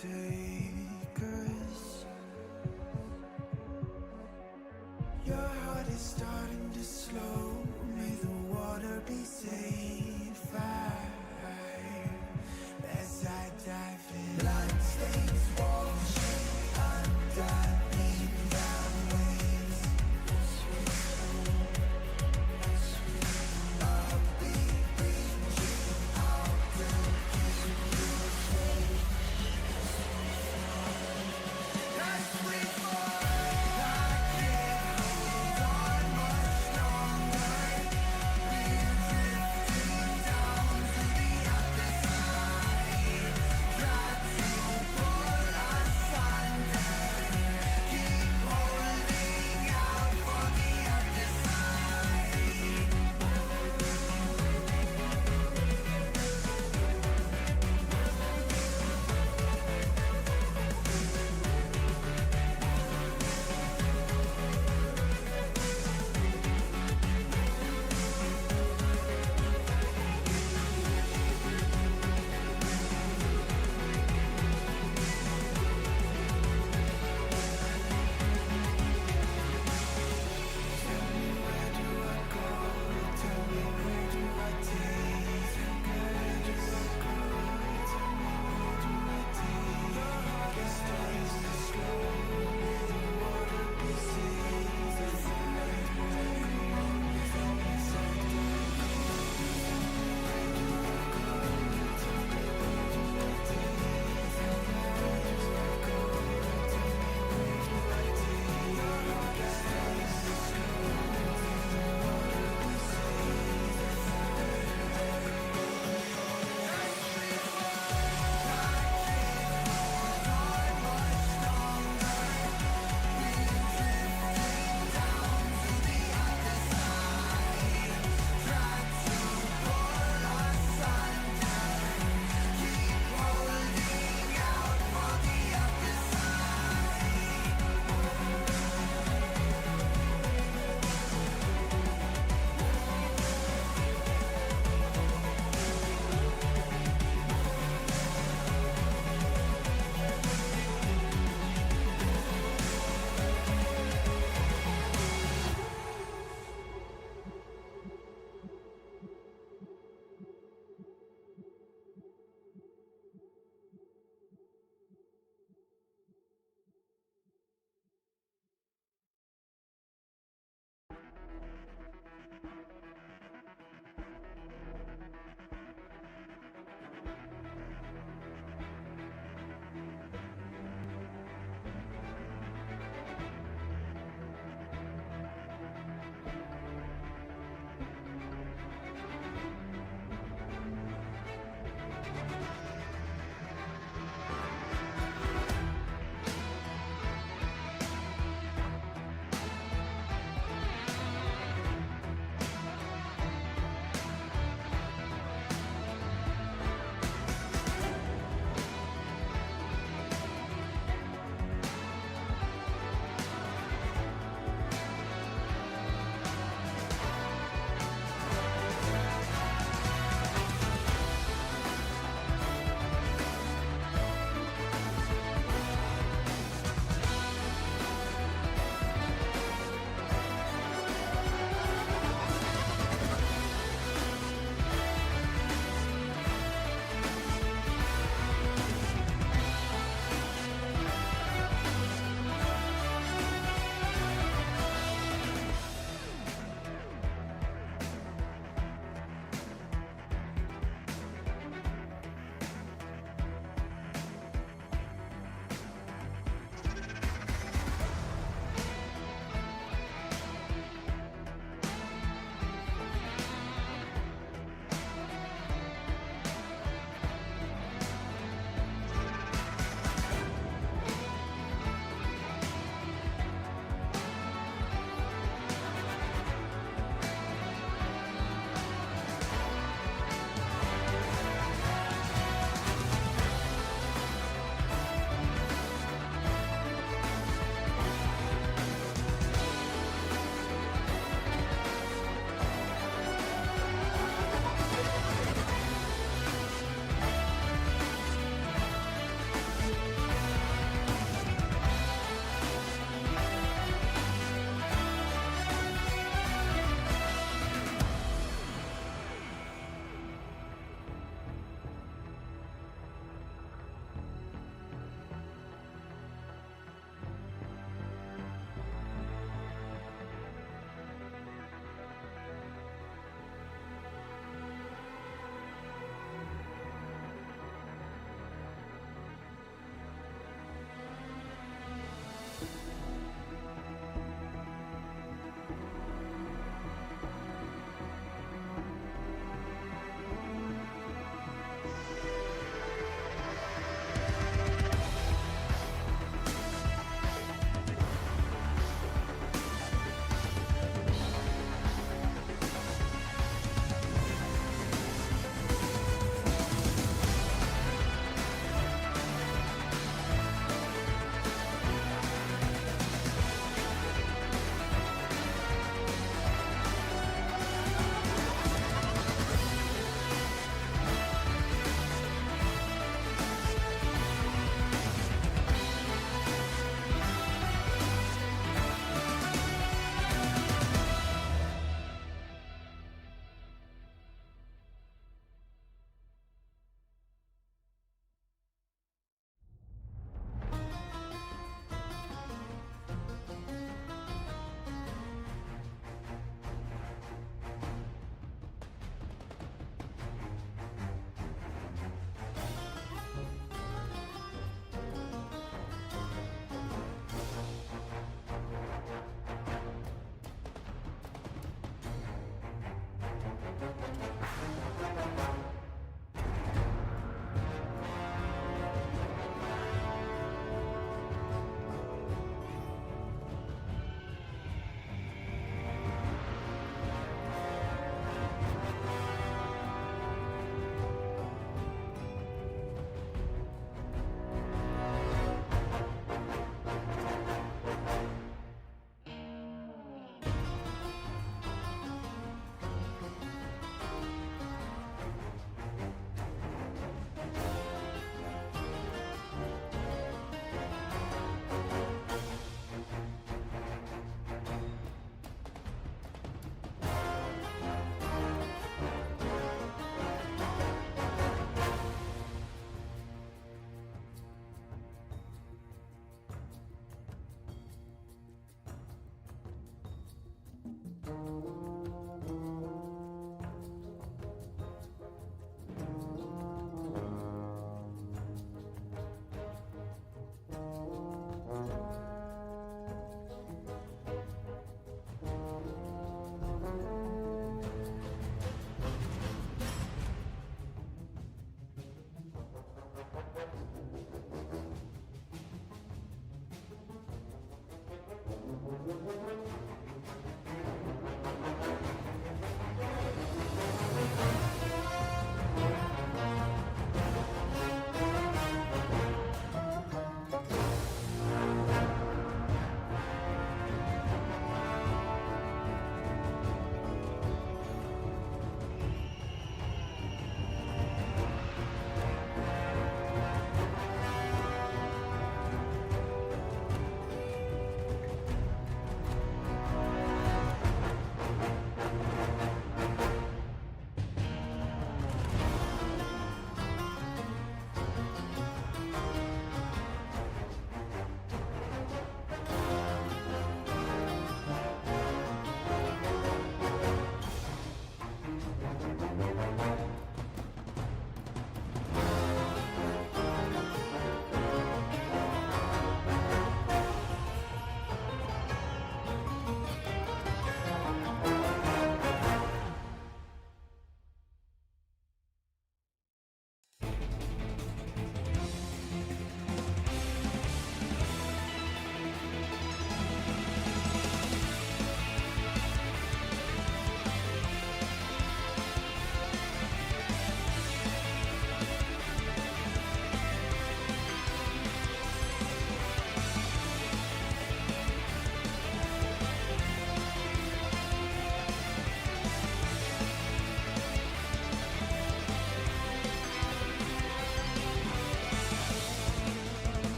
take us. Your heart is starting to slow. May the water be safe. As I dive in, blood stains washing underneath down waves. I'll be reaching out to keep you safe.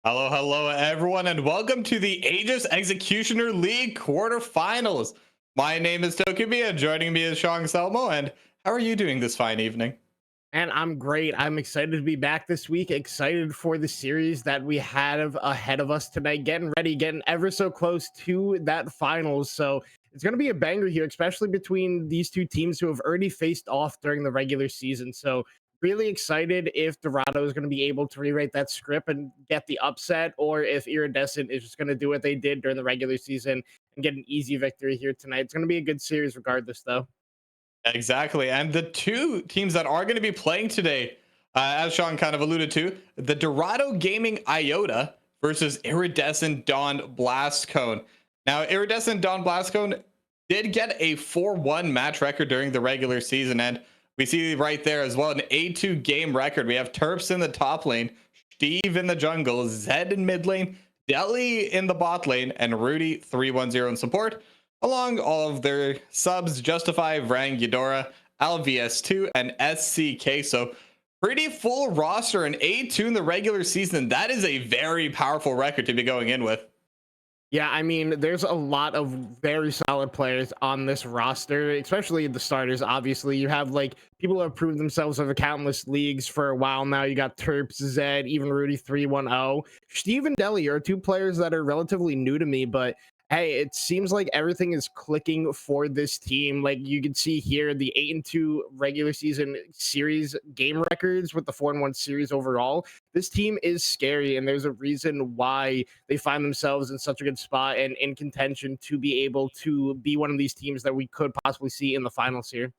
Hello, hello, everyone, and welcome to the Aegis Executioner League quarterfinals. My name is Tokibia, and joining me is Sean Selmo, and how are you doing this fine evening? And I'm great. I'm excited to be back this week. Excited for the series that we have ahead of us tonight. Getting ready, getting ever so close to that finals. So it's going to be a banger here, especially between these two teams who have already faced off during the regular season. So really excited if Dorado is going to be able to rewrite that script and get the upset, or if Iridescent is just going to do what they did during the regular season and get an easy victory here tonight. It's going to be a good series regardless, though. Exactly. And the two teams that are going to be playing today, as Sean kind of alluded to, the Dorado Gaming Iota versus Iridescent Dawn Blastcone. Now, Iridescent Dawn Blastcone did get a 4-1 match record during the regular season. And we see right there as well an A2 game record. We have Terps in the top lane, Steve in the jungle, Zed in mid lane, Deli in the bot lane, and Rudy 310 in support, along all of their subs: Justify, Vrang, Eudora, LVS2, and SCK. So pretty full roster, and A2 in the regular season. That is a very powerful record to be going in with. Yeah, I mean, there's a lot of very solid players on this roster, especially the starters. Obviously, you have like people who have proved themselves over countless leagues for a while now. You got Terps, Zed, even Rudy 310. Steve and Deli are two players that are relatively new to me, but hey, it seems like everything is clicking for this team. Like you can see here, the 8-2 regular season series game records with the 4-1 series overall. This team is scary, and there's a reason why they find themselves in such a good spot and in contention to be able to be one of these teams that we could possibly see in the finals here.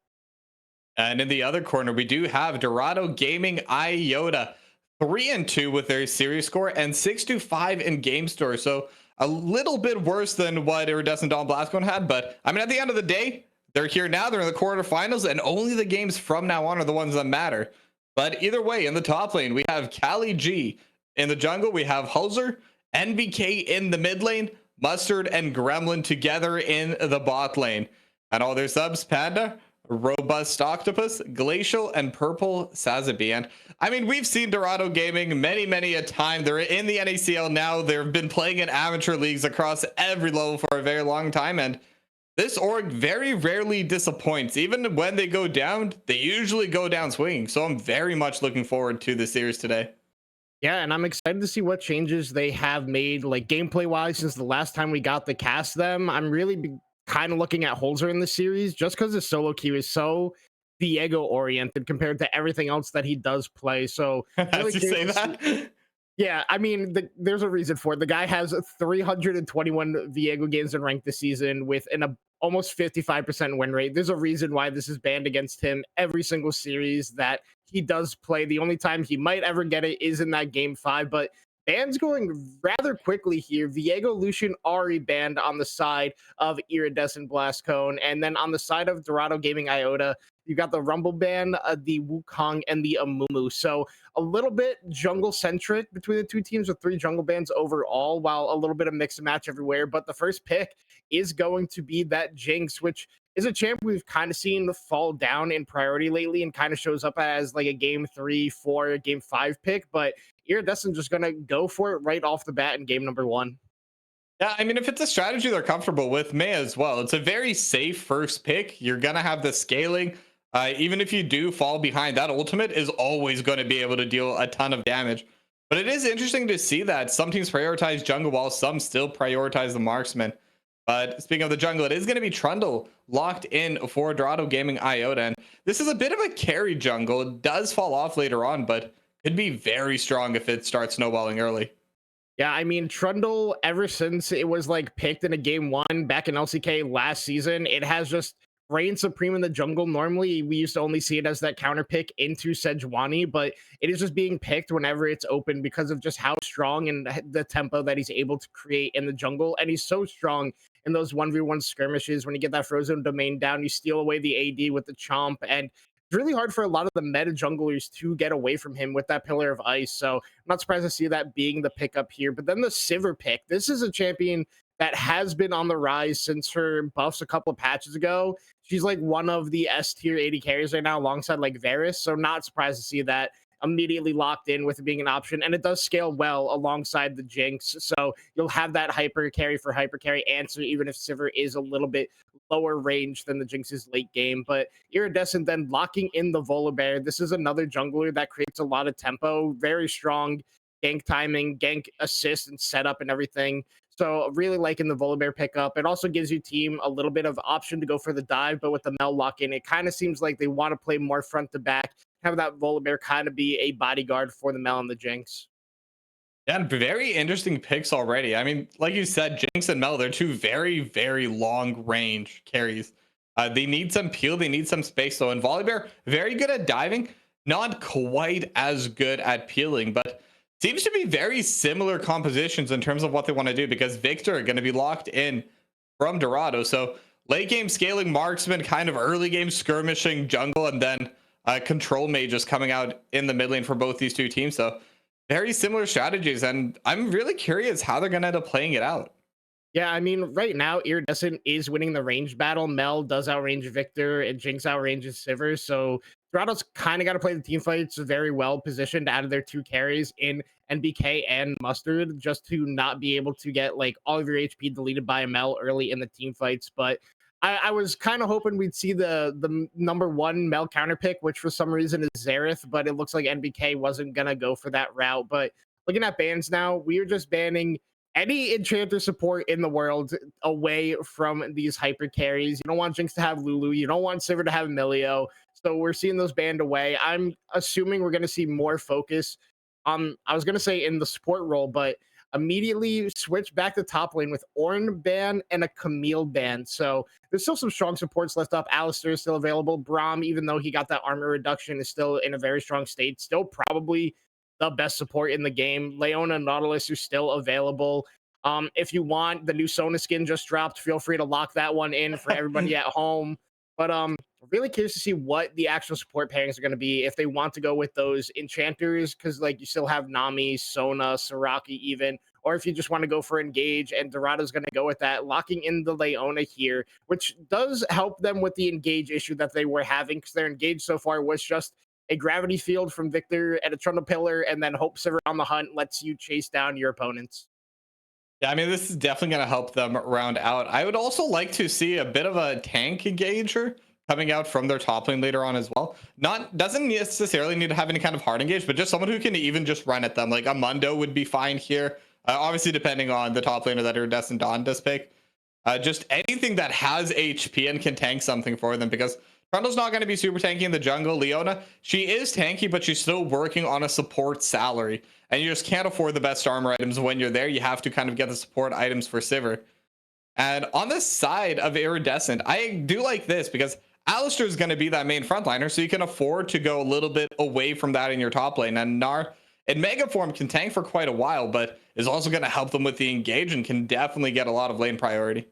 And in the other corner, we do have Dorado Gaming Iota 3-2 with their series score and 6-5 in game store. So a little bit worse than what Iridescent Dawn Blastcone had. But I mean, at the end of the day, they're here now. They're in the quarterfinals, and only the games from now on are the ones that matter. But either way, in the top lane, we have Cali G. In the jungle, we have Hulzer, NBK in the mid lane, Mustard and Gremlin together in the bot lane. And all their subs: Panda, Robust Octopus, Glacial, and Purple Sazabi. And I mean, we've seen Dorado Gaming many a time. They're in the NACL now. They've been playing in amateur leagues across every level for a very long time, and this org very rarely disappoints. Even when they go down, they usually go down swinging. So I'm very much looking forward to this series today. Yeah, and I'm excited to see what changes they have made, like gameplay wise, since the last time we got to cast them. I'm really kind of looking at Holzer in the series just because his solo queue is so Diego oriented compared to everything else that he does play. So really As you say that. yeah, I mean, there's a reason for it. The guy has 321 Viego games in ranked this season with an almost 55% win rate. There's a reason why this is banned against him every single series that he does play. The only time he might ever get it is in that game 5, but bans going rather quickly here. Viego, Lucian, Ari banned on the side of Iridescent Blastcone, and then on the side of Dorado Gaming Iota, you got the Rumble ban, the Wukong, and the Amumu. So a little bit jungle centric between the two teams with 3 jungle bans overall, while a little bit of mix and match everywhere. But the first pick is going to be that Jinx, which is a champ we've kind of seen fall down in priority lately and kind of shows up as like a game 3, 4, game 5 pick. But Iridescent just going to go for it right off the bat in game number 1. Yeah, I mean, if it's a strategy they're comfortable with, may as well. It's a very safe first pick. You're going to have the scaling. Even if you do fall behind, that ultimate is always going to be able to deal a ton of damage. But it is interesting to see that some teams prioritize jungle while some still prioritize the marksman. But speaking of the jungle, it is going to be Trundle locked in for Dorado Gaming Iota. And this is a bit of a carry jungle. It does fall off later on, but could be very strong if it starts snowballing early. Yeah, I mean, Trundle, ever since it was like picked in a game 1 back in LCK last season, it has just reigned supreme in the jungle. Normally, we used to only see it as that counter pick into Sejuani, but it is just being picked whenever it's open because of just how strong and the tempo that he's able to create in the jungle. And he's so strong in those 1v1 skirmishes. When you get that frozen domain down, you steal away the AD with the chomp, and it's really hard for a lot of the meta junglers to get away from him with that Pillar of Ice. So I'm not surprised to see that being the pickup here. But then the Sivir pick. This is a champion that has been on the rise since her buffs a couple of patches ago. She's like one of the S tier 80 carries right now alongside like Varus. So not surprised to see that immediately locked in with it being an option. And it does scale well alongside the Jinx. So you'll have that hyper carry for hyper carry answer, even if Sivir is a little bit lower range than the Jinx's late game. But Iridescent then locking in the Volibear. This is another jungler that creates a lot of tempo, very strong gank timing, gank assist and setup and everything. So really liking the Volibear pickup. It also gives you team a little bit of option to go for the dive, but with the Mel lock in, it kind of seems like they want to play more front to back, have that Volibear kind of be a bodyguard for the Mel and the Jinx. Yeah, and very interesting picks already. I mean, like you said, Jinx and Mel, they're two very, very long range carries. They need some peel, they need some space though. And Volibear, very good at diving, not quite as good at peeling, but seems to be very similar compositions in terms of what they want to do because Victor are going to be locked in from Dorado. So late game scaling marksman, kind of early game skirmishing jungle, and then control mages coming out in the mid lane for both these two teams. So very similar strategies, and I'm really curious how they're going to end up playing it out. Yeah, I mean, right now, Iridescent is winning the range battle. Mel does outrange Victor, and Jinx outranges Sivir. So Dorado's kind of got to play the team fights very well positioned out of their two carries in NBK and Mustard, just to not be able to get like all of your HP deleted by a Mel early in the team fights. But I was kind of hoping we'd see the number one Mel counter pick, which for some reason is Xerath, but it looks like NBK wasn't gonna go for that route. But looking at bans now, we are just banning any enchanter support in the world away from these hyper carries. You don't want Jinx to have Lulu. You don't want Sivir to have Emilio. So we're seeing those banned away. I'm assuming we're going to see more focus. I was going to say in the support role, but immediately switch back to top lane with Ornn ban and a Camille ban. So there's still some strong supports left up. Alistair is still available. Braum, even though he got that armor reduction, is still in a very strong state. Still probably the best support in the game. Leona and Nautilus are still available. If you want, the new Sona skin just dropped. Feel free to lock that one in for everybody at home. But really curious to see what the actual support pairings are going to be if they want to go with those enchanters, because like you still have Nami, Sona, Saraki even, or if you just want to go for engage, and Dorado's going to go with that, locking in the Leona here, which does help them with the engage issue that they were having, because their engage so far was just a gravity field from Victor and a Trundle Pillar, and then hope Sivir on the hunt lets you chase down your opponents. Yeah, I mean, this is definitely going to help them round out. I would also like to see a bit of a tank engager coming out from their top lane later on as well. Doesn't necessarily need to have any kind of hard engage, but just someone who can even just run at them. Like a Mundo would be fine here. Obviously, depending on the top laner that Iridescent Dawn does pick. Just anything that has HP and can tank something for them, because Trundle's not going to be super tanky in the jungle. Leona, she is tanky, but she's still working on a support salary. And you just can't afford the best armor items when you're there. You have to kind of get the support items for Sivir. And on the side of Iridescent, I do like this because Alistair is going to be that main frontliner, so you can afford to go a little bit away from that in your top lane. And Gnar in Mega Form can tank for quite a while, but is also going to help them with the engage and can definitely get a lot of lane priority.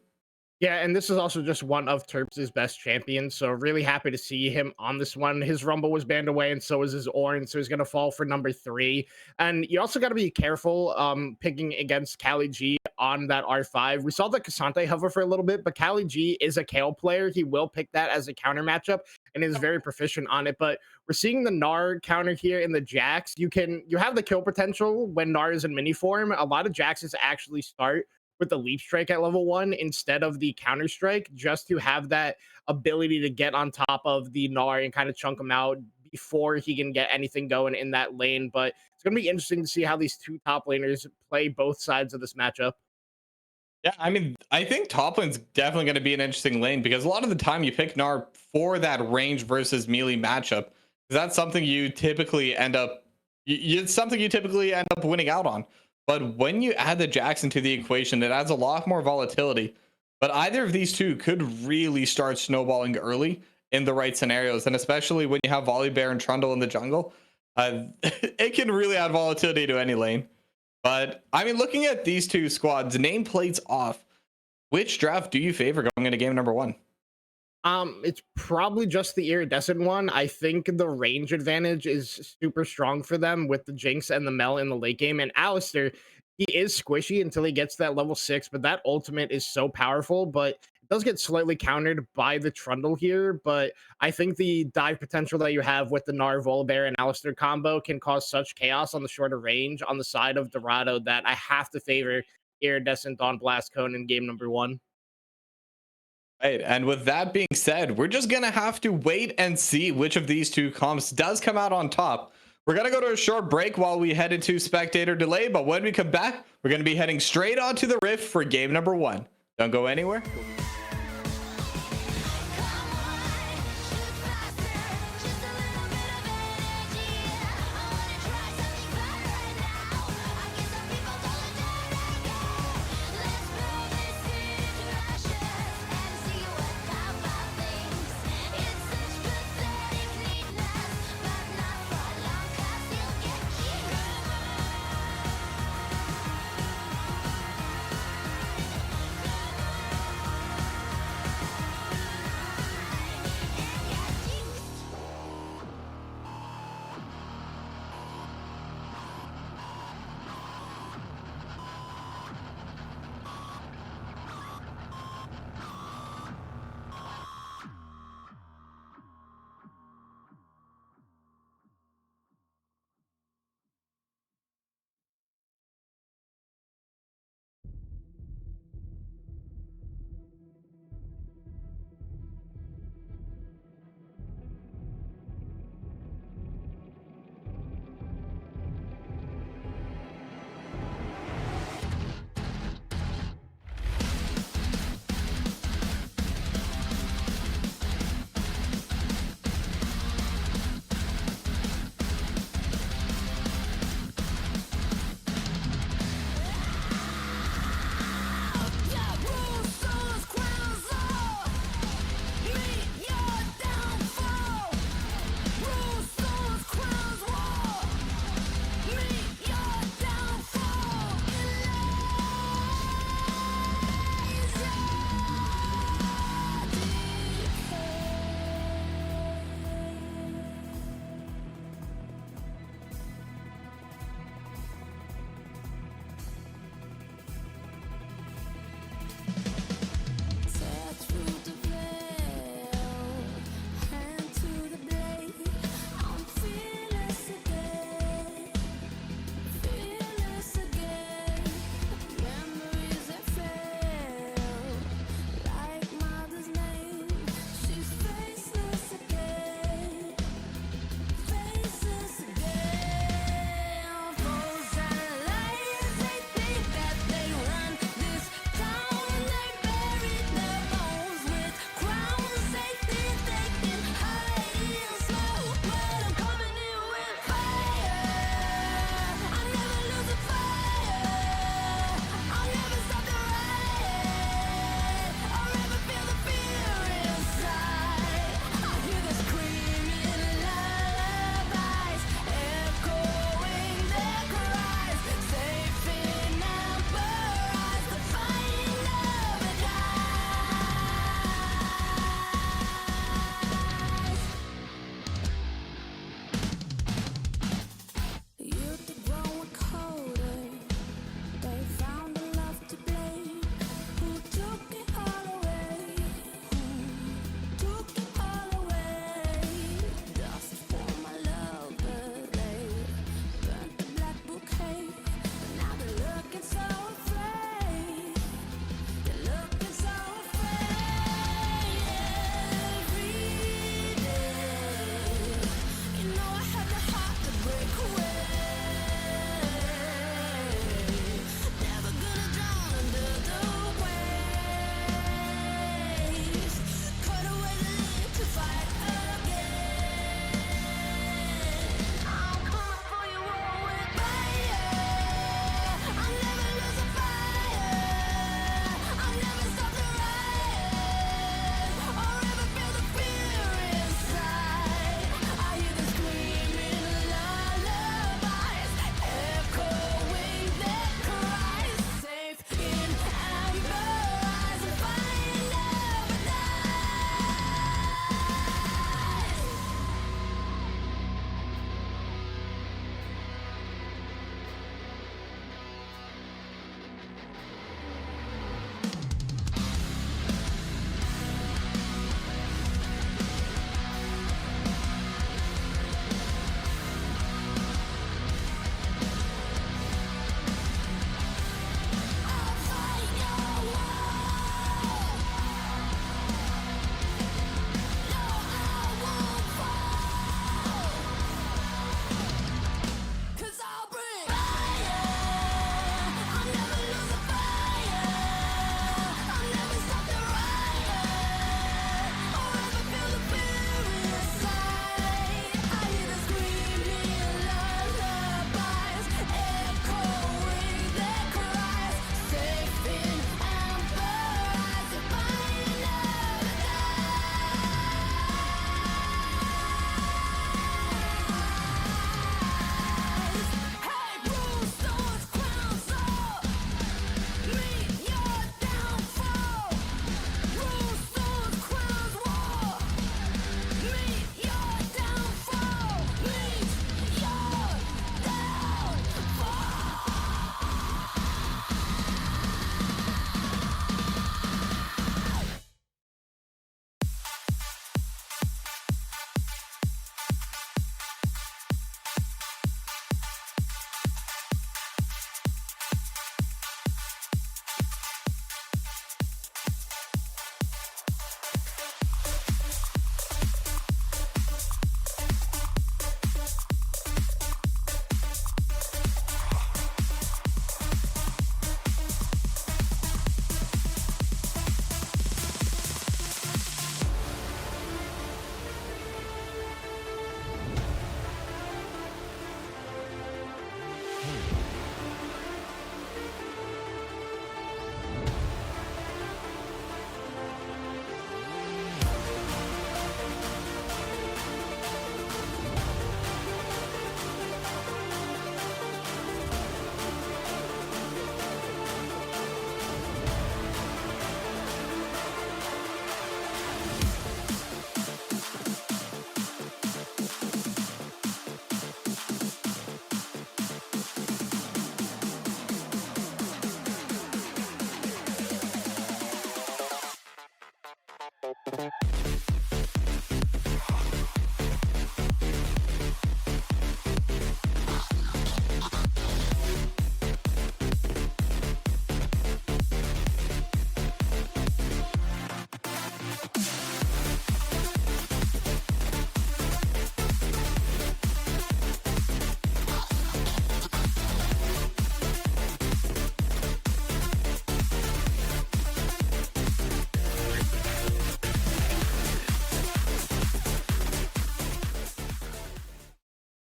Yeah, and this is also just one of Terps' best champions, so really happy to see him on this one. His Rumble was banned away, and so is his Ornn, so he's going to fall for number 3. And you also got to be careful picking against Kali G on that R5. We saw the Cassante hover for a little bit, but Kali G is a Kayle player. He will pick that as a counter matchup, and is very proficient on it. But we're seeing the Gnar counter here in the Jax. You have the kill potential when Gnar is in mini form. A lot of Jaxes actually start with the leap strike at level 1 instead of the counter strike, just to have that ability to get on top of the Gnar and kind of chunk him out before he can get anything going in that lane. But it's going to be interesting to see how these two top laners play both sides of this matchup. Yeah, I mean, I think top lane's definitely going to be an interesting lane because a lot of the time you pick Gnar for that range versus melee matchup. That's something you typically end up winning out on. But when you add the Jackson to the equation, it adds a lot more volatility. But either of these two could really start snowballing early in the right scenarios. And especially when you have Volibear and Trundle in the jungle, it can really add volatility to any lane. But I mean, looking at these two squads, nameplates off, which draft do you favor going into game number 1? It's probably just the Iridescent one. I think the range advantage is super strong for them with the Jinx and the Mel in the late game. And Alistair, he is squishy until he gets to that level 6, but that ultimate is so powerful, but it does get slightly countered by the Trundle here. But I think the dive potential that you have with the Gnar, Volibear, and Alistair combo can cause such chaos on the shorter range on the side of Dorado that I have to favor Iridescent on Blastcone in game number 1. Right, and with that being said, we're just gonna have to wait and see which of these two comps does come out on top. We're gonna go to a short break while we head into spectator delay, but when we come back, we're gonna be heading straight onto the Rift for game number 1. Don't go anywhere.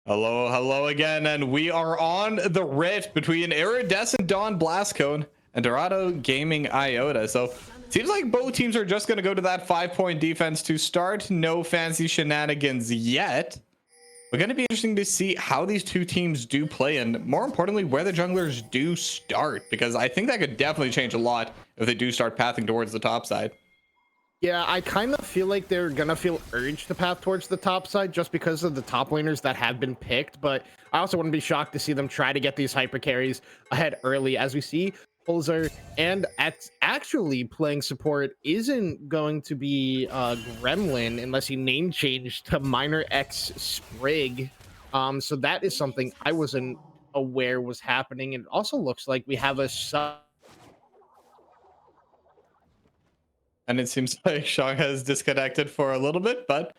Hello, hello again, and we are on the rift between Iridescent Dawn Blastcone and Dorado Gaming Iota. So seems like both teams are just going to go to that 5-point defense to start. No fancy shenanigans yet. We're going to be interesting to see how these two teams do play, and more importantly, where the junglers do start, because I think that could definitely change a lot if they do start pathing towards the top side. Yeah, I kind of feel like they're gonna feel urged to path towards the top side just because of the top laners that have been picked, but I also wouldn't be shocked to see them try to get these hyper carries ahead early. As we see, Pulsar and actually playing support isn't going to be Gremlin unless he name changed to Minor X Sprig. So that is something I wasn't aware was happening. And it also looks like we have a sub. And it seems like Shang has disconnected for a little bit, but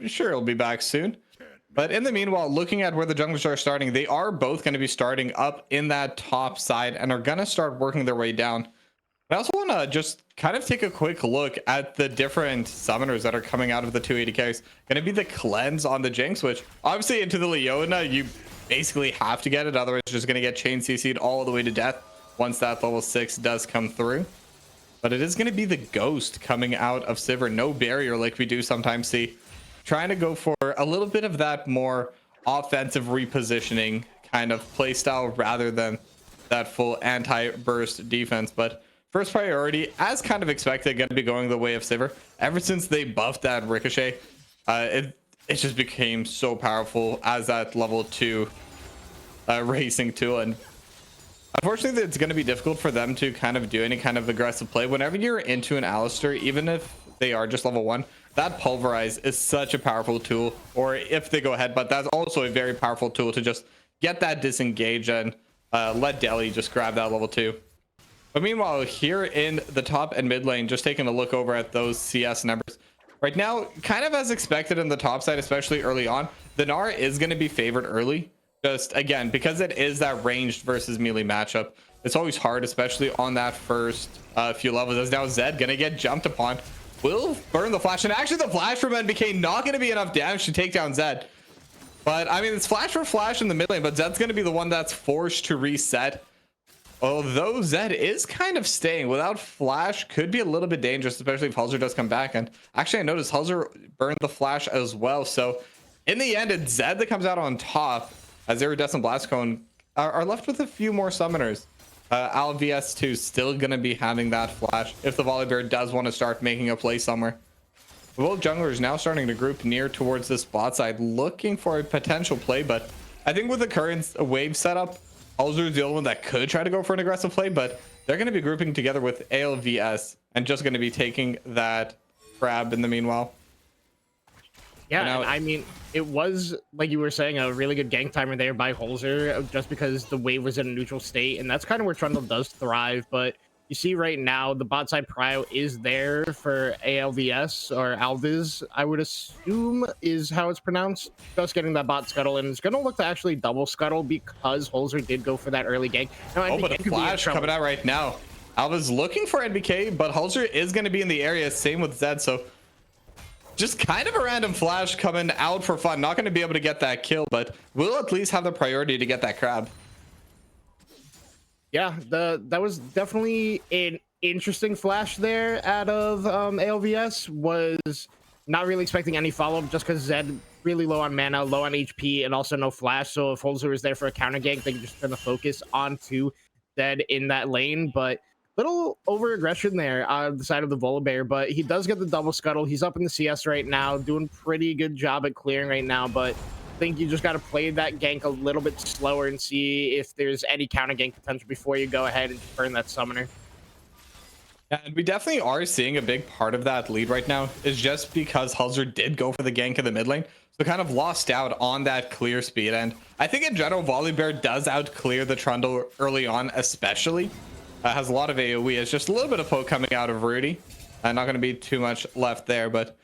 sure, he'll be back soon. But in the meanwhile, looking at where the junglers are starting, they are both going to be starting up in that top side and are going to start working their way down. But I also want to just kind of take a quick look at the different summoners that are coming out of the 280 carries. Going to be the cleanse on the Jinx, which obviously into the Leona, you basically have to get it. Otherwise, you're just going to get chain CC'd all the way to death once that level 6 does come through. But it is going to be the Ghost coming out of Sivir. No barrier like we do sometimes see. Trying to go for a little bit of that more offensive repositioning kind of play style rather than that full anti-burst defense. But first priority, as kind of expected, going to be going the way of Sivir. Ever since they buffed that Ricochet, it just became so powerful as that level 2 racing tool. And unfortunately, it's going to be difficult for them to kind of do any kind of aggressive play. Whenever you're into an Alistar, even if they are just level 1, that Pulverize is such a powerful tool. Or if they go ahead, but that's also a very powerful tool to just get that disengage and let Deli just grab that level 2. But meanwhile, here in the top and mid lane, just taking a look over at those CS numbers. Right now, kind of as expected in the top side, especially early on, the Gnar is going to be favored early. Just again, because it is that ranged versus melee matchup, it's always hard, especially on that first few levels. As now Zed gonna get jumped upon, will burn the flash, and actually the flash from NBK not gonna be enough damage to take down Zed. But I mean, it's flash for flash in the mid lane, but Zed's gonna be the one that's forced to reset. Although Zed is kind of staying without flash, could be a little bit dangerous, especially if Hulzer does come back. And actually, I noticed Hulzer burned the flash as well. So in the end, it's Zed that comes out on top, as Iridescent Blastcone are left with a few more summoners. LVS2 still going to be having that flash if the Volibear does want to start making a play somewhere. Both junglers now starting to group near towards this bot side, looking for a potential play. But I think with the current wave setup, Hulzer is the only one that could try to go for an aggressive play, but they're going to be grouping together with ALVS and just going to be taking that grab in the meanwhile. Yeah, now, I mean, it was, like you were saying, a really good gank timer there by Hulzer, just because the wave was in a neutral state, and that's kind of where Trundle does thrive. But you see right now, the bot side prio is there for ALVS, or Alviz, I would assume is how it's pronounced. Just getting that bot scuttle, and it's going to look to actually double scuttle because Hulzer did go for that early gank. Now, but a flash coming out right now. Alviz looking for NBK, but Hulzer is going to be in the area, same with Zed, so just kind of a random flash coming out for fun. Not going to be able to get that kill, but we'll at least have the priority to get that crab. Yeah, that was definitely an interesting flash there out of ALVS. Was not really expecting any follow-up just because Zed really low on mana, low on HP, and also no flash. So if Hulzer is there for a counter gank, they can just turn the focus onto Zed in that lane. But little over aggression there on the side of the Volibear, but he does get the double scuttle. He's up in the CS right now, doing pretty good job at clearing right now, but I think you just got to play that gank a little bit slower and see if there's any counter gank potential before you go ahead and burn that summoner. And we definitely are seeing a big part of that lead right now is just because Hulzer did go for the gank in the mid lane. So kind of lost out on that clear speed. And I think in general, Volibear does out clear the Trundle early on, especially. Has a lot of AoE. It's just a little bit of poke coming out of Rudy. Not going to be too much left there, but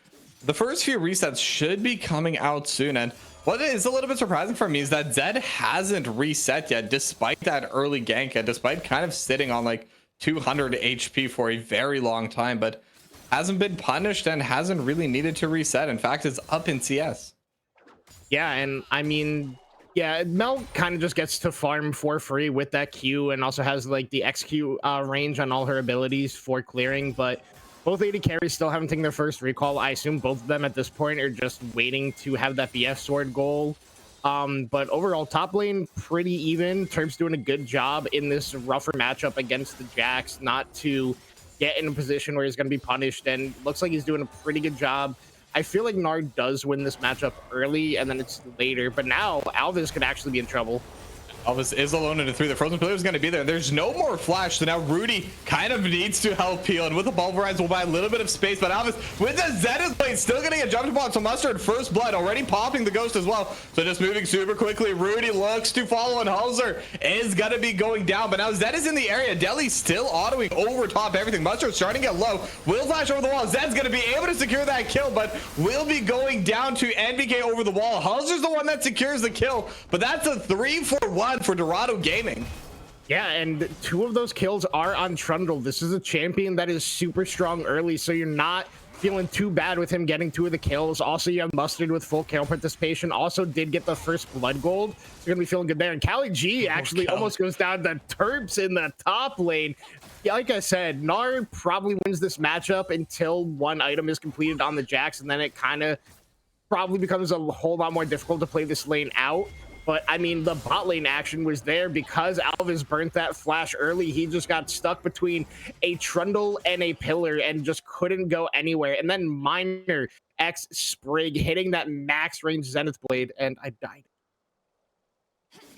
the first few resets should be coming out soon. And what is a little bit surprising for me is that Zed hasn't reset yet, despite that early gank and despite kind of sitting on like 200 HP for a very long time, but hasn't been punished and hasn't really needed to reset. In fact, it's up in CS. Yeah, and I mean, yeah, Mel kind of just gets to farm for free with that Q and also has like the XQ range on all her abilities for clearing, but both AD carries still haven't taken their first recall. I assume both of them at this point are just waiting to have that BF sword goal. But overall, top lane pretty even. Terp's doing a good job in this rougher matchup against the Jax, not to get in a position where he's going to be punished, and looks like he's doing a pretty good job. I feel like Nard does win this matchup early, and then it's later. But now Alvis could actually be in trouble. Alvis is alone into 3. The frozen pillar is going to be there. There's no more flash, so now Rudy kind of needs to help peel, and with the pulverize will buy a little bit of space, but Alvis with the Zenith blade still getting a jump ball. So Mustard first blood already popping the ghost as well, so just moving super quickly. Rudy looks to follow, and Hulzer is going to be going down, but now Zed is in the area. Deli still autoing over top everything. Mustard starting to get low, will flash over the wall. Zed's going to be able to secure that kill, but will be going down to NBK over the wall. Hulzer's the one that secures the kill, but that's a 3-for-1 for Dorado Gaming. Yeah, and 2 of those kills are on Trundle. This is a champion that is super strong early, so you're not feeling too bad with him getting 2 of the kills. Also, you have Mustard with full kill participation. Also did get the first blood gold, so you're gonna be feeling good there. And Cali G actually almost goes down to Terps in the top lane. Yeah, like I said, Nard probably wins this matchup until one item is completed on the Jax, and then it kind of probably becomes a whole lot more difficult to play this lane out. But I mean, the bot lane action was there because Alvis burnt that flash early. He just got stuck between a Trundle and a pillar and just couldn't go anywhere. And then Miner X Sprig hitting that max range Zenith blade, and I died.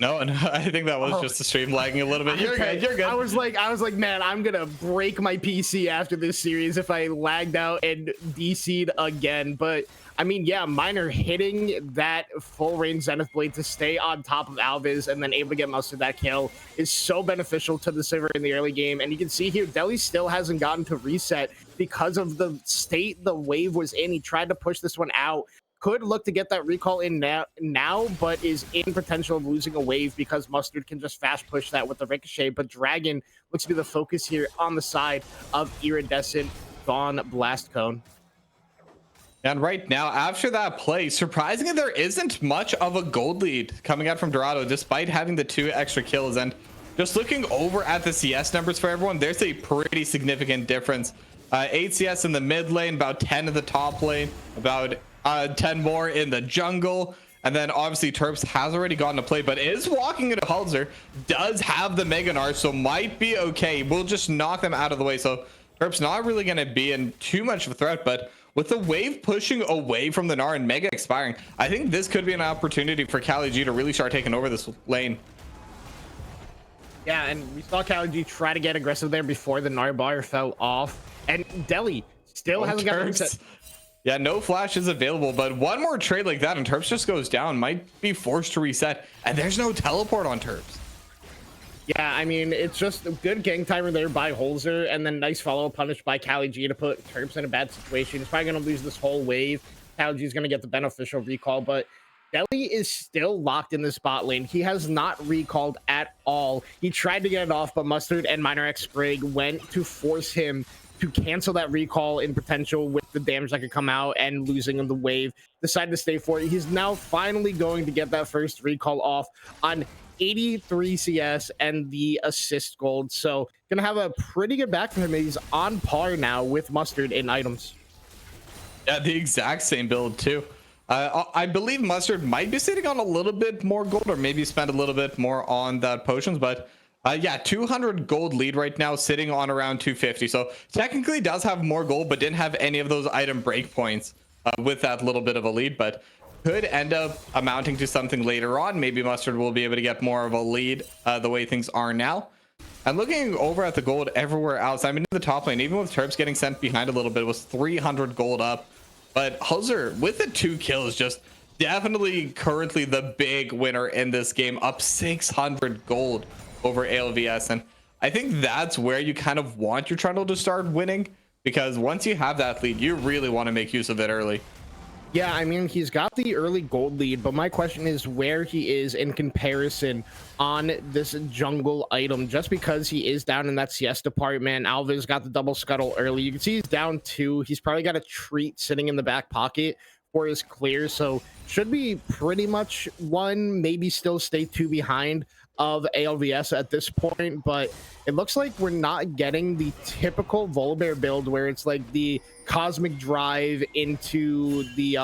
No, I think that was just the stream lagging a little bit. You're good. You're good. I was like, man, I'm gonna break my PC after this series if I lagged out and DC'd again. But I mean, yeah, Miner hitting that full range Zenith blade to stay on top of Alvis and then able to get most of that kill is so beneficial to the Sivir in the early game. And you can see here, Deli still hasn't gotten to reset because of the state the wave was in. He tried to push this one out. Could look to get that recall in now, but is in potential of losing a wave because Mustard can just fast push that with the ricochet. But Dragon looks to be the focus here on the side of Iridescent gone Blastcone. And right now, after that play, surprisingly, there isn't much of a gold lead coming out from Dorado, despite having the 2 extra kills. And just looking over at the CS numbers for everyone, there's a pretty significant difference. 8 CS in the mid lane, about 10 in the top lane, about 10 more in the jungle. And then obviously Terps has already gotten a play, but is walking into Hulzer, does have the Mega Gnar, so might be okay. We'll just knock them out of the way. So Terps not really going to be in too much of a threat, but with the wave pushing away from the Gnar and Mega expiring, I think this could be an opportunity for Cali G to really start taking over this lane. Yeah, and we saw Cali G try to get aggressive there before the Gnar bar fell off. And Deli still hasn't gotten reset. Yeah, no flash is available, but one more trade like that and Terps just goes down, might be forced to reset, and there's no teleport on Terps. Yeah, I mean, it's just a good gang timer there by Hulzer, and then nice follow-up punish by Cali G to put Terps in a bad situation. He's probably going to lose this whole wave. Cali G is going to get the beneficial recall, but Deli is still locked in the spot lane. He has not recalled at all. He tried to get it off, but Mustard and Miner X Sprig went to force him to cancel that recall in potential with the damage that could come out and losing him the wave. Decided to stay for it. He's now finally going to get that first recall off on 83 CS and the assist gold. So gonna have a pretty good back for him. He's on par now with Mustard in items. Yeah, the exact same build too. I believe Mustard might be sitting on a little bit more gold, or maybe spend a little bit more on that potions, but yeah, 200 gold lead right now, sitting on around 250. So technically does have more gold, but didn't have any of those item breakpoints with that little bit of a lead, but could end up amounting to something later on. Maybe Mustard will be able to get more of a lead the way things are now. And looking over at the gold everywhere else, I mean, in the top lane, even with Terps getting sent behind a little bit, was 300 gold up. But Huzzer, with the 2 kills, just definitely currently the big winner in this game, up 600 gold over ALVS. And I think that's where you kind of want your Trundle to start winning, because once you have that lead, you really want to make use of it early. Yeah, I mean, he's got the early gold lead, but my question is where he is in comparison on this jungle item. Just because he is down in that CS department, Alva's got the double scuttle early. You can see he's down 2. He's probably got a treat sitting in the back pocket for his clear, so should be pretty much 1, maybe still stay 2 behind of ALVS at this point. But it looks like we're not getting the typical Volibear build where it's like the cosmic drive into the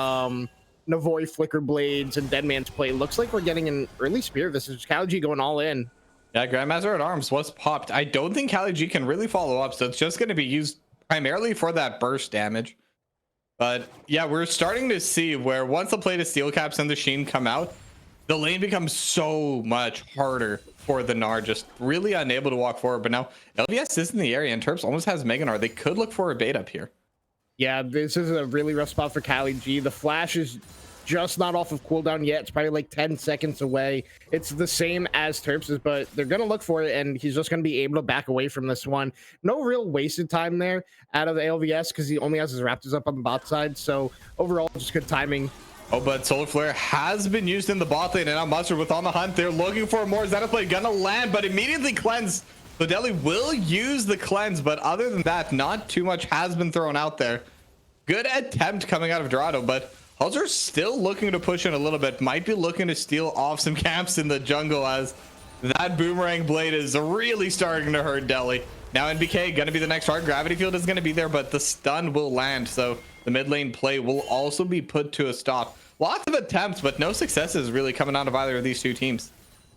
Navoy flicker blades and Deadman's play. Looks like we're getting an early spear. This is Kalji going all in. Yeah, Grandmaster at Arms was popped. I don't think Kalji can really follow up, so it's just going to be used primarily for that burst damage. But yeah, we're starting to see where once the plate of steel caps and the sheen come out, the lane becomes so much harder for the Gnar, just really unable to walk forward. But now LVS is in the area and Terps almost has Mega Gnar. They could look for a bait up here. Yeah, this is a really rough spot for Kalji. The flash is just not off of cooldown yet. It's probably like 10 seconds away. It's the same as Terps's, but they're going to look for it, and he's just going to be able to back away from this one. No real wasted time there out of the ALVS because he only has his Raptors up on the bot side. So overall, just good timing. Oh, but Solar Flare has been used in the bot lane, and now Mustard with on the hunt. They're looking for more. Zenithblade gonna land, but immediately cleanse. So Deli will use the cleanse, but other than that, not too much has been thrown out there. Good attempt coming out of Dorado, but Hulzer's still looking to push in a little bit. Might be looking to steal off some camps in the jungle, as that boomerang blade is really starting to hurt Deli. Now NBK gonna be the next hard. Gravity field is gonna be there, but the stun will land, so the mid lane play will also be put to a stop. Lots of attempts, but no successes really coming out of either of these two teams.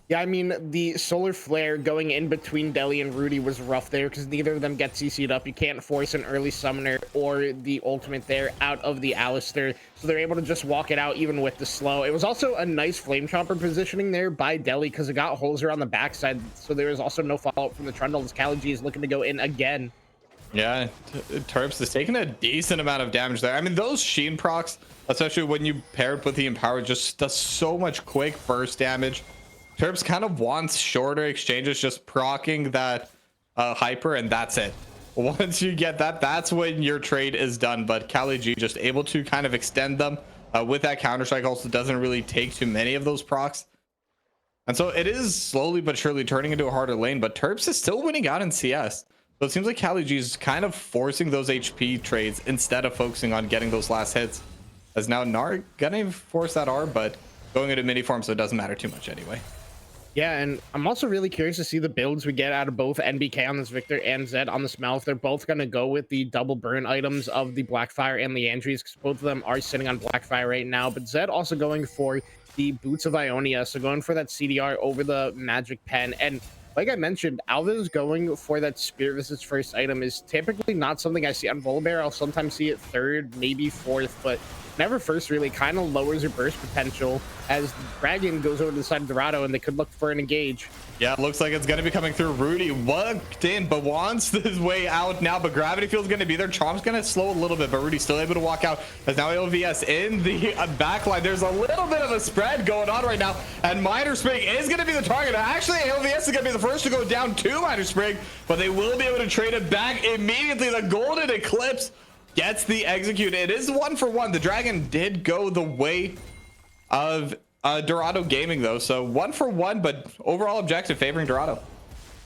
Yeah, I mean, the solar flare going in between Deli and Rudy was rough there because neither of them get CC'd up. You can't force an early summoner or the ultimate there out of the Alistair, so they're able to just walk it out even with the slow. It was also a nice flame chomper positioning there by Deli because it got Holzer on the backside, so there was also no follow-up from the Trundle as Kalji is looking to go in again. Yeah, Terps is taking a decent amount of damage there. I mean, those Sheen procs, especially when you pair it with the Empower, just does so much quick burst damage. Terps kind of wants shorter exchanges, just proccing that hyper, and that's it. Once you get that, that's when your trade is done. But Kalji just able to kind of extend them with that counter strike. Also doesn't really take too many of those procs, and so it is slowly but surely turning into a harder lane. But Terps is still winning out in CS. So it seems like Kalji is kind of forcing those HP trades instead of focusing on getting those last hits. As now Gnar gonna force that R, but going into mini form, so it doesn't matter too much anyway. Yeah, and I'm also really curious to see the builds we get out of both NBK on this Victor and Zed on the Smell. If they're both going to go with the double burn items of the Blackfire and Leandries, because both of them are sitting on Blackfire right now. But Zed also going for the Boots of Ionia, so going for that CDR over the Magic Pen. And like I mentioned, Alva's going for that Spirit Visit's first item is typically not something I see on Volibear. I'll sometimes see it third, maybe fourth, but never first. Really kind of lowers your burst potential as the Dragon goes over to the side of Dorado and they could look for an engage. Yeah, it looks like it's going to be coming through. Rudy walked in but wants his way out now, but Gravity Field's going to be there. Chomp's going to slow a little bit, but Rudy's still able to walk out as now LVS in the backline. There's a little bit of a spread going on right now, and Miner Sprig is going to be the target. Actually, LVS is going to be the first to go down to Miner Sprig, but they will be able to trade it back immediately. The Golden Eclipse gets the execute. It is 1-for-1. The Dragon did go the way of Dorado Gaming though, so 1-for-1, but overall objective favoring Dorado.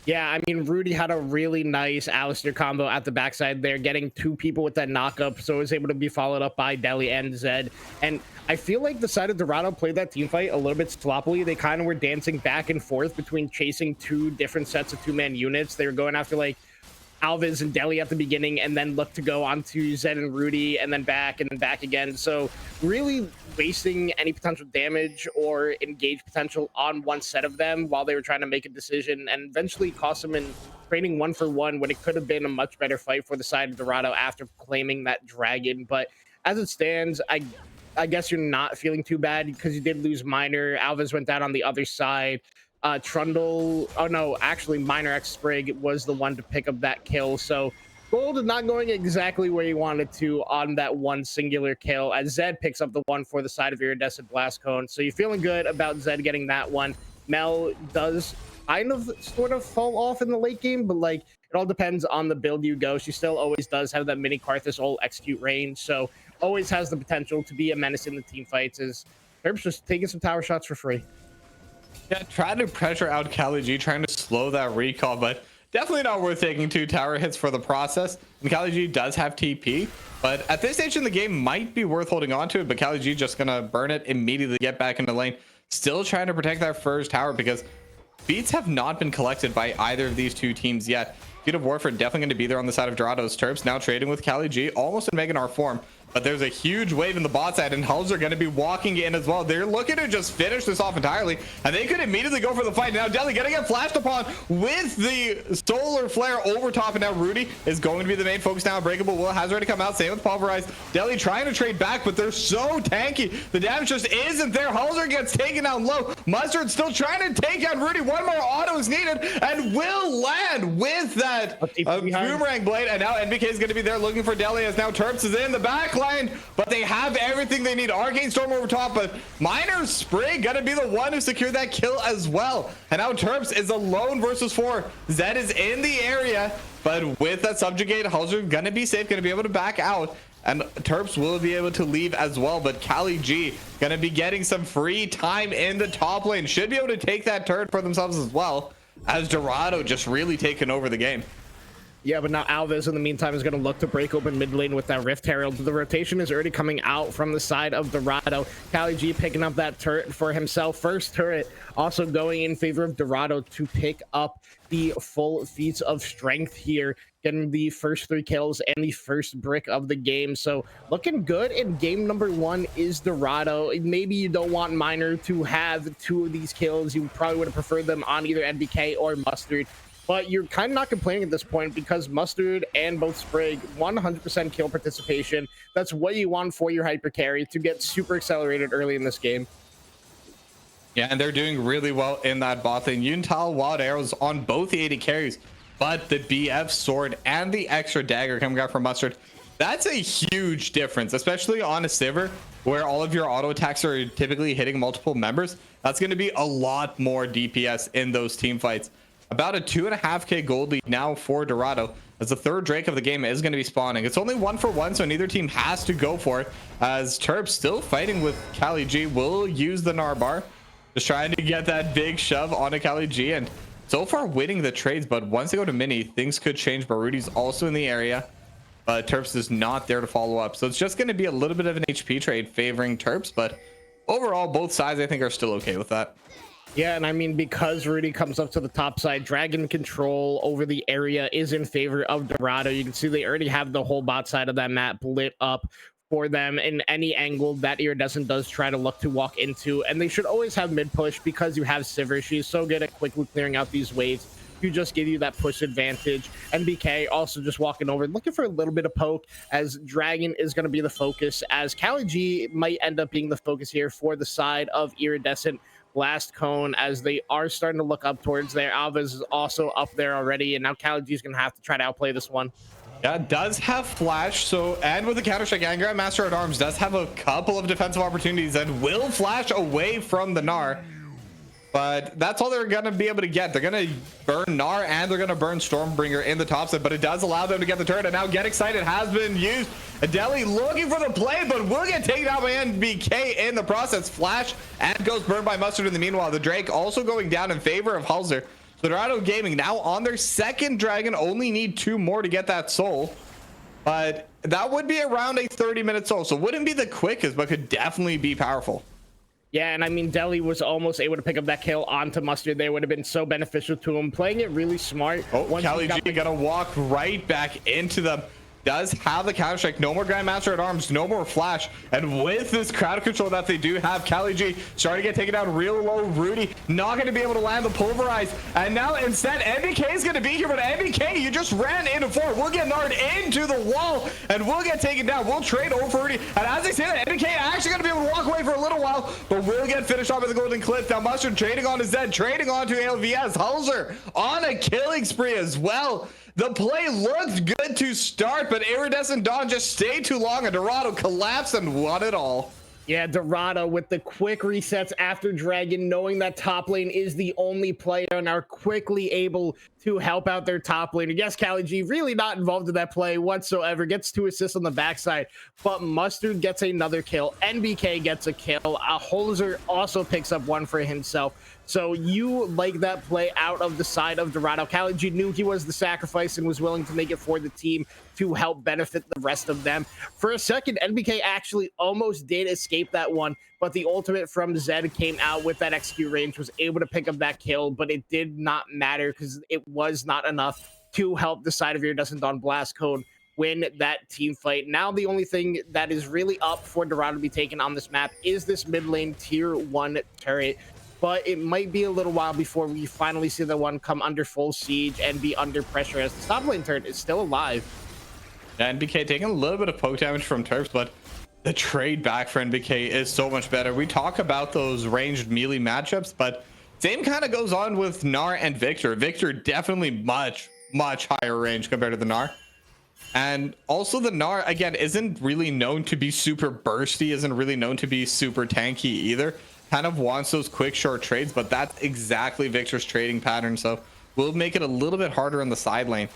Yeah, I mean, Rudy had a really nice Alistair combo at the backside there, getting two people with that knockup, so it was able to be followed up by Deli and Zed. And I feel like the side of Dorado played that team fight a little bit sloppily. They kind of were dancing back and forth between chasing two different sets of two-man units. They were going after like Alviz and Deli at the beginning, and then look to go on to Zed and Rudy, and then back again. So really wasting any potential damage or engage potential on one set of them while they were trying to make a decision, and eventually cost them in trading 1-for-1 when it could have been a much better fight for the side of Dorado after claiming that Dragon. But as it stands, I guess you're not feeling too bad because you did lose Miner. Alviz went down on the other side. Trundle, oh no, actually Minor X Sprig was the one to pick up that kill. So Gold is not going exactly where he wanted to on that one singular kill, as Zed picks up the one for the side of Iridescent Blastcone. So you're feeling good about Zed getting that one. Mel does kind of sort of fall off in the late game, but like it all depends on the build you go. She still always does have that mini Karthus ult execute range, so always has the potential to be a menace in the team fights. Is Herb's just taking some tower shots for free. Yeah, trying to pressure out Kali G, trying to slow that recall, but definitely not worth taking 2 tower hits for the process. And Kali G does have TP, but at this stage in the game might be worth holding on to it, but Kali G just gonna burn it immediately, get back into lane, still trying to protect that first tower because beats have not been collected by either of these two teams yet. Feet of Warfare definitely going to be there on the side of Dorado's. Terps now trading with Kali G, almost in Mega Gnar form. But there's a huge wave in the bot side, and Hulls are going to be walking in as well. They're looking to just finish this off entirely, and they could immediately go for the fight. Now Deli going to get flashed upon with the solar flare over top, and now Rudy is going to be the main focus now. Unbreakable Will has already come out, same with Pulverize. Deli trying to trade back, but they're so tanky. The damage just isn't there. Hulser gets taken down low. Mustard still trying to take out Rudy. One more auto is needed, and will land with that boomerang blade. And now NBK is going to be there looking for Deli, as now Terps is in the back line, but they have everything they need. Arcane Storm over top, but Minor Sprig gonna be the one who secured that kill as well. And now Terps is alone versus 4. Zed is in the area, but with that subjugate, Hulser gonna be safe, gonna be able to back out, and Terps will be able to leave as well. But Kali G gonna be getting some free time in the top lane, should be able to take that turret for themselves as well, as Dorado just really taking over the game. Yeah, but now Alves in the meantime is going to look to break open mid lane with that Rift Herald. The rotation is already coming out from the side of Dorado. Kali G picking up that turret for himself. First turret also going in favor of Dorado to pick up the full feats of strength here, getting the first 3 kills and the first brick of the game. So looking good in game number 1 is Dorado. Maybe you don't want Minor to have 2 of these kills. You probably would have preferred them on either NBK or Mustard. But you're kind of not complaining at this point because Mustard and both Sprig 100% kill participation. That's what you want for your hyper carry to get super accelerated early in this game. Yeah, and they're doing really well in that bot lane. Yuntal Wild Arrows on both the 80 carries, but the BF sword and the extra dagger coming out from Mustard, that's a huge difference, especially on a Sivir where all of your auto attacks are typically hitting multiple members. That's going to be a lot more DPS in those team fights. About a 2.5k gold lead now for Dorado, as the third Drake of the game is going to be spawning. It's only 1 for 1, so neither team has to go for it, as Terp still fighting with Kali G, will use the Gnar bar, just trying to get that big shove onto Kali G, and so far winning the trades. But once they go to mini, things could change. Barudi's also in the area, but Terps is not there to follow up, so it's just going to be a little bit of an HP trade favoring Terps, but overall both sides I think are still okay with that. Yeah, and I mean, because Rudy comes up to the top side, dragon control over the area is in favor of Dorado. You can see they already have the whole bot side of that map lit up for them in any angle that Iridescent does try to look to walk into. And they should always have mid push because you have Sivir. She's so good at quickly clearing out these waves to just give you that push advantage. NBK also just walking over, looking for a little bit of poke, as Dragon is going to be the focus, as Kali G might end up being the focus here for the side of Iridescent Blastcone, as they are starting to look up towards there. Alves is also up there already, and now Kali G is going to have to try to outplay this one. Yeah, does have flash, so, and with the counter strike, and Grandmaster at Arms does have a couple of defensive opportunities and will flash away from the Gnar. But that's all they're going to be able to get. They're going to burn Gnar and they're going to burn Stormbringer in the top side, but it does allow them to get the turret. And now Get Excited has been used. Adeli looking for the play, but will get taken out by NBK in the process. Flash and goes burned by Mustard in the meanwhile. The Drake also going down in favor of Hulser. So Dorado Gaming now on their second dragon, only need 2 more to get that soul. But that would be around a 30-minute soul. So wouldn't be the quickest, but could definitely be powerful. Yeah, and I mean, Deli was almost able to pick up that kill onto Mustard. They would have been so beneficial to him, playing it really smart. Oh, Kali G gonna walk right back into them. does have the counter strike. No more Grandmaster at Arms, no more flash. And with this crowd control that they do have, Cali G starting to get taken down real low. Rudy not going to be able to land the pulverize. And now instead, NBK is going to be here. But NBK, you just ran into 4. We'll get Nard into the wall and we'll get taken down. We'll trade over Rudy. And as I say that, NBK actually going to be able to walk away for a little while, but we'll get finished off with the Golden Cliff. Now Mustard trading on to Zed, trading on to LVS. Hulzer on a killing spree as well. The play looked good to start, but Iridescent Dawn just stayed too long and Dorado collapsed and won it all. Yeah, Dorado with the quick resets after Dragon, knowing that top lane is the only player and are quickly able to help out their top lane. And yes, Cali G really not involved in that play whatsoever. Gets 2 assists on the backside, but Mustard gets another kill. NBK gets a kill. Holzer also picks up 1 for himself. So you like that play out of the side of Dorado. Cali G knew he was the sacrifice and was willing to make it for the team to help benefit the rest of them. For a second, NBK actually almost did escape that one, but the ultimate from Zed came out with that execute range, was able to pick up that kill, but it did not matter because it was not enough to help the side of Iridescent Dawn Blastcone win that team fight. Now the only thing that is really up for Dorado to be taken on this map is this mid lane tier 1 turret. But it might be a little while before we finally see the one come under full siege and be under pressure, as the top lane turret is still alive. Yeah, NBK taking a little bit of poke damage from Terps, but the trade back for NBK is so much better. We talk about those ranged melee matchups, but same kind of goes on with Gnar and Victor. Victor definitely much higher range compared to the Gnar. And also the Gnar, again, isn't really known to be super bursty, isn't really known to be super tanky either. Kind of wants those quick short trades, but that's exactly Victor's trading pattern, so we'll make it a little bit harder in the side lane.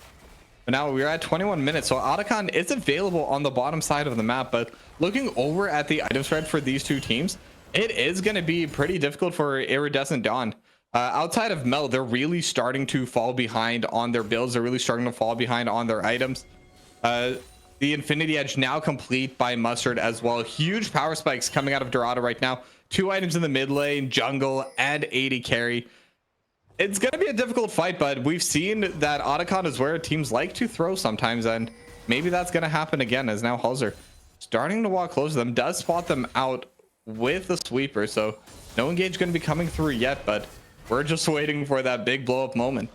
But now we're at 21 minutes, so Otacon is available on the bottom side of the map, but looking over at the item spread for these two teams, it is going to be pretty difficult for Iridescent Dawn. Outside of Mel, they're really starting to fall behind on their builds. They're really starting to fall behind on their items. The Infinity Edge now complete by Mustard as well. Huge power spikes coming out of Dorado right now. 2 items in the mid lane, jungle, and 80 carry. It's going to be a difficult fight, but we've seen that Otacon is where teams like to throw sometimes, and maybe that's going to happen again, as now Hulzer starting to walk close to them, does spot them out with the sweeper, so no engage going to be coming through yet, but we're just waiting for that big blow up moment.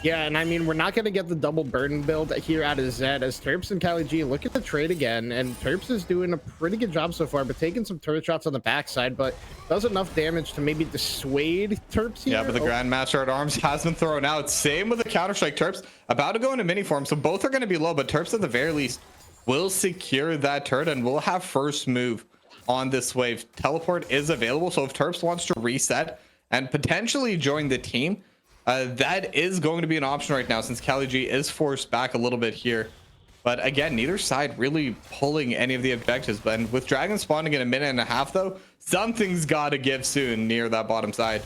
Yeah, and I mean, we're not going to get the double burden build here out of Zed, as Terps and Cali G look at the trade again, and Terps is doing a pretty good job so far, but taking some turret shots on the backside, but does enough damage to maybe dissuade Terps here. Yeah, but the Grandmaster at Arms has been thrown out. Same with the Counter-Strike. Terps about to go into mini form, so both are going to be low, but Terps at the very least will secure that turret and will have first move on this wave. Teleport is available, so if Terps wants to reset and potentially join the team, that is going to be an option right now, since Cali G is forced back a little bit here. But again, neither side really pulling any of the objectives. But with Dragon spawning in a minute and a half, though, something's got to give soon near that bottom side.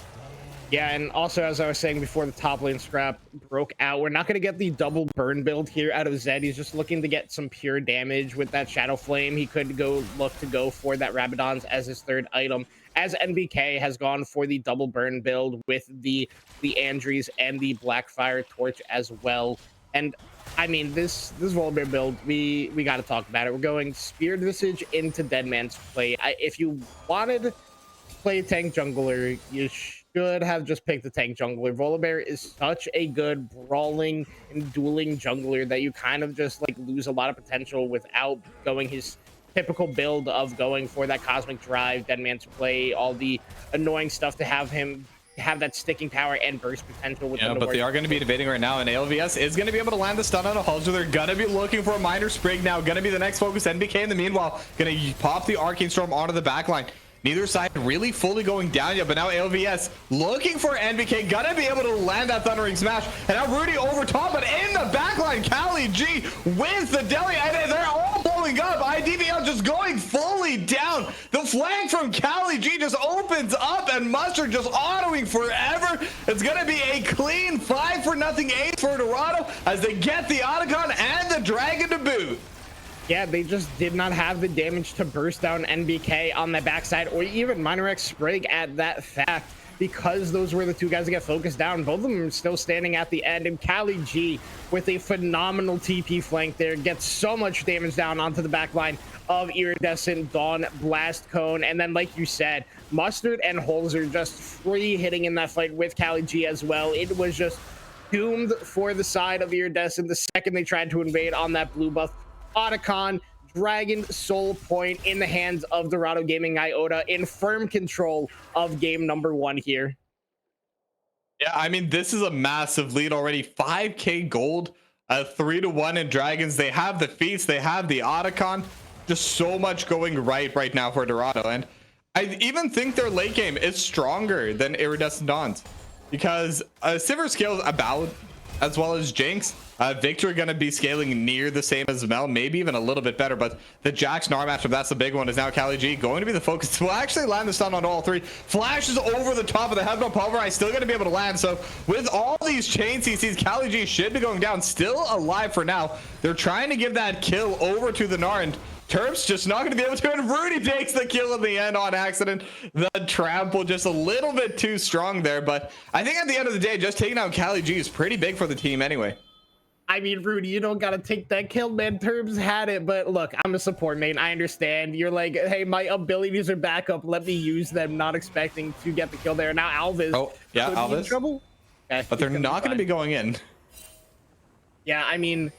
Yeah, and also, as I was saying before the top lane scrap broke out, we're not going to get the double burn build here out of Zed. He's just looking to get some pure damage with that Shadow Flame. He could look to go for that Rabadon's as his third item, as NBK has gone for the double burn build with the Andries and the Blackfire Torch as well. And I mean, this Volibear build, we got to talk about it. We're going Speared Visage into Deadman's Plate. If you wanted to play tank jungler, you should have just picked the tank jungler. Volibear is such a good brawling and dueling jungler that you kind of just like lose a lot of potential without going his typical build of going for that Cosmic Drive, Deadman's Play, all the annoying stuff to have him have that sticking power and burst potential with but they are going to be debating right now, and ALVS is going to be able to land the stun on a Hulzer. They're going to be looking for a minor sprig now. Going to be the next focus. NBK in the meanwhile going to pop the Arcane Storm onto the backline. Neither side really fully going down yet, but now ALVS looking for NBK, gonna be able to land that Thundering Smash, and now Rudy over top, but in the backline, Cali G with the deli, and they're all blowing up. IDVL just going fully down. The flank from Cali G just opens up, and Mustard just autoing forever. It's gonna be a clean 5-0 ace for Dorado as they get the Otacon and the Dragon to boot. Yeah, they just did not have the damage to burst down NBK on the backside, or even Minor X Sprig at that fact. because those were the two guys that get focused down. Both of them are still standing at the end, and Cali G with a phenomenal TP flank there gets so much damage down onto the back line of Iridescent, Dawn, Blastcone, and then like you said, Mustard and Holzer just free hitting in that fight with Cali G as well. It was just doomed for the side of Iridescent the second they tried to invade on that blue buff. Otacon, Dragon Soul Point in the hands of Dorado Gaming Iota in firm control of game number 1 here. Yeah, I mean, this is a massive lead already. 5k gold, 3-1 in Dragons. They have the feats, they have the Otacon. Just so much going right now for Dorado. And I even think their late game is stronger than Iridescent Dawn's, because Sivir scales about as well as Jinx. Victor gonna be scaling near the same as Mel, maybe even a little bit better, but the Jax Gnar matchup, that's the big one, is now Cali G going to be the focus. Will actually land the stun on all three. Flashes over the top of the head, no pulverize, still gonna be able to land. So with all these chain CCs, Cali G should be going down, still alive for now. They're trying to give that kill over to the Gnar, and Terps just not going to be able to, and Rudy takes the kill in the end on accident. The trample just a little bit too strong there, but I think at the end of the day, just taking out Cali G is pretty big for the team anyway. I mean, Rudy, you don't got to take that kill, man. Terps had it, but look, I'm a support main. I understand. You're like, hey, my abilities are back up. Let me use them, not expecting to get the kill there. Now Alvis. Oh, yeah, Alvis. Trouble? Okay, but they're not going to be going in. Yeah, I mean,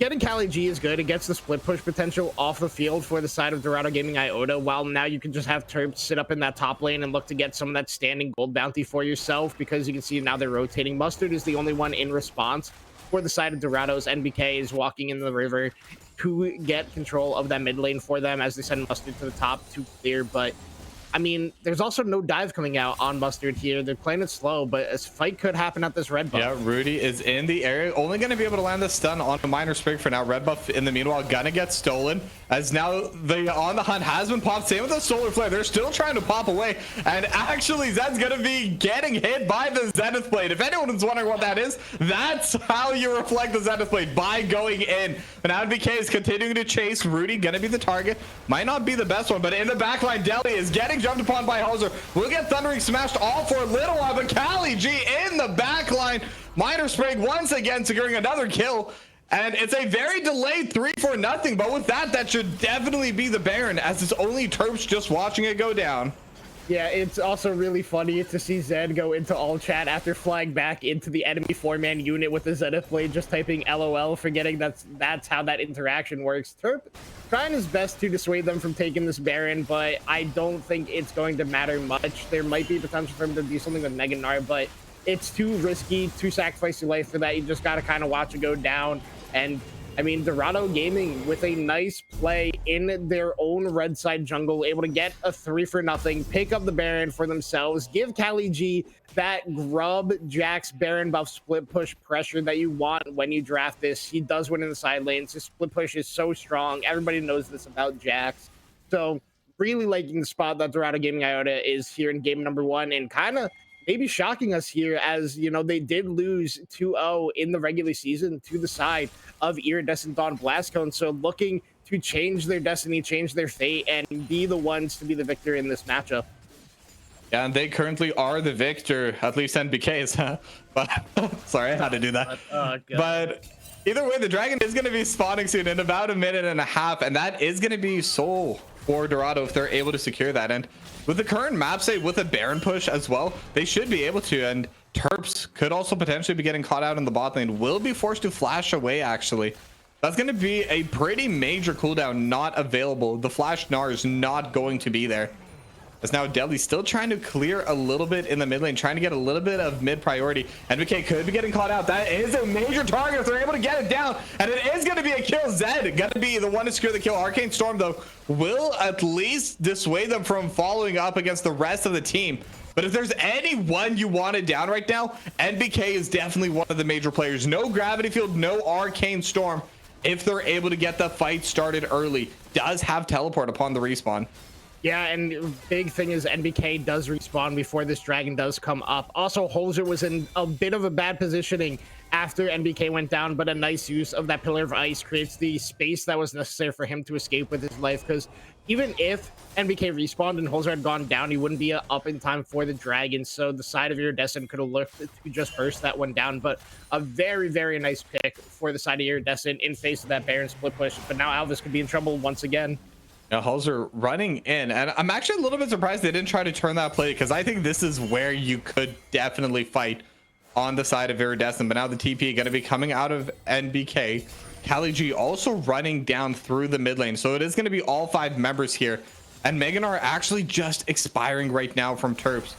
getting Cali G is good. It gets the split push potential off the field for the side of Dorado Gaming Iota, while now you can just have Terps sit up in that top lane and look to get some of that standing gold bounty for yourself, because you can see now they're rotating. Mustard is the only one in response for the side of Dorado's. NBK is walking in the river to get control of that mid lane for them as they send Mustard to the top to clear. But I mean, there's also no dive coming out on Mustard here. They're playing it slow, but a fight could happen at this red buff. Yeah, Rudy is in the area, only going to be able to land the stun on a minor sprig for now. Red buff in the meanwhile gonna get stolen, as now the on the hunt has been popped. Same with the solar flare, they're still trying to pop away, and actually Zed's gonna be getting hit by the Zenith Blade. If anyone is wondering what that is, that's how you reflect the Zenith Blade, by going in. But now NBK is continuing to chase. Rudy gonna be the target, might not be the best one, but in the backline Deli is getting jumped upon by Holzer. We'll get Thundering smashed off for a little while, but Cali G in the backline, minor sprig once again securing another kill, and it's a very delayed 3-4-0. But with that, that should definitely be the Baron, as it's only Terps just watching it go down. Yeah, it's also really funny to see Zed go into all chat after flying back into the enemy 4-man unit with the Zenith Blade, just typing LOL, forgetting that's how that interaction works. Terp trying his best to dissuade them from taking this Baron, but I don't think it's going to matter much. There might be potential for him to do something with Mega Gnar, but it's too risky to sacrifice your life for that. You just got to kind of watch it go down. And I mean, Dorado Gaming with a nice play in their own red side jungle, able to get a 3-for-0, pick up the Baron for themselves, give Cali G that grub Jax Baron buff split push pressure that you want when you draft this. He does win in the side lanes. His split push is so strong. Everybody knows this about Jax. So really liking the spot that Dorado Gaming Iota is here in game number 1, and kind of maybe shocking us here, as you know, they did lose 2-0 in the regular season to the side of Iridescent Dawn Blastcone. So looking to change their destiny, change their fate, and be the ones to be the victor in this matchup. Yeah, and they currently are the victor, at least NBK's. But sorry, I had to do that. But either way, the dragon is going to be spawning soon in about 1.5 minutes, and that is going to be soul for Dorado if they're able to secure that. And with the current map state, with a Baron push as well, they should be able to. And Terps could also potentially be getting caught out in the bot lane, will be forced to flash away. Actually, that's going to be a pretty major cooldown not available. The flash Gnar is not going to be there, as now Deli still trying to clear a little bit in the mid lane, trying to get a little bit of mid priority. NBK could be getting caught out. That is a major target if they're able to get it down, and it is going to be a kill. Zed gonna be the one to secure the kill. Arcane Storm though will at least dissuade them from following up against the rest of the team. But if there's anyone you want it down right now, NBK is definitely one of the major players. No gravity field, no Arcane Storm. If they're able to get the fight started early, does have teleport upon the respawn. Yeah, and big thing is NBK does respawn before this dragon does come up. Also, Holzer was in a bit of a bad positioning after NBK went down, but a nice use of that pillar of ice creates the space that was necessary for him to escape with his life. Because even if NBK respawned and Holzer had gone down, he wouldn't be up in time for the dragon. So the side of Iridescent could have looked to just burst that one down. But a very, very nice pick for the side of Iridescent in face of that Baron split push. But now Alvis could be in trouble once again. Now Holzer running in, and I'm actually a little bit surprised they didn't try to turn that play, because I think this is where you could definitely fight on the side of Iridescent. But now the TP going to be coming out of NBK. Kali G also running down through the mid lane, so it is going to be all 5 members here, and Megan are actually just expiring right now from Terps.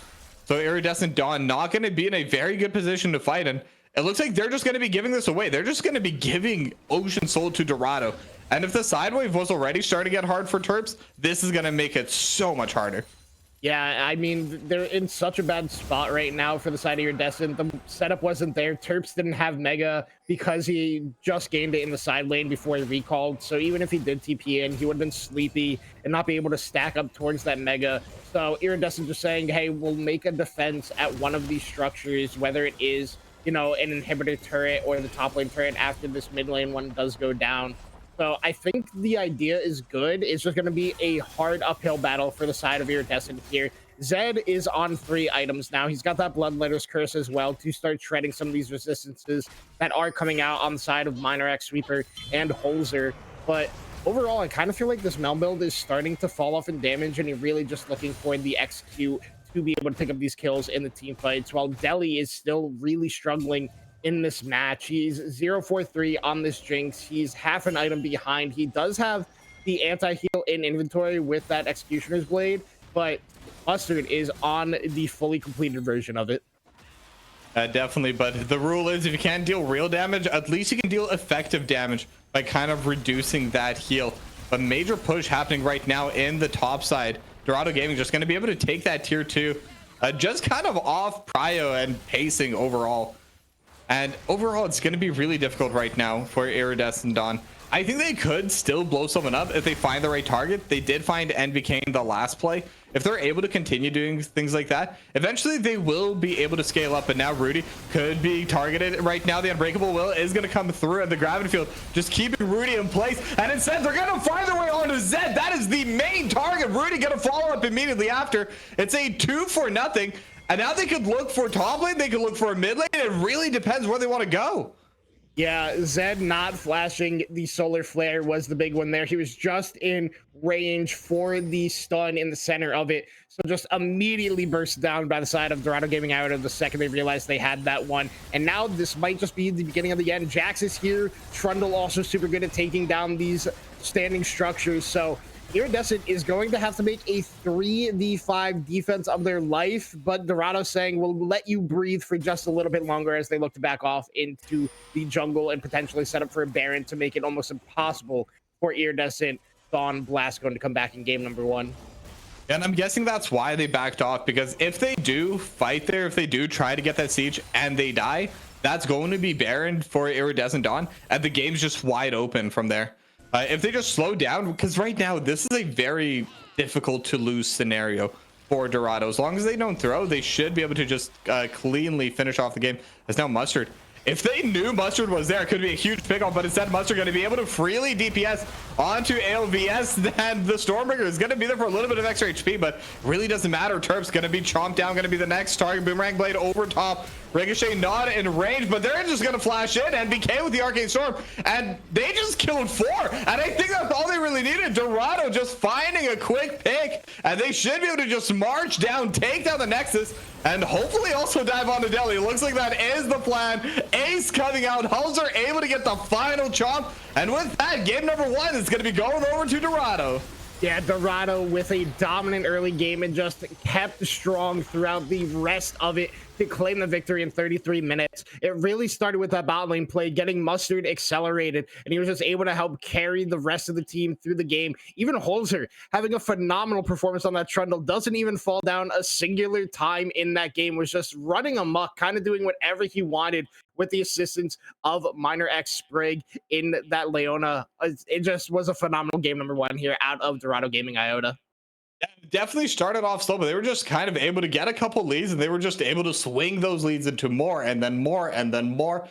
So Iridescent Dawn not going to be in a very good position to fight, and it looks like they're just going to be giving this away. They're just going to be giving Ocean Soul to Dorado. And if the side wave was already starting to get hard for Terps, this is going to make it so much harder. Yeah, I mean, they're in such a bad spot right now for the side of Iridescent. The setup wasn't there. Terps didn't have Mega because he just gained it in the side lane before he recalled. So even if he did TP in, he would have been sleepy and not be able to stack up towards that Mega. So Iridescent just saying, hey, we'll make a defense at one of these structures, whether it is, you know, an inhibitor turret or the top lane turret after this mid lane one does go down. So I think the idea is good. It's just going to be a hard uphill battle for the side of Iridescent here. Zed is on 3 items now. He's got that Bloodletter's Curse as well to start shredding some of these resistances that are coming out on the side of Minor X Sweeper and Holzer. But overall, I kind of feel like this Mel build is starting to fall off in damage, and you're really just looking for the execute to be able to pick up these kills in the team fights, while Deli is still really struggling in this match. He's 0-4-3 on this Jinx. He's half an item behind. He does have the anti-heal in inventory with that Executioner's Blade, but Mustard is on the fully completed version of it. Definitely, but the rule is if you can't deal real damage, at least you can deal effective damage by kind of reducing that heal. A major push happening right now in the top side. Dorado Gaming just going to be able to take that tier 2 just kind of off prio and pacing overall. And overall, it's going to be really difficult right now for Iridescent Dawn. I think they could still blow someone up if they find the right target. They did find NBK in the last play. If they're able to continue doing things like that, eventually they will be able to scale up. And now Rudy could be targeted right now. The Unbreakable Will is going to come through at the gravity field, just keeping Rudy in place. And instead, they're going to find their way onto Zed. That is the main target. Rudy going to follow up immediately after. It's a 2-0. And now they could look for top lane. They could look for a mid lane. It really depends where they want to go. Yeah, Zed not flashing the solar flare was the big one there. He was just in range for the stun in the center of it. So just immediately burst down by the side of Dorado Gaming Iota the second they realized they had that one. And now this might just be the beginning of the end. Jax is here. Trundle also super good at taking down these standing structures. So Iridescent is going to have to make a 3v5 defense of their life, but Dorado saying we'll let you breathe for just a little bit longer as they look to back off into the jungle and potentially set up for a Baron to make it almost impossible for Iridescent Dawn Blastcone to come back in game number 1. And I'm guessing that's why they backed off, because if they do fight there, if they do try to get that siege and they die, that's going to be Baron for Iridescent Dawn, and the game's just wide open from there. If they just slow down, because right now this is a very difficult to lose scenario for Dorado. As long as they don't throw, they should be able to just cleanly finish off the game. As now Mustard, if they knew Mustard was there, it could be a huge pickoff, but instead Mustard going to be able to freely DPS onto ALVS. Then the Stormbreaker is going to be there for a little bit of extra HP, but really doesn't matter. Terp's going to be chomped down, going to be the next target. Boomerang Blade over top. Ricochet not in range, but they're just going to flash in. NBK with the Arcane Storm, and they just killed 4. And I think that's all they really needed. Dorado just finding a quick pick, and they should be able to just march down, take down the Nexus, and hopefully also dive onto Delhi. It looks like that is the plan. Ace coming out. Holzer able to get the final chomp, and with that, game number 1 is going to be going over to Dorado. Yeah, Dorado with a dominant early game and just kept strong throughout the rest of it to claim the victory in 33 minutes. It really started with that bot lane play, getting Mustard accelerated, and he was just able to help carry the rest of the team through the game. Even Holzer having a phenomenal performance on that Trundle, doesn't even fall down a singular time in that game, was just running amok, kind of doing whatever he wanted with the assistance of Minor X Sprig in that Leona. It just was a phenomenal game number 1 here out of Dorado Gaming Iota. Yeah, definitely started off slow, but they were just kind of able to get a couple leads, and they were just able to swing those leads into more and then more and then more.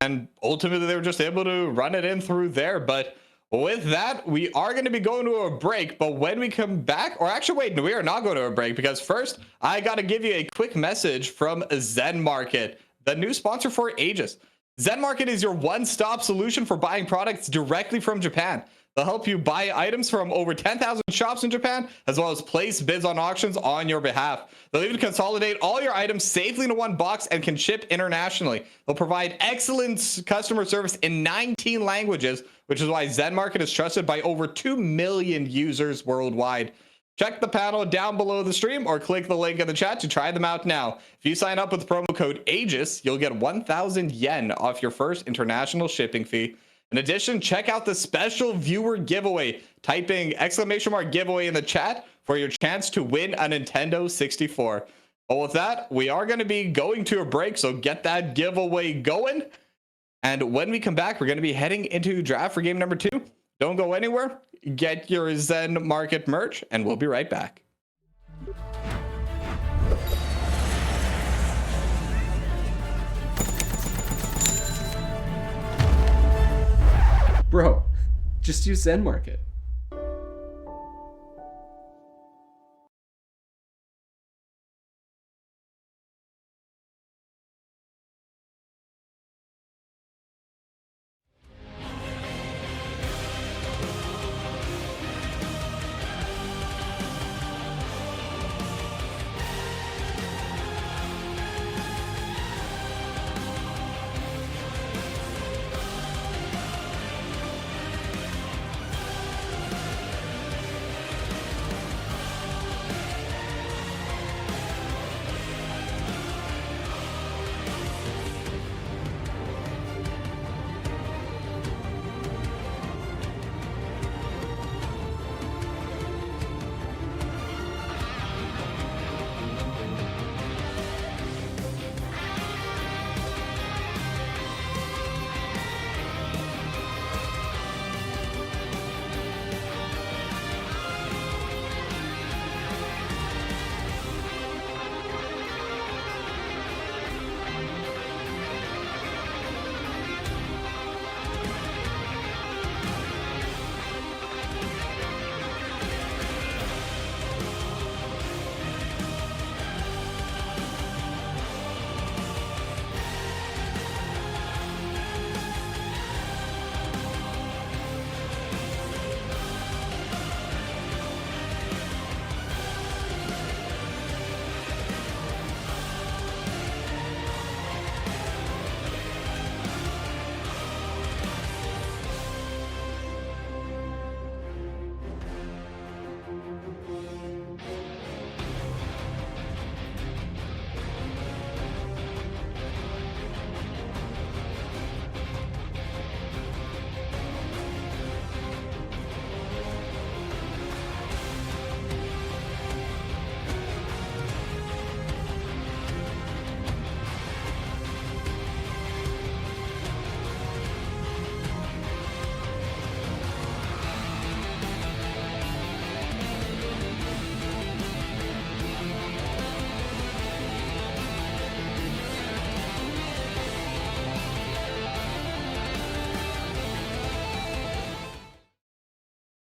And ultimately, they were just able to run it in through there. But with that, we are going to be going to a break. But when we come back, or actually, wait, no, we are not going to a break because first, I got to give you a quick message from Zen Market, the new sponsor for Aegis. Zen Market is your one-stop solution for buying products directly from Japan. They'll help you buy items from over 10,000 shops in Japan, as well as place bids on auctions on your behalf. They'll even consolidate all your items safely into one box and can ship internationally. They'll provide excellent customer service in 19 languages, which is why Zen Market is trusted by over 2 million users worldwide. Check the panel down below the stream or click the link in the chat to try them out now. If you sign up with promo code Aegis, you'll get 1,000 yen off your first international shipping fee. In addition, check out the special viewer giveaway. Typing !giveaway in the chat for your chance to win a Nintendo 64. But with that, we are going to be going to a break, so get that giveaway going. And when we come back, we're going to be heading into draft for game number 2. Don't go anywhere. Get your Zen Market merch, and we'll be right back. Bro, just use Zen Market.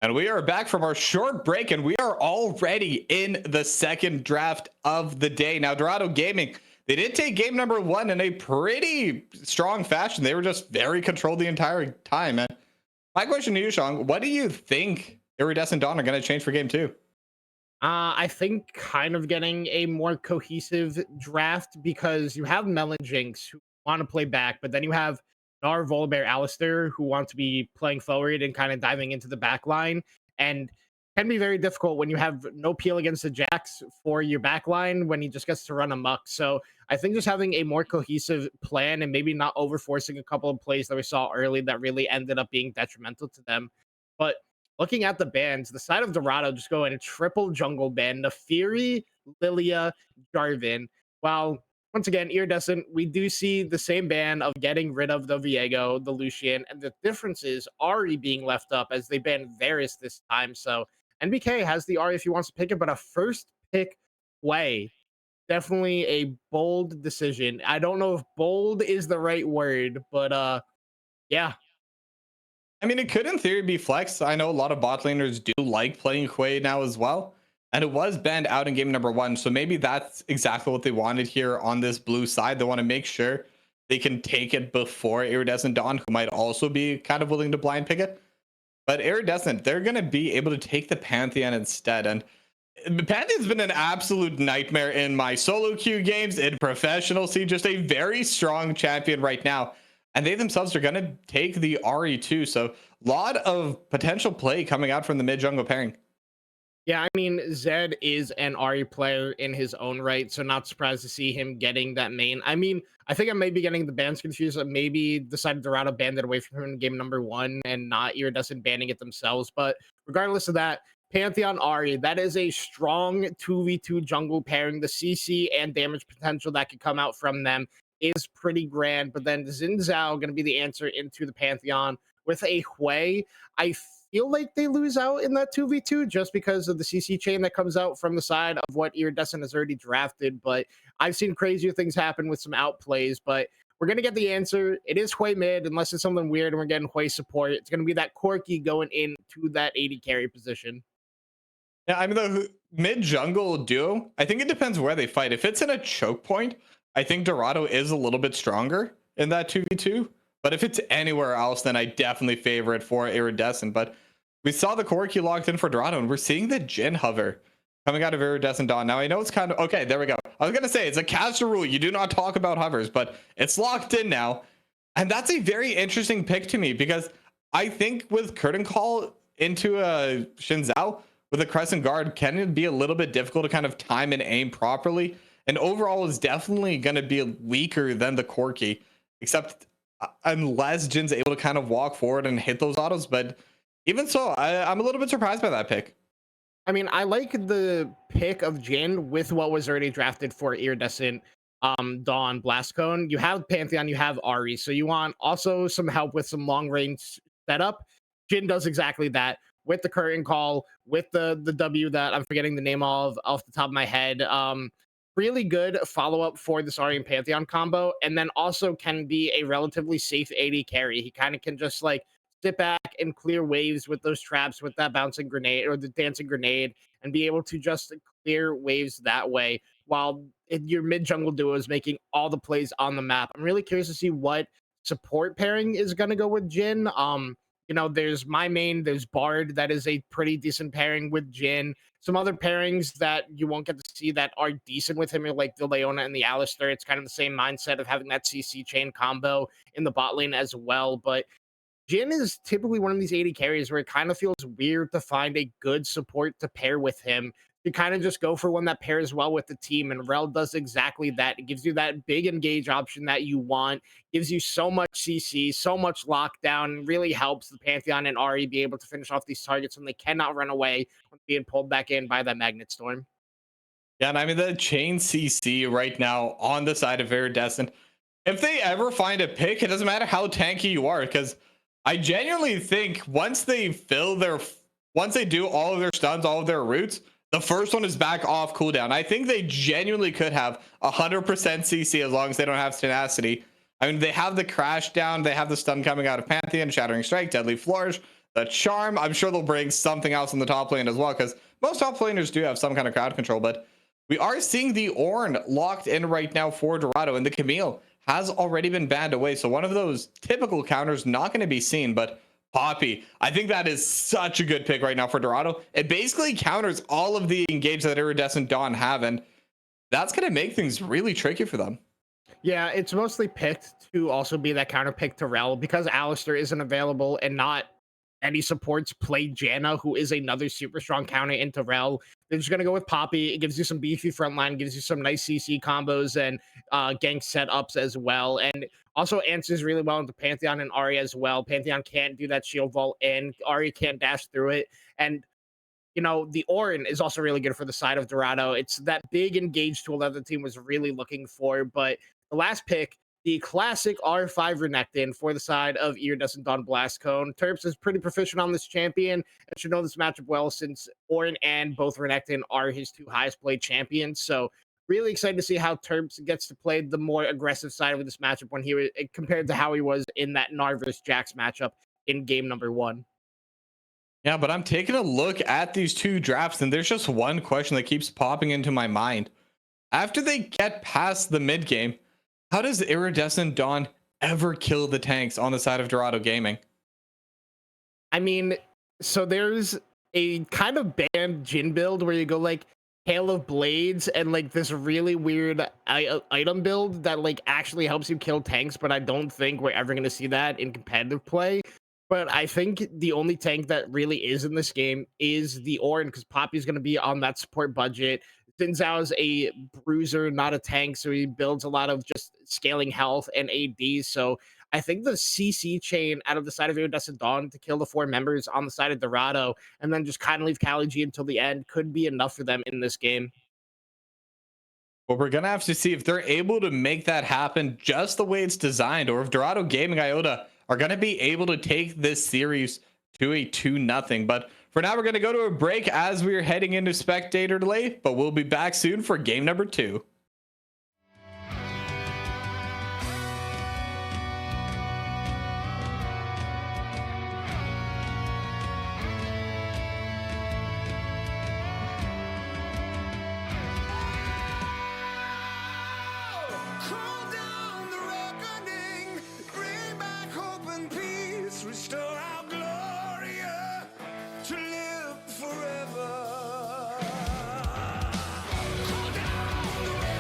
And we are back from our short break, and we are already in the second draft of the day. Now, Dorado Gaming, they did take game number 1 in a pretty strong fashion. They were just very controlled the entire time. And my question to you, Sean, what do you think Iridescent Dawn are going to change for game 2? I think kind of getting a more cohesive draft because you have Melon Jinx who want to play back, but then you have Nar, Volibear, Alistair who want to be playing forward and kind of diving into the back line. And can be very difficult when you have no peel against the Jax for your back line when he just gets to run amok. So I think just having a more cohesive plan and maybe not over forcing a couple of plays that we saw early that really ended up being detrimental to them. But looking at the bans, the side of Dorado just go in a triple jungle ban, Nefiri, Lilia, Jarvan. While once again, Iridescent, we do see the same ban of getting rid of the Viego, the Lucian, and the difference is Ari being left up as they banned Varus this time. So NBK has the Ari if he wants to pick it, but a first pick play definitely a bold decision. I don't know if bold is the right word, but yeah. I mean, it could in theory be flex. I know a lot of bot laners do like playing Hwei now as well. And it was banned out in game number 1. So maybe that's exactly what they wanted here on this blue side. They want to make sure they can take it before Iridescent Dawn, who might also be kind of willing to blind pick it. But Iridescent, they're going to be able to take the Pantheon instead. And Pantheon's been an absolute nightmare in my solo queue games, in professional. See, just a very strong champion right now. And they themselves are going to take the RE too. So a lot of potential play coming out from the mid jungle pairing. Yeah, I mean, Zed is an RE player in his own right, so not surprised to see him getting that main. I mean, I think I may be getting the bans confused. Maybe decided Dorado banned it away from him in game number 1 and not Iridescent banning it themselves. But regardless of that, Pantheon Ari, that is a strong 2v2 jungle pairing. The CC and damage potential that could come out from them is pretty grand. But then Xin Zhao going to be the answer into the Pantheon with a Hwei. I feel like they lose out in that 2v2 just because of the CC chain that comes out from the side of what Iridescent has already drafted. But I've seen crazier things happen with some outplays. But we're going to get the answer. It is Hwei mid, unless it's something weird and we're getting Hwei support. It's going to be that Corki going into that 80 carry position. Yeah, I mean, the mid jungle duo, I think it depends where they fight. If it's in a choke point, I think Dorado is a little bit stronger in that 2v2. But if it's anywhere else, then I definitely favor it for Iridescent. But we saw the Corki locked in for Dorado, and we're seeing the Jhin hover coming out of Iridescent Dawn. Now, I know it's kind of... Okay, there we go. I was going to say, it's a caster rule. You do not talk about hovers, but it's locked in now. And that's a very interesting pick to me, because I think with Curtain Call into a Xin Zhao with a Crescent Guard, can it be a little bit difficult to kind of time and aim properly? And overall is definitely going to be weaker than the Corki, except... unless Jin's able to kind of walk forward and hit those autos. But even so, I'm a little bit surprised by that pick. I mean, I like the pick of Jin with what was already drafted for Iridescent Dawn Blastcone. You have Pantheon, you have Ari, so you want also some help with some long range setup. Jin does exactly that with the curtain call, with the W that I'm forgetting the name of off the top of my head. Really good follow-up for this Ari and Pantheon combo, and then also can be a relatively safe 80 carry. He kind of can just like sit back and clear waves with those traps, with that bouncing grenade or the dancing grenade, and be able to just clear waves that way while your mid jungle duo is making all the plays on the map. I'm really curious to see what support pairing is going to go with Jin. You know, there's my main, there's Bard, that is a pretty decent pairing with Jin. Some other pairings that you won't get to see that are decent with him are like the Leona and the Alistair. It's kind of the same mindset of having that CC chain combo in the bot lane as well. But Jin is typically one of these 80 carries where it kind of feels weird to find a good support to pair with him. You kind of just go for one that pairs well with the team, and Rel does exactly that. It gives you that big engage option that you want, gives you so much CC, so much lockdown, and really helps the Pantheon and Ari be able to finish off these targets when they cannot run away when being pulled back in by that Magnet Storm. Yeah, and I mean, the chain CC right now on the side of Iridescent, if they ever find a pick, it doesn't matter how tanky you are, because I genuinely think once they do all of their stuns, all of their roots, the first one is back off cooldown. I think they genuinely could have 100% CC as long as they don't have tenacity. I mean, they have the crash down, they have the stun coming out of Pantheon, Shattering Strike, Deadly Flourish, the charm. I'm sure they'll bring something else in the top lane as well, because most top laners do have some kind of crowd control. But we are seeing the Ornn locked in right now for Dorado, and the Camille has already been banned away. So one of those typical counters not going to be seen, but Poppy, I think that is such a good pick right now for Dorado. It basically counters all of the engage that Iridescent Dawn have, and that's going to make things really tricky for them. Yeah, it's mostly picked to also be that counter pick to Rel because Alistair isn't available and not any supports play Janna, who is another super strong counter into Rel. They're just going to go with Poppy. It gives you some beefy frontline, gives you some nice CC combos and gank setups as well. And also answers really well into Pantheon and Ari as well. Pantheon can't do that shield vault and Ari can't dash through it. And you know, the Ornn is also really good for the side of Dorado. It's that big engage tool that the team was really looking for. But the last pick, the classic R5 Renekton for the side of Iridescent Dawn Blastcone. Terps is pretty proficient on this champion and should know this matchup well since Ornn and both Renekton are his two highest played champions. So really excited to see how Terps gets to play the more aggressive side of this matchup when he was compared to how he was in that Gnar versus Jax matchup in game number 1. Yeah, but I'm taking a look at these two drafts, and there's just one question that keeps popping into my mind. After they get past the mid game, how does Iridescent Dawn ever kill the tanks on the side of Dorado Gaming? I mean, so there's a kind of banned Jin build where you go like Hail of Blades and like this really weird item build that like actually helps you kill tanks, but I don't think we're ever going to see that in competitive play. But I think the only tank that really is in this game is the Ornn, because Poppy's going to be on that support budget. Xin Zhao's a bruiser, not a tank, so he builds a lot of just scaling health and AD. So I think the CC chain out of the side of Iridescent Dawn to kill the 4 members on the side of Dorado and then just kind of leave Kali G until the end could be enough for them in this game. But we're gonna have to see if they're able to make that happen just the way it's designed, or if Dorado Gaming Iota are gonna be able to take this series to a 2-0. But for now, we're gonna go to a break as we're heading into spectator delay, but we'll be back soon for game number 2. Call down the reckoning, bring back hope and peace, restore our gloria to live forever. Call down the reckoning.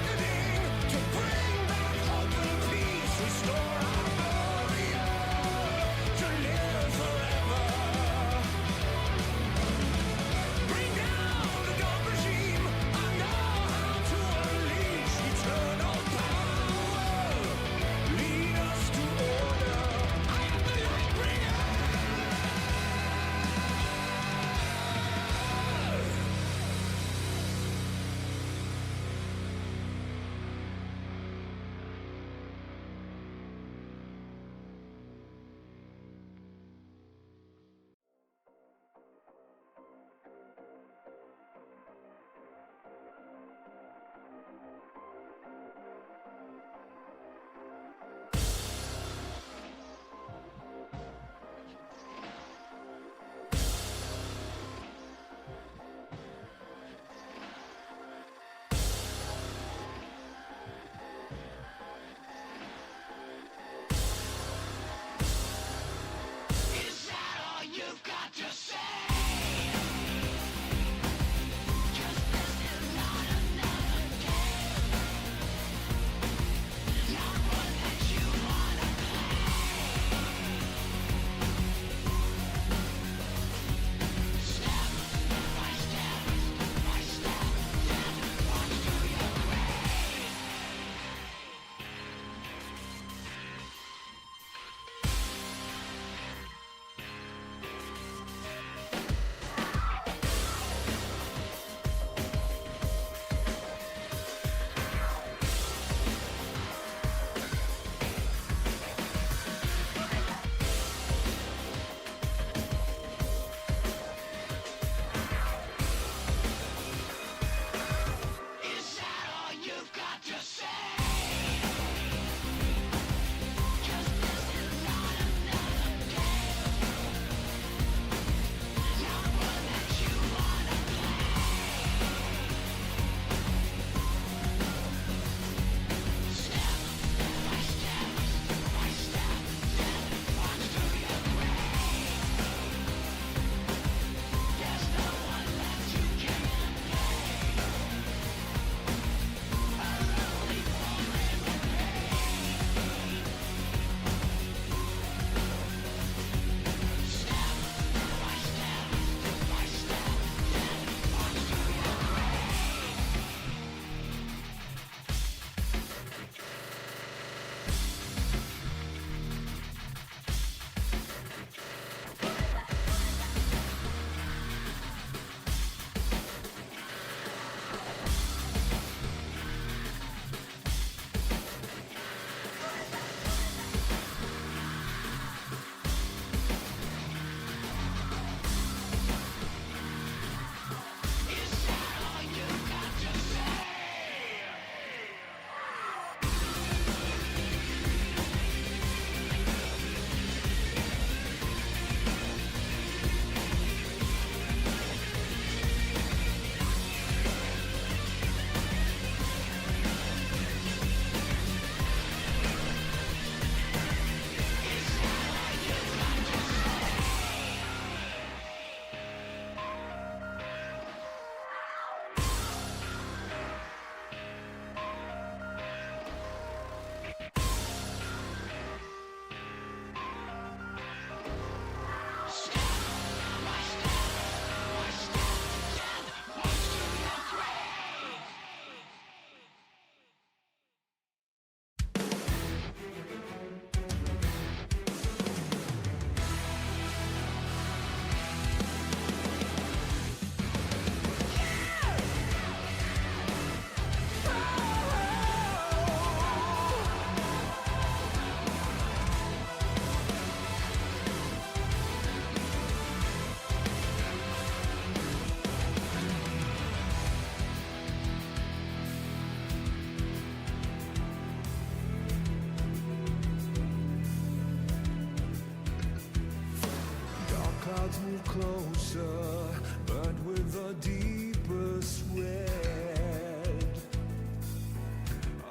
closer, but with a deeper sweat.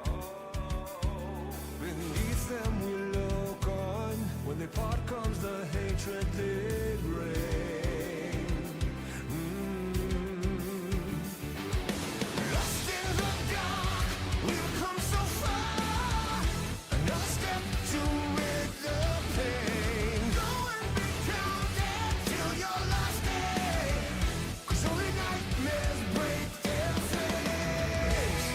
Oh, beneath them we look on. When they part comes the hatred they bring. Lost in the dark, we've come so far. Another step to rid the pain. Go and be counted till your last day. 'Cause only nightmares break their face.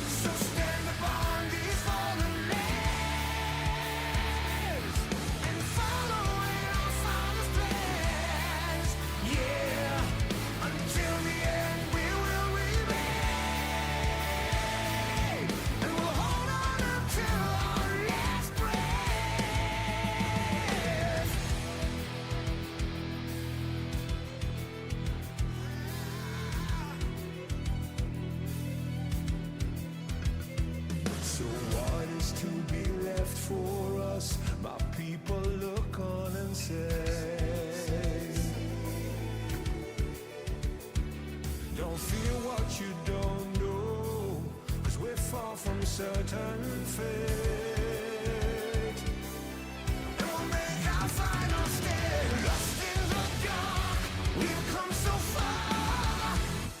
So stand upon these fallen lands and follow in our Father's plans. Yeah, until the end we will remain, and we'll hold on until our last breath. So what is to be left for us? My people look on and say, don't fear what you don't know, 'cause we're far from certain fate. And we'll make our final stand. Lost in the dark, we've come so far.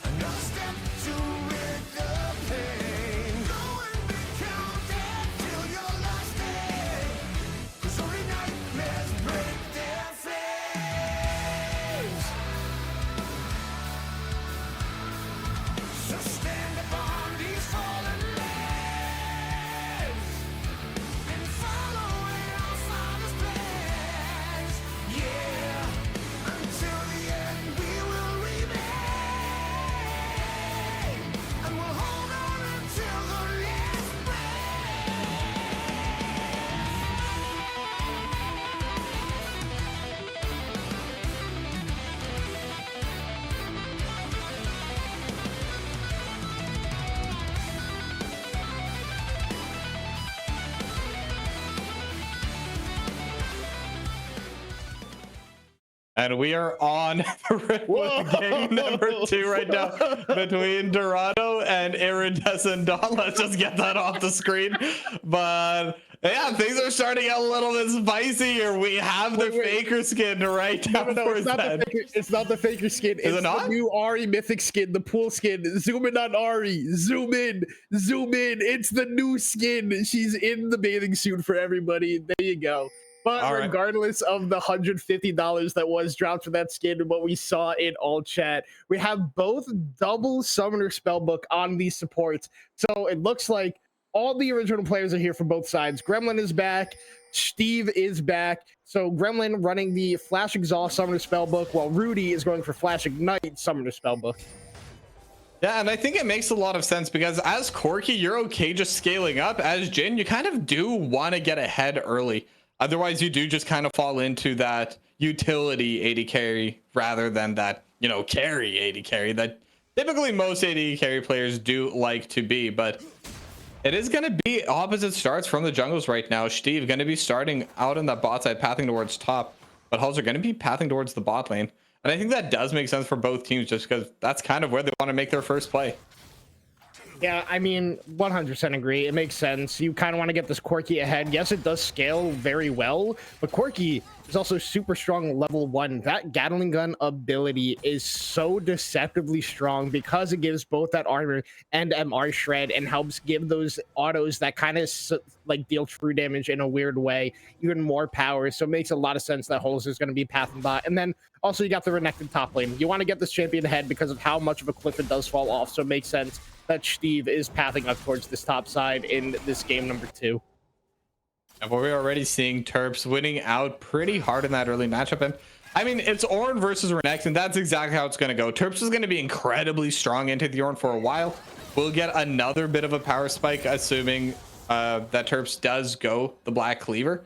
Another step to rid the pain. Go and be counted till your last day. 'Cause only nightmares break their flames. So stand upon these fallen lands and follow in our Father's plans. Yeah, until the end we will remain, and we'll hold on until the last And we are on the rip with game number 2 right now between Dorado and Iridescent. Let's just get that off the screen. But yeah, things are starting out a little bit spicy here. We have the faker skin right now. No, it's not the faker, it's not the faker skin. It's it not? the new Ari mythic skin, the pool skin. Zoom in on Ari. Zoom in. Zoom in. It's the new skin. She's in the bathing suit for everybody. There you go. But All right. regardless of the $150 that was dropped for that skin and what we saw in all chat, we have both double Summoner Spellbook on these supports. So it looks like all the original players are here for both sides. Gremlin is back. Steve is back. So Gremlin running the Flash Exhaust Summoner Spellbook, while Rudy is going for Flash Ignite Summoner Spellbook. Yeah, and I think it makes a lot of sense because as Corky, you're okay just scaling up. As Jin, you kind of do want to get ahead early. Otherwise, you do just kind of fall into that utility AD carry rather than that, you know, carry AD carry that typically most AD carry players do like to be. But it is going to be opposite starts from the jungles right now. Steve going to be starting out on that bot side, pathing towards top, but Hulls are going to be pathing towards the bot lane. And I think that does make sense for both teams just because that's kind of where they want to make their first play. Yeah, I mean, 100% agree. It makes sense. You kind of want to get this Corky ahead. Yes, it does scale very well, but Corky is also super strong level 1. That Gatling gun ability is so deceptively strong because it gives both that armor and MR shred and helps give those autos that kind of like deal true damage in a weird way even more power. So it makes a lot of sense that Holes is going to be pathing bot. And then also you got the Renekton top lane. You want to get this champion ahead because of how much of a cliff it does fall off. So it makes sense that Steve is pathing up towards this top side in this game number 2. And we're already seeing Terps winning out pretty hard in that early matchup. And I mean, it's Ornn versus Renekton, and that's exactly how it's going to go. Terps is going to be incredibly strong into the Ornn for a while. We'll get another bit of a power spike, assuming that Terps does go the Black Cleaver.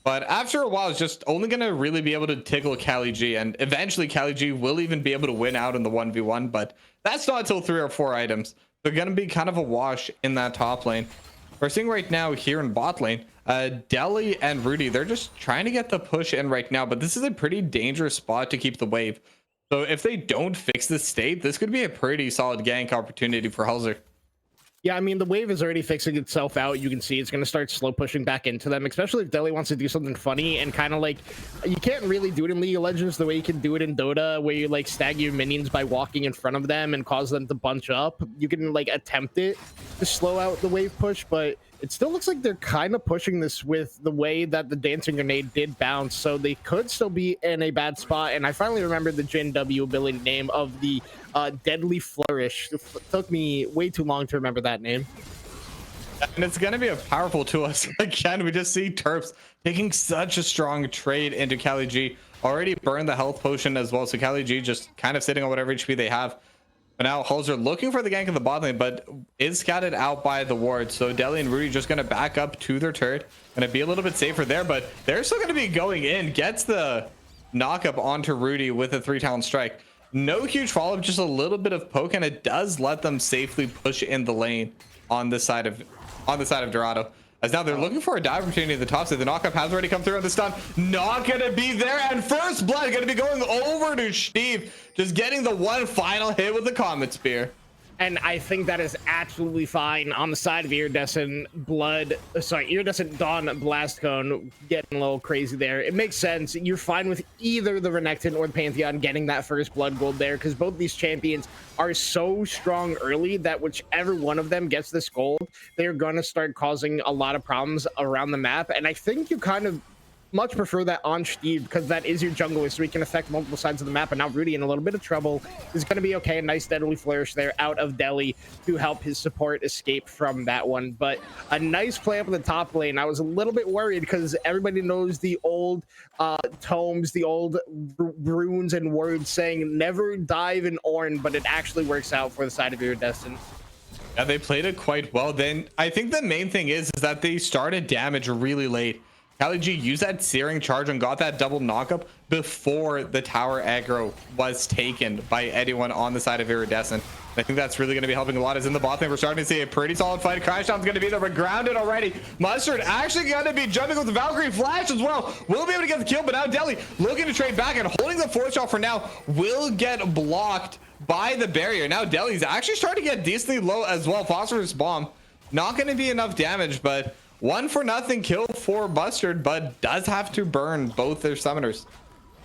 But after a while, it's just only going to really be able to tickle Kali G. And eventually, Kali G will even be able to win out in the 1v1. But that's not until 3 or 4 items. They're going to be kind of a wash in that top lane. we're seeing right now here in bot lane, Deli and Rudy, they're just trying to get the push in right now, but this is a pretty dangerous spot to keep the wave. So if they don't fix this state, this could be a pretty solid gank opportunity for Halzer. Yeah, I mean, the wave is already fixing itself out. You can see it's going to start slow pushing back into them, especially if Deli wants to do something funny and kind of like, you can't really do it in League of Legends the way you can do it in Dota, where you like stagger your minions by walking in front of them and cause them to bunch up. You can like attempt it to slow out the wave push, but it still looks like they're kind of pushing this with the way that the dancing grenade did bounce, so they could still be in a bad spot. And I finally remembered the Jin W ability name of the Deadly Flourish. It took me way too long to remember that name. And it's going to be a powerful tool. Again, we just see Terps taking such a strong trade into Kali G. Already burned the health potion as well, so Kali G just kind of sitting on whatever HP they have. But now Halzer looking for the gank in the bot lane, but is scattered out by the ward. So Deli and Rudy just going to back up to their turret. Going to be a little bit safer there, but they're still going to be going in. Gets the knock up onto Rudy with a 3-talent strike. No huge follow-up, just a little bit of poke, and it does let them safely push in the lane on the side of Dorado. As now they're looking for a dive opportunity at the top side. The knockup has already come through on the stun. Not going to be there. And first blood going to be going over to Steve. Just getting the one final hit with the Comet Spear. And I think that is absolutely fine on the side of Iridescent Iridescent Dawn Blastcone getting a little crazy there. It makes sense. You're fine with either the Renekton or the Pantheon getting that first blood gold there, because both these champions are so strong early that whichever one of them gets this gold, they're going to start causing a lot of problems around the map. And I think you kind of much prefer that on Steve, because that is your jungler, so he can affect multiple sides of the map. And now Rudy in a little bit of trouble is going to be okay. A nice Deadly Flourish there out of Deli to help his support escape from that one. But a nice play up in the top lane. I was a little bit worried because everybody knows the old tomes, the old runes and words saying never dive in Ornn, but it actually works out for the side of Iridescent. Yeah, they played it quite well. Then I think the main thing is that they started damage really late. Kali G used that Searing Charge and got that double knockup before the tower aggro was taken by anyone on the side of Iridescent. I think that's really going to be helping a lot. As in the bot lane, we're starting to see a pretty solid fight. Crashdown's going to be there, but grounded already. Mustard actually going to be jumping with the Valkyrie Flash as well. Will be able to get the kill, but now Deli looking to trade back and holding the force shot for now will get blocked by the barrier. Now Deli's actually starting to get decently low as well. Phosphorus Bomb, not going to be enough damage, but 1-for-0 kill for Mustard, but does have to burn both their summoners.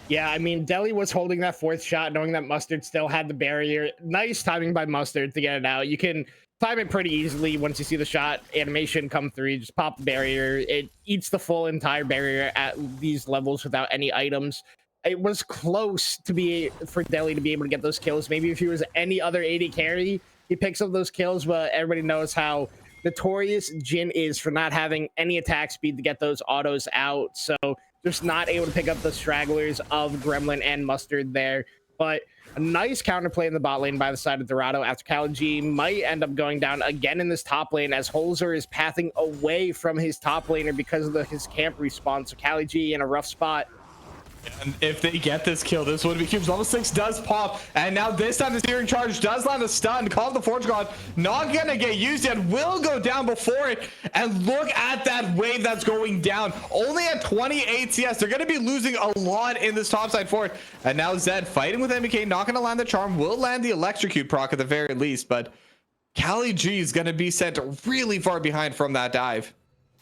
Yeah, I mean, Deli was holding that fourth shot, knowing that Mustard still had the barrier. Nice timing by Mustard to get it out. You can time it pretty easily once you see the shot animation come through. You just pop the barrier. It eats the full entire barrier at these levels without any items. It was close to be for Deli to be able to get those kills. Maybe if he was any other AD carry, he picks up those kills, but everybody knows how notorious Jin is for not having any attack speed to get those autos out, so just not able to pick up the stragglers of Gremlin and Mustard there. But a nice counterplay in the bot lane by the side of Dorado after Kali G might end up going down again in this top lane, as Holzer is pathing away from his top laner because of his camp respawn. So Kali G in a rough spot. And if they get this kill, this would be cubes. Level 6 does pop, and now this time the Searing Charge does land a stun. Call of the Forge God, not gonna get used yet, will go down before it. And look at that wave that's going down, only at 28 CS. They're gonna be losing a lot in this topside fort. And now Zed fighting with MBK, not gonna land the charm, will land the electrocute proc at the very least, but Kali G is gonna be sent really far behind from that dive.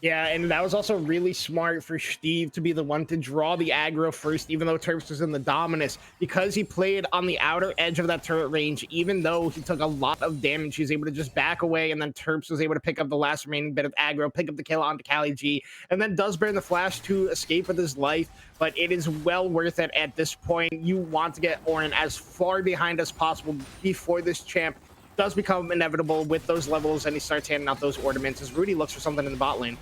Yeah, and that was also really smart for Steve to be the one to draw the aggro first, even though Terps was in the Dominus, because he played on the outer edge of that turret range. Even though he took a lot of damage, he was able to just back away, and then Terps was able to pick up the last remaining bit of aggro, pick up the kill onto Kali G, and then does burn the flash to escape with his life. But it is well worth it at this point. You want to get Ornn as far behind as possible before this champ does become inevitable with those levels, and he starts handing out those ornaments as Rudy looks for something in the bot lane.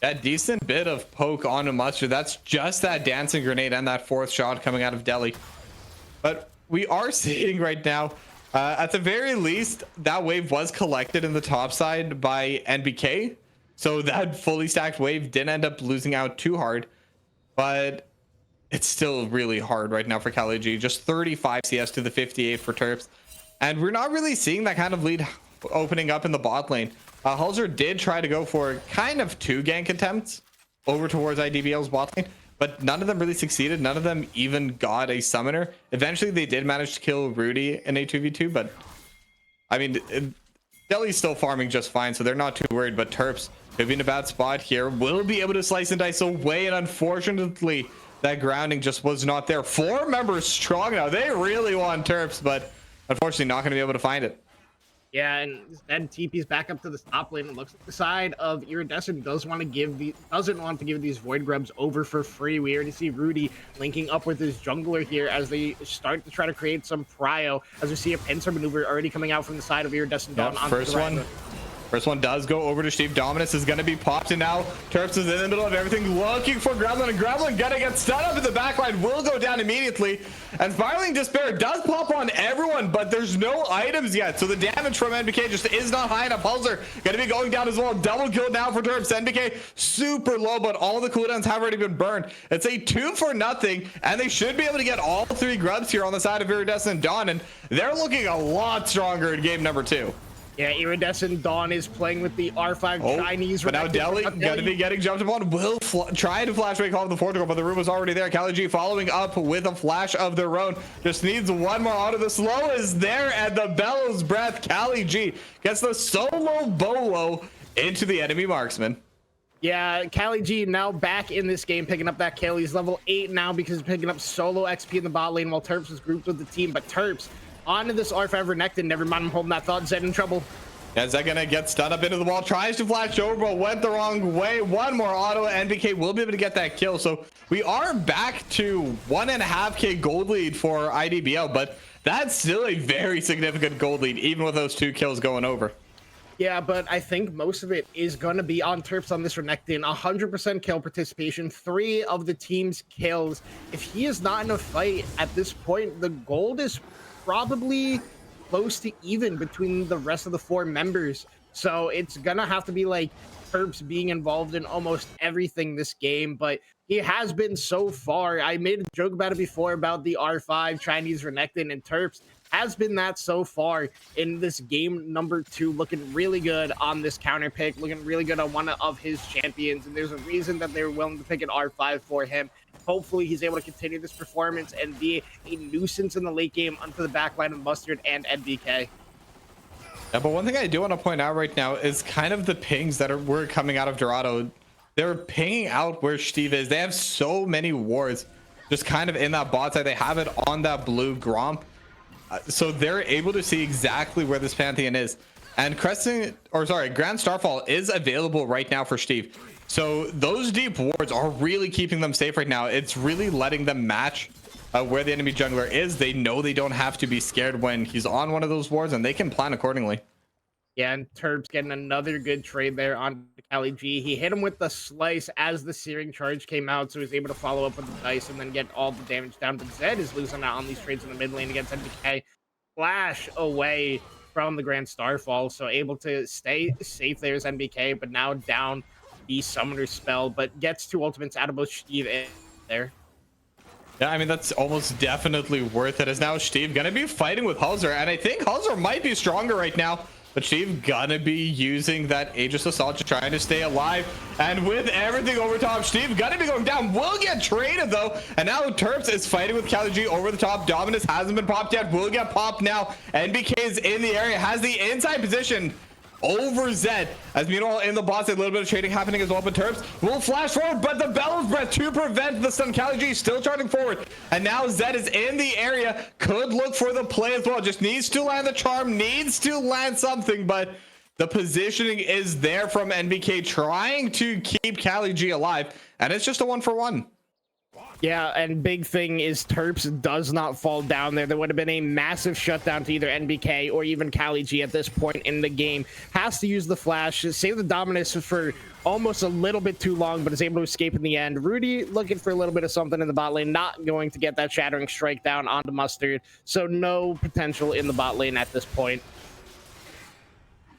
That decent bit of poke onto Mustard. That's just that dancing grenade and that fourth shot coming out of Deli. But we are seeing right now, at the very least, that wave was collected in the top side by NBK. So that fully stacked wave didn't end up losing out too hard. But it's still really hard right now for Kali G. Just 35 CS to the 58 for Terps. And we're not really seeing that kind of lead opening up in the bot lane. Halzer did try to go for kind of 2 gank attempts over towards IDBL's bot lane, but none of them really succeeded. None of them even got a summoner. Eventually they did manage to kill Rudy in a 2v2, but I mean, Delhi's still farming just fine, so they're not too worried. But Terps could be in a bad spot here. Will be able to slice and dice away, and unfortunately that grounding just was not there. 4 members strong now. They really want Terps, but unfortunately not going to be able to find it. Yeah, and then TP's back up to the top lane. It looks like the side of Iridescent doesn't want to give these Void Grubs over for free. We already see Rudy linking up with his jungler here as they start to try to create some prio. As we see a pincer maneuver already coming out from the side of Iridescent. Yep, First one does go over to Steve. Dominus is going to be popped, and now Terps is in the middle of everything, looking for Gremlin, and Gremlin gonna get stunned up in the backline, will go down immediately, and Spiraling Despair does pop on everyone, but there's no items yet, so the damage from NBK just is not high enough. Halzer gonna be going down as well. Double kill now for Terps. NBK super low, but all the cooldowns have already been burned. It's a 2 for nothing, and they should be able to get all 3 grubs here on the side of Iridescent Dawn, and they're looking a lot stronger in game number 2. Yeah, Iridescent Dawn is playing with the R5 Chinese. But now Delhi gonna be getting jumped upon. Will try to flash break off the Portugal, but the room was already there. Kali G following up with a flash of their own. Just needs one more auto. The slow is there at the bellows breath. Kali G gets the solo bolo into the enemy marksman. Yeah, Kali G now back in this game, picking up that kill. He's level 8 now because he's picking up solo XP in the bot lane while Terps is grouped with the team. But Terps onto this R5 Renekton. Never mind, I'm holding that thought. Zed in trouble. Yeah, Zed gonna get stunned up into the wall, tries to flash over, but went the wrong way. One more auto, NBK will be able to get that kill. So we are back to 1.5k gold lead for IDBL, but that's still a very significant gold lead, even with those 2 kills going over. Yeah, but I think most of it is going to be on Terps on this Renekton. 100% kill participation, 3 of the team's kills. If he is not in a fight at this point, the gold is probably close to even between the rest of the 4 members. So it's gonna have to be like Terps being involved in almost everything this game, but he has been so far. I made a joke about it before about the R5 Chinese Renekton, and Terps has been that so far in this game number 2, looking really good on this counter pick, looking really good on one of his champions, and there's a reason that they're willing to pick an R5 for him. Hopefully he's able to continue this performance and be a nuisance in the late game onto the backline of Mustard and NBK. Yeah, but one thing I do want to point out right now is kind of the pings that were coming out of Dorado. They're pinging out where Steve is. They have so many wards just kind of in that bot side. They have it on that blue Gromp. So they're able to see exactly where this Pantheon is. And Grand Starfall is available right now for Steve. So those deep wards are really keeping them safe right now. It's really letting them match where the enemy jungler is. They know they don't have to be scared when he's on one of those wards, and they can plan accordingly. Yeah, and Terps getting another good trade there on Kali G. He hit him with the slice as the Searing Charge came out, so he was able to follow up with the dice and then get all the damage down. But Zed is losing out on these trades in the mid lane against NBK. Flash away from the Grand Starfall, so able to stay safe there is NBK, but now down the Summoner spell, but gets 2 ultimates out of both Steve and there. Yeah, I mean, that's almost definitely worth it, as now Steve gonna be fighting with Halzer, and I think Halzer might be stronger right now. But Steve gonna be using that Aegis Assault to try to stay alive. And with everything over top, Steve gonna be going down. Will get traded though. And now Terps is fighting with Kali G over the top. Dominus hasn't been popped yet. Will get popped now. NBK is in the area, has the inside position over Zed. As meanwhile in the boss, a little bit of trading happening as well, but Terps will flash forward, but the Bellows Breath to prevent the stun. Kali G still charging forward, and now Zed is in the area, could look for the play as well, just needs to land the charm, needs to land something, but the positioning is there from NBK trying to keep Kali G alive, and it's just a 1-for-1. Yeah, and big thing is Terps does not fall down there. There would have been a massive shutdown to either NBK or even Kali G at this point in the game. Has to use the flash, save the Dominus for almost a little bit too long, but is able to escape in the end. Rudy looking for a little bit of something in the bot lane, not going to get that Shattering Strike down onto Mustard, so no potential in the bot lane at this point.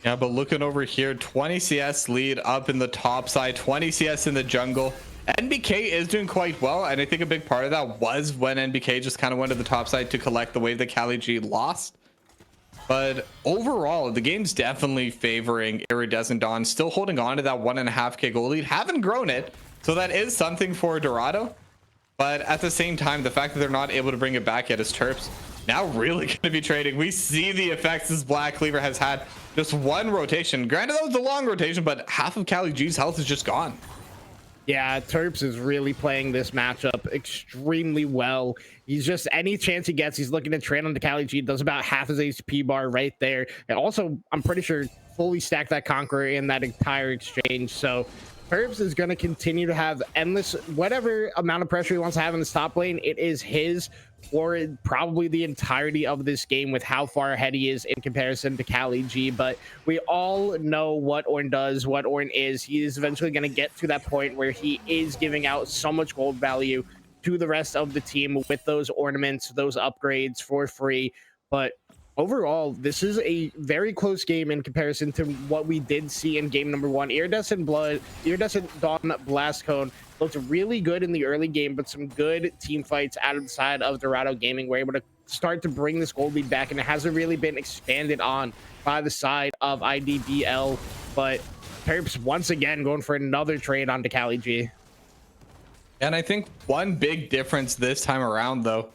Yeah, but looking over here, 20 CS lead up in the top side, 20 CS in the jungle. NBK is doing quite well, and I think a big part of that was when NBK just kind of went to the top side to collect the wave that Kali G lost. But overall, the game's definitely favoring Iridescent Dawn, still holding on to that 1.5k gold lead. Haven't grown it, so that is something for Dorado. But at the same time, the fact that they're not able to bring it back yet is Terps now really going to be trading. We see the effects this Black Cleaver has had. Just one rotation. Granted, that was a long rotation, but half of Cali G's health is just gone. Yeah, Terps is really playing this matchup extremely well. He's just, any chance he gets, he's looking to trade on the Cali G, does about half his HP bar right there. And also, I'm pretty sure fully stacked that Conqueror in that entire exchange. So Terps is going to continue to have endless, whatever amount of pressure he wants to have in this top lane, it is his for probably the entirety of this game with how far ahead he is in comparison to Cali G. But we all know what Ornn does, what Ornn is. He is eventually going to get to that point where he is giving out so much gold value to the rest of the team with those ornaments, those upgrades for free. But overall, this is a very close game in comparison to what we did see in game number 1. Iridescent Dawn Blastcone looked really good in the early game, but some good team fights out of the side of Dorado Gaming were able to start to bring this gold lead back, and it hasn't really been expanded on by the side of IDBL. But Terps once again going for another trade onto Cali G. And I think one big difference this time around, though,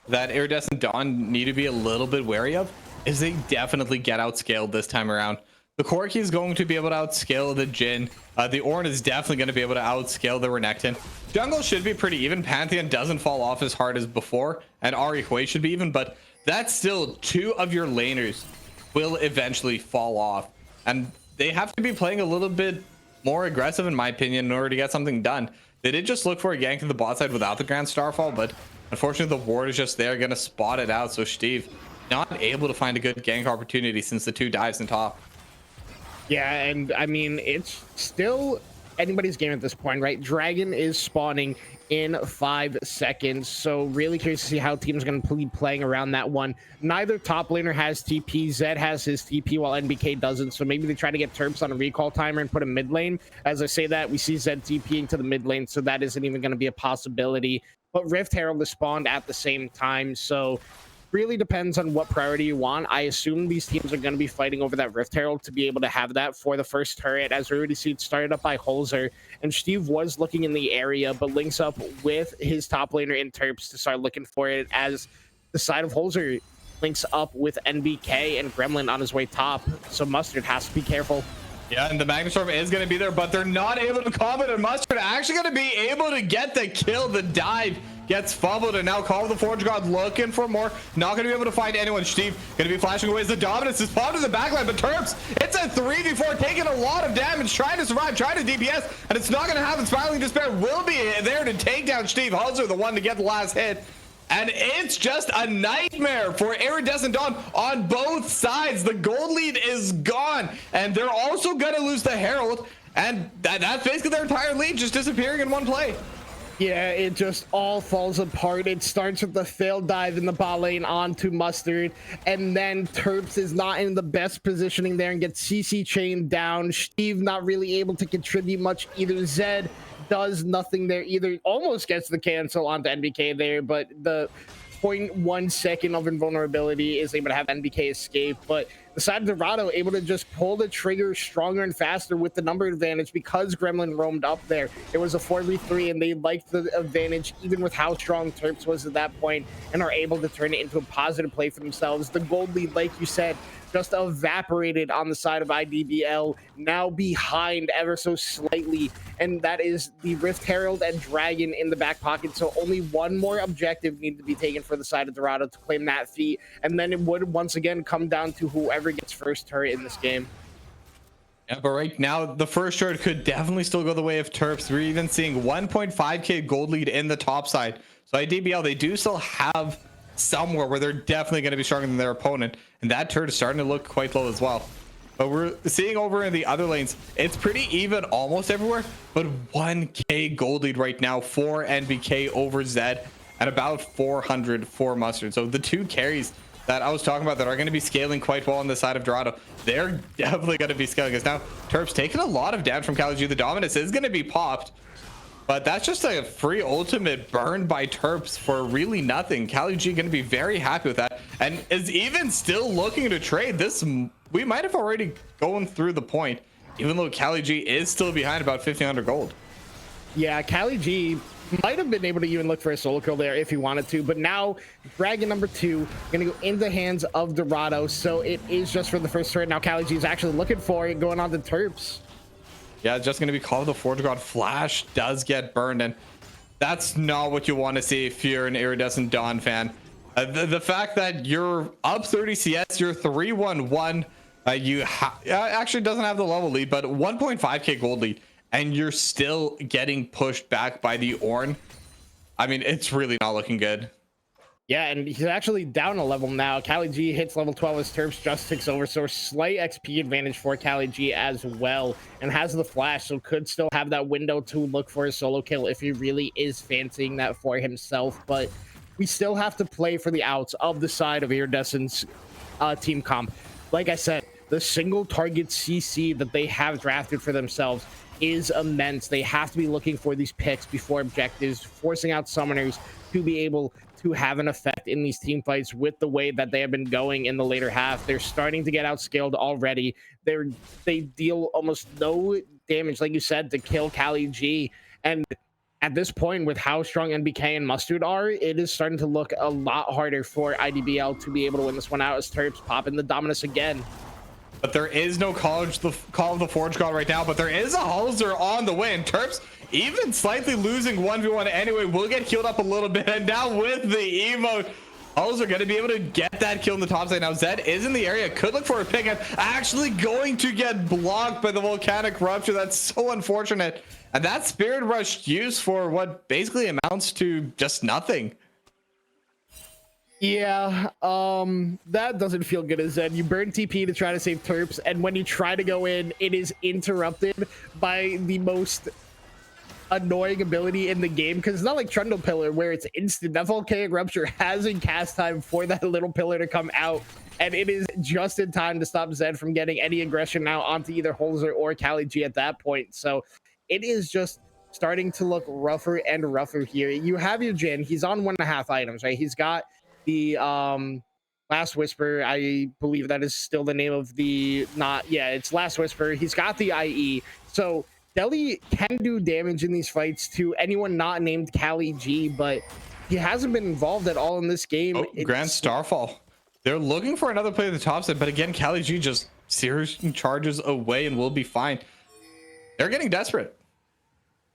that Iridescent Dawn need to be a little bit wary of is they definitely get outscaled this time around. The Corki is going to be able to outscale the Jhin. The Ornn is definitely going to be able to outscale the Renekton. Jungle should be pretty even. Pantheon doesn't fall off as hard as before, and Ahri Hui should be even, but that's still 2 of your laners will eventually fall off, and they have to be playing a little bit more aggressive, in my opinion, in order to get something done. They did just look for a gank to the bot side without the Grand Starfall, but unfortunately the ward is just there, gonna spot it out. So Steve not able to find a good gank opportunity since the 2 dives in top. Yeah, and I mean, it's still anybody's game at this point, right? Dragon is spawning in 5 seconds, so really curious to see how teams are going to be playing around that one. Neither top laner has TP. Zed has his TP while NBK doesn't, so maybe they try to get Terps on a recall timer and put a mid lane. As I say that, we see Zed TPing to the mid lane, so that isn't even going to be a possibility. But Rift Herald is spawned at the same time, so really depends on what priority you want. I assume these teams are going to be fighting over that Rift Herald to be able to have that for the first turret, as we already see it started up by Holzer, and Steve was looking in the area, but links up with his top laner in Terps to start looking for it, as the side of Holzer links up with NBK and Gremlin on his way top, so Mustard has to be careful. Yeah, and the Magnustorm is going to be there, but they're not able to combat, and Mustard actually going to be able to get the kill. The dive gets fumbled, and now Call of the Forge God looking for more. Not going to be able to find anyone. Steve going to be flashing away as the Dominance is popped to the backline, but Terps, it's a 3v4, taking a lot of damage, trying to survive, trying to DPS, and it's not going to happen. Spiraling Despair will be there to take down Steve. Hulzer, the one to get the last hit. And it's just a nightmare for Iridescent Dawn on both sides. The gold lead is gone, and they're also going to lose the Herald, and that's basically their entire lead just disappearing in one play. Yeah, it just all falls apart. It starts with the failed dive in the bot lane onto Mustard, and then Terps is not in the best positioning there and gets CC chained down. Steve not really able to contribute much either. Zed does nothing there either. Almost gets the cancel onto NBK there, but the 0.1 second of invulnerability is able to have NBK escape. But the side of Dorado able to just pull the trigger stronger and faster with the number advantage because Gremlin roamed up there. It was a 4v3, and they liked the advantage even with how strong Terps was at that point, and are able to turn it into a positive play for themselves. The gold lead, like you said, just evaporated on the side of IDBL, now behind ever so slightly, and that is the Rift Herald and Dragon in the back pocket. So only one more objective needed to be taken for the side of Dorado to claim that feat, and then it would once again come down to whoever gets first turret in this game. Yeah, but right now the first turret could definitely still go the way of Terps. We're even seeing 1.5k gold lead in the top side, so IDBL, they do still have somewhere where they're definitely going to be stronger than their opponent, and that turret is starting to look quite low as well. But we're seeing over in the other lanes, it's pretty even almost everywhere, but 1k gold lead right now for NBK over Zed, and about 400 for Mustard. So the 2 carries that I was talking about that are going to be scaling quite well on the side of Dorado, they're definitely going to be scaling, because now Terps taking a lot of damage from Cali G. The Dominus is going to be popped, But that's just a free ultimate burned by Terps for really nothing. Kali G going to be very happy with that, and is even still looking to trade this. We might have already gone through the point, even though Kali G is still behind about 1,500 gold. Yeah, Kali G might have been able to even look for a solo kill there if he wanted to, but now Dragon number 2 gonna go in the hands of Dorado, so it is just for the first turret. Now Kali G is actually looking for it, going on to Terps. Yeah, it's just going to be called the Forge God. Flash does get burned, and that's not what you want to see if you're an Iridescent Dawn fan. The fact that you're up 30 CS, you're 3-1-1, you actually doesn't have the level lead, but 1.5k gold lead, and you're still getting pushed back by the Ornn. I mean, it's really not looking good. Yeah, and he's actually down a level now. Kali G hits level 12 as Terps just takes over, so a slight XP advantage for Kali G as well, and has the flash, so could still have that window to look for a solo kill if he really is fancying that for himself. But we still have to play for the outs of the side of Iridescent's team comp. Like I said, the single target CC that they have drafted for themselves is immense. They have to be looking for these picks before objectives, forcing out summoners to be able to have an effect in these team fights. With the way that they have been going in the later half, they're starting to get outscaled already. They deal almost no damage, like you said, to kill Kali G. And at this point, with how strong NBK and Mustard are, it is starting to look a lot harder for IDBL to be able to win this one out, as Terps pop in the Dominus again. But there is no call of the Forge God right now, but there is a Halser on the way, and Terps, even slightly losing 1v1 anyway, will get healed up a little bit. And now with the emote, Halser going to be able to get that kill in the top side. Now Zed is in the area, could look for a pick, and actually going to get blocked by the volcanic rupture. That's so unfortunate. And that Spirit Rush used for what basically amounts to just nothing. Yeah, that doesn't feel good as Zed. You burn TP to try to save Terps, and when you try to go in, it is interrupted by the most annoying ability in the game, because it's not like Trundle Pillar where it's instant. That volcanic rupture has a cast time for that little pillar to come out, and it is just in time to stop Zed from getting any aggression now onto either Holzer or Kali G at that point. So it is just starting to look rougher and rougher here. You have your Jin, he's on 1.5 items, right? He's got the Last Whisper, I believe that is still the name of the, it's Last Whisper. He's got the IE, so Deli can do damage in these fights to anyone not named Kali G, but he hasn't been involved at all in this game. Oh, Grand Starfall. They're looking for another play at the top side, but again, Kali G just seriously charges away and will be fine. They're getting desperate.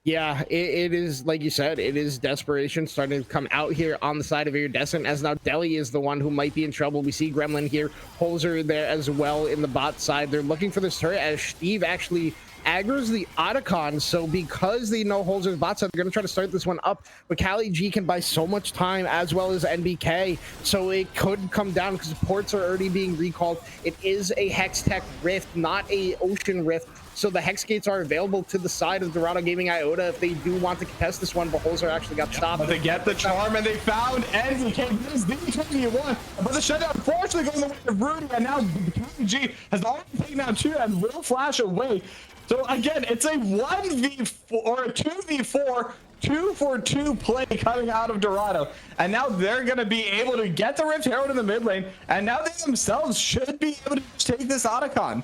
Yeah, it is, like you said, it is desperation starting to come out here on the side of Iridescent, as now Deli is the one who might be in trouble. We see Gremlin here, Holzer there as well in the bot side. They're looking for this turret, as Steve actually aggro's the Otacon, so because they know Holzer's bot side, they're going to try to start this one up, but Kali G can buy so much time, as well as NBK, so it could come down because ports are already being recalled. It is a Hextech Rift, not a Ocean Rift, so the Hex Gates are available to the side of Dorado Gaming Iota if they do want to contest this one, but Holzer actually got stopped. But they get the charm, and they found NBK. This is the 21, but the shutdown unfortunately goes the way of Rudy, and now Kali G has already taken out 2 and will flash away. So again, it's a 1v4 or a 2v4, 2-for-2 play coming out of Dorado. And now they're going to be able to get the Rift Herald in the mid lane. And now they themselves should be able to take this Otacon.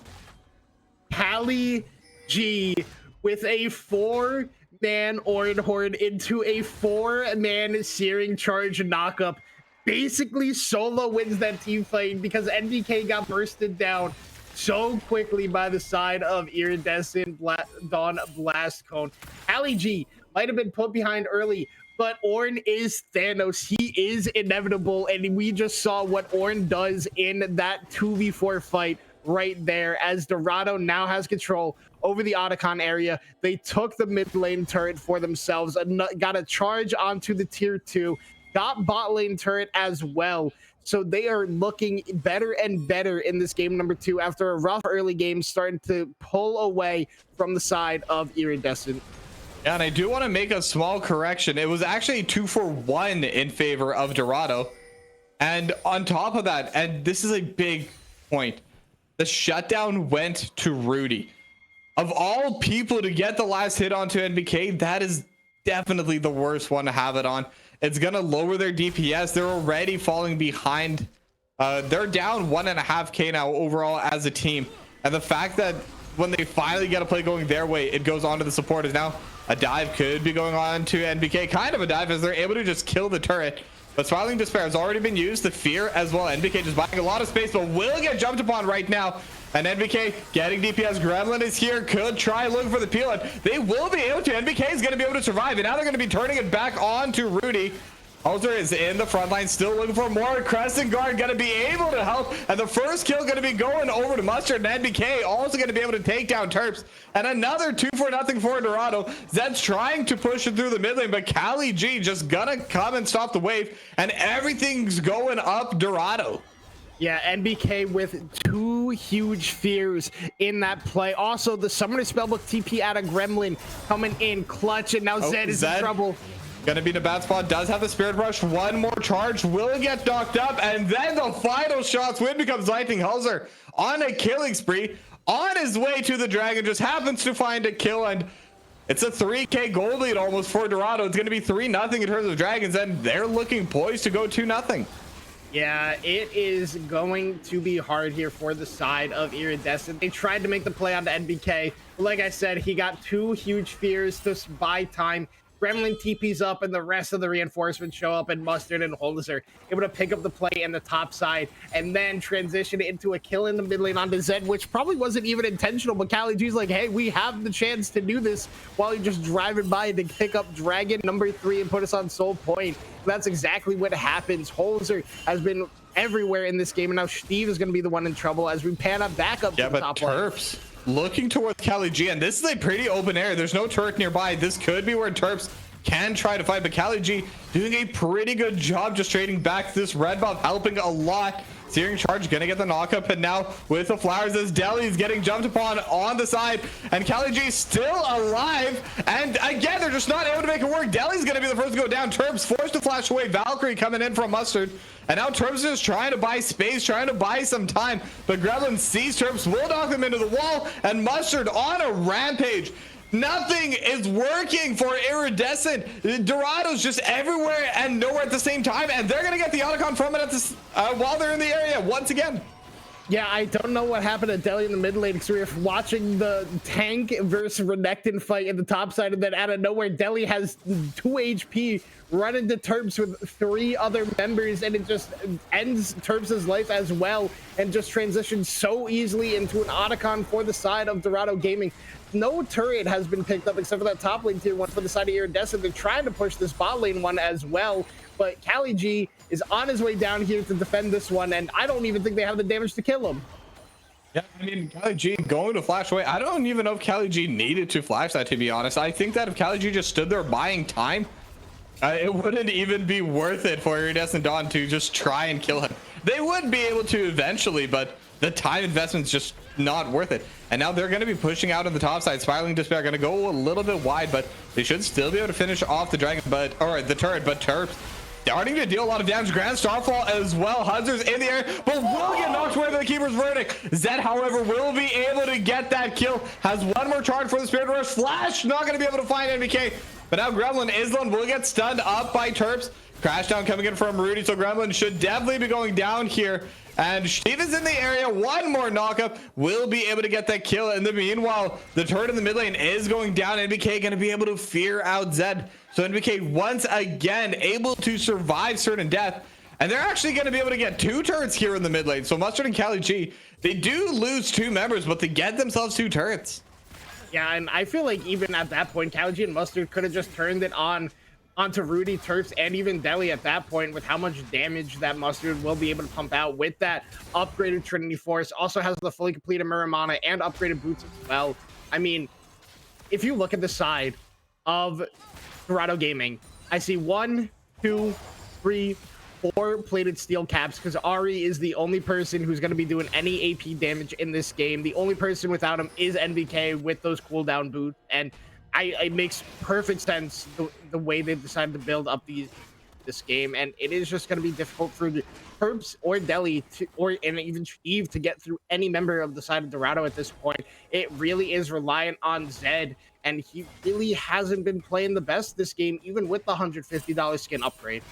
Kali G with a 4-man Ornn Horde into a 4-man Searing Charge knockup. Basically solo wins that team fight because NBK got bursted down so quickly by the side of Iridescent Dawn Blastcone. Kali G might have been put behind early, but Ornn is Thanos. He is inevitable, and we just saw what Ornn does in that 2v4 fight right there, as Dorado now has control over the Otacon area. They took the mid lane turret for themselves, got a charge onto the tier 2, got bot lane turret as well. So they are looking better and better in this game number 2 after a rough early game, starting to pull away from the side of Iridescent. Yeah, and I do want to make a small correction. It was actually 2-for-1 in favor of Dorado. And on top of that, and this is a big point, the shutdown went to Rudy. Of all people to get the last hit onto NBK, that is definitely the worst one to have it on. It's going to lower their DPS. They're already falling behind. They're down 1.5K now overall as a team. And the fact that when they finally get a play going their way, it goes on to the supporters. Now a dive could be going on to NBK, kind of a dive, as they're able to just kill the turret. But Spiraling Despair has already been used. The fear as well. NBK just buying a lot of space, but will get jumped upon right now. And NBK getting DPS. Gremlin is here. Could try looking for the peel. And they will be able to. NBK is going to be able to survive. And now they're going to be turning it back on to Rudy. Halter is in the front line, still looking for more. Crescent Guard going to be able to help, and the first kill going to be going over to Mustard, and NBK also going to be able to take down Terps, and another 2-for-0 for Dorado. Zed's trying to push it through the mid lane, but Cali G just gonna come and stop the wave, and everything's going up Dorado. Yeah, NBK with 2 huge fears in that play. Also, the Summoner Spellbook TP out of Gremlin coming in clutch, and now Zed is in trouble. Gonna be in a bad spot, does have the Spirit Rush, one more charge, will get knocked up, and then the final shots. Win becomes Lightning. Halzer on a killing spree, on his way to the dragon, just happens to find a kill, and it's a 3K gold lead almost for Dorado. It's gonna be 3-0 in terms of dragons, and they're looking poised to go 2-0. Yeah, it is going to be hard here for the side of Iridescent. They tried to make the play onto NBK. Like I said, he got 2 huge fears to buy time. Gremlin TP's up, and the rest of the reinforcements show up, and Mustard and Holmes are able to pick up the play in the top side and then transition into a kill in the mid lane onto Zed, which probably wasn't even intentional, but Cali G's like, hey, we have the chance to do this while you're just driving by to pick up Dragon number 3 and put us on soul point. That's exactly what happens. Holzer has been everywhere in this game, and now Steve is going to be the one in trouble as we pan up back up to the top Terps looking towards Cali G, and this is a pretty open area. There's no turret nearby. This could be where Terps can try to fight, but Cali G doing a pretty good job just trading back this red buff, helping a lot. Searing Charge gonna get the knockup, and now with the flowers as Deli is getting jumped upon on the side, and Cali G still alive, and again they're just not able to make it work. Deli's gonna be the first to go down. Terps forced to flash away. Valkyrie coming in from Mustard, and now Terps is just trying to buy space, trying to buy some time, but Gremlin sees Terps, will knock them into the wall, and Mustard on a rampage. Nothing is working for Iridescent. Dorado's just everywhere and nowhere at the same time, and they're gonna get the Otacon from it at this while they're in the area once again. Yeah, I don't know what happened to Deli in the mid lane, because we were watching the tank versus Renekton fight in the top side, and then out of nowhere, Deli has 2 HP, run into Terps with 3 other members, and it just ends Terps' life as well, and just transitions so easily into an Otacon for the side of Dorado Gaming. No turret has been picked up except for that top lane tier 1 for the side of Iridescent. They're trying to push this bot lane one as well, but Cali G is on his way down here to defend this one, and I don't even think they have the damage to kill him. Yeah, I mean, Cali G going to flash away. I don't even know if Cali G needed to flash that, to be honest. I think that if Cali G just stood there buying time, it wouldn't even be worth it for Iridescent Dawn to just try and kill him. They would be able to eventually, but the time investment's just not worth it. And now they're going to be pushing out on the top side. Spiraling Despair going to go a little bit wide, but they should still be able to finish off the dragon, or the turret. But Terps starting to deal a lot of damage. Grand Starfall as well. Huzzer's in the air, but will get knocked away by the Keeper's Verdict. Zed, however, will be able to get that kill. Has one more charge for the Spirit Rush. Flash not going to be able to find NBK, but now Gremlin Island will get stunned up by Terps. Crash down coming in from Rudy, so Gremlin should definitely be going down here. And Steve is in the area. One more knockup will be able to get that kill. In the meanwhile, the turret in the mid lane is going down. NBK going to be able to fear out Zed. So NBK once again able to survive certain death. And they're actually going to be able to get 2 turrets here in the mid lane. So Mustard and Cali G, they do lose 2 members, but they get themselves 2 turrets. Yeah, and I feel like even at that point, Cali G and Mustard could have just turned it onto Rudy, Terps, and even Deli at that point, with how much damage that Mustard will be able to pump out with that upgraded Trinity Force. Also has the fully completed Muramana and upgraded boots as well. I mean, if you look at the side of Dorado Gaming, I see 1, 2, 3, 4 plated steel caps, because Ari is the only person who's going to be doing any AP damage in this game. The only person without him is NBK with those cooldown boots, and it makes perfect sense the way they decided to build up these this game, and it is just going to be difficult for the Herbs or Deli to, and even Eve to get through any member of the side of Dorado at this point. It really is reliant on Zed, and he really hasn't been playing the best this game, even with the $150 skin upgrade.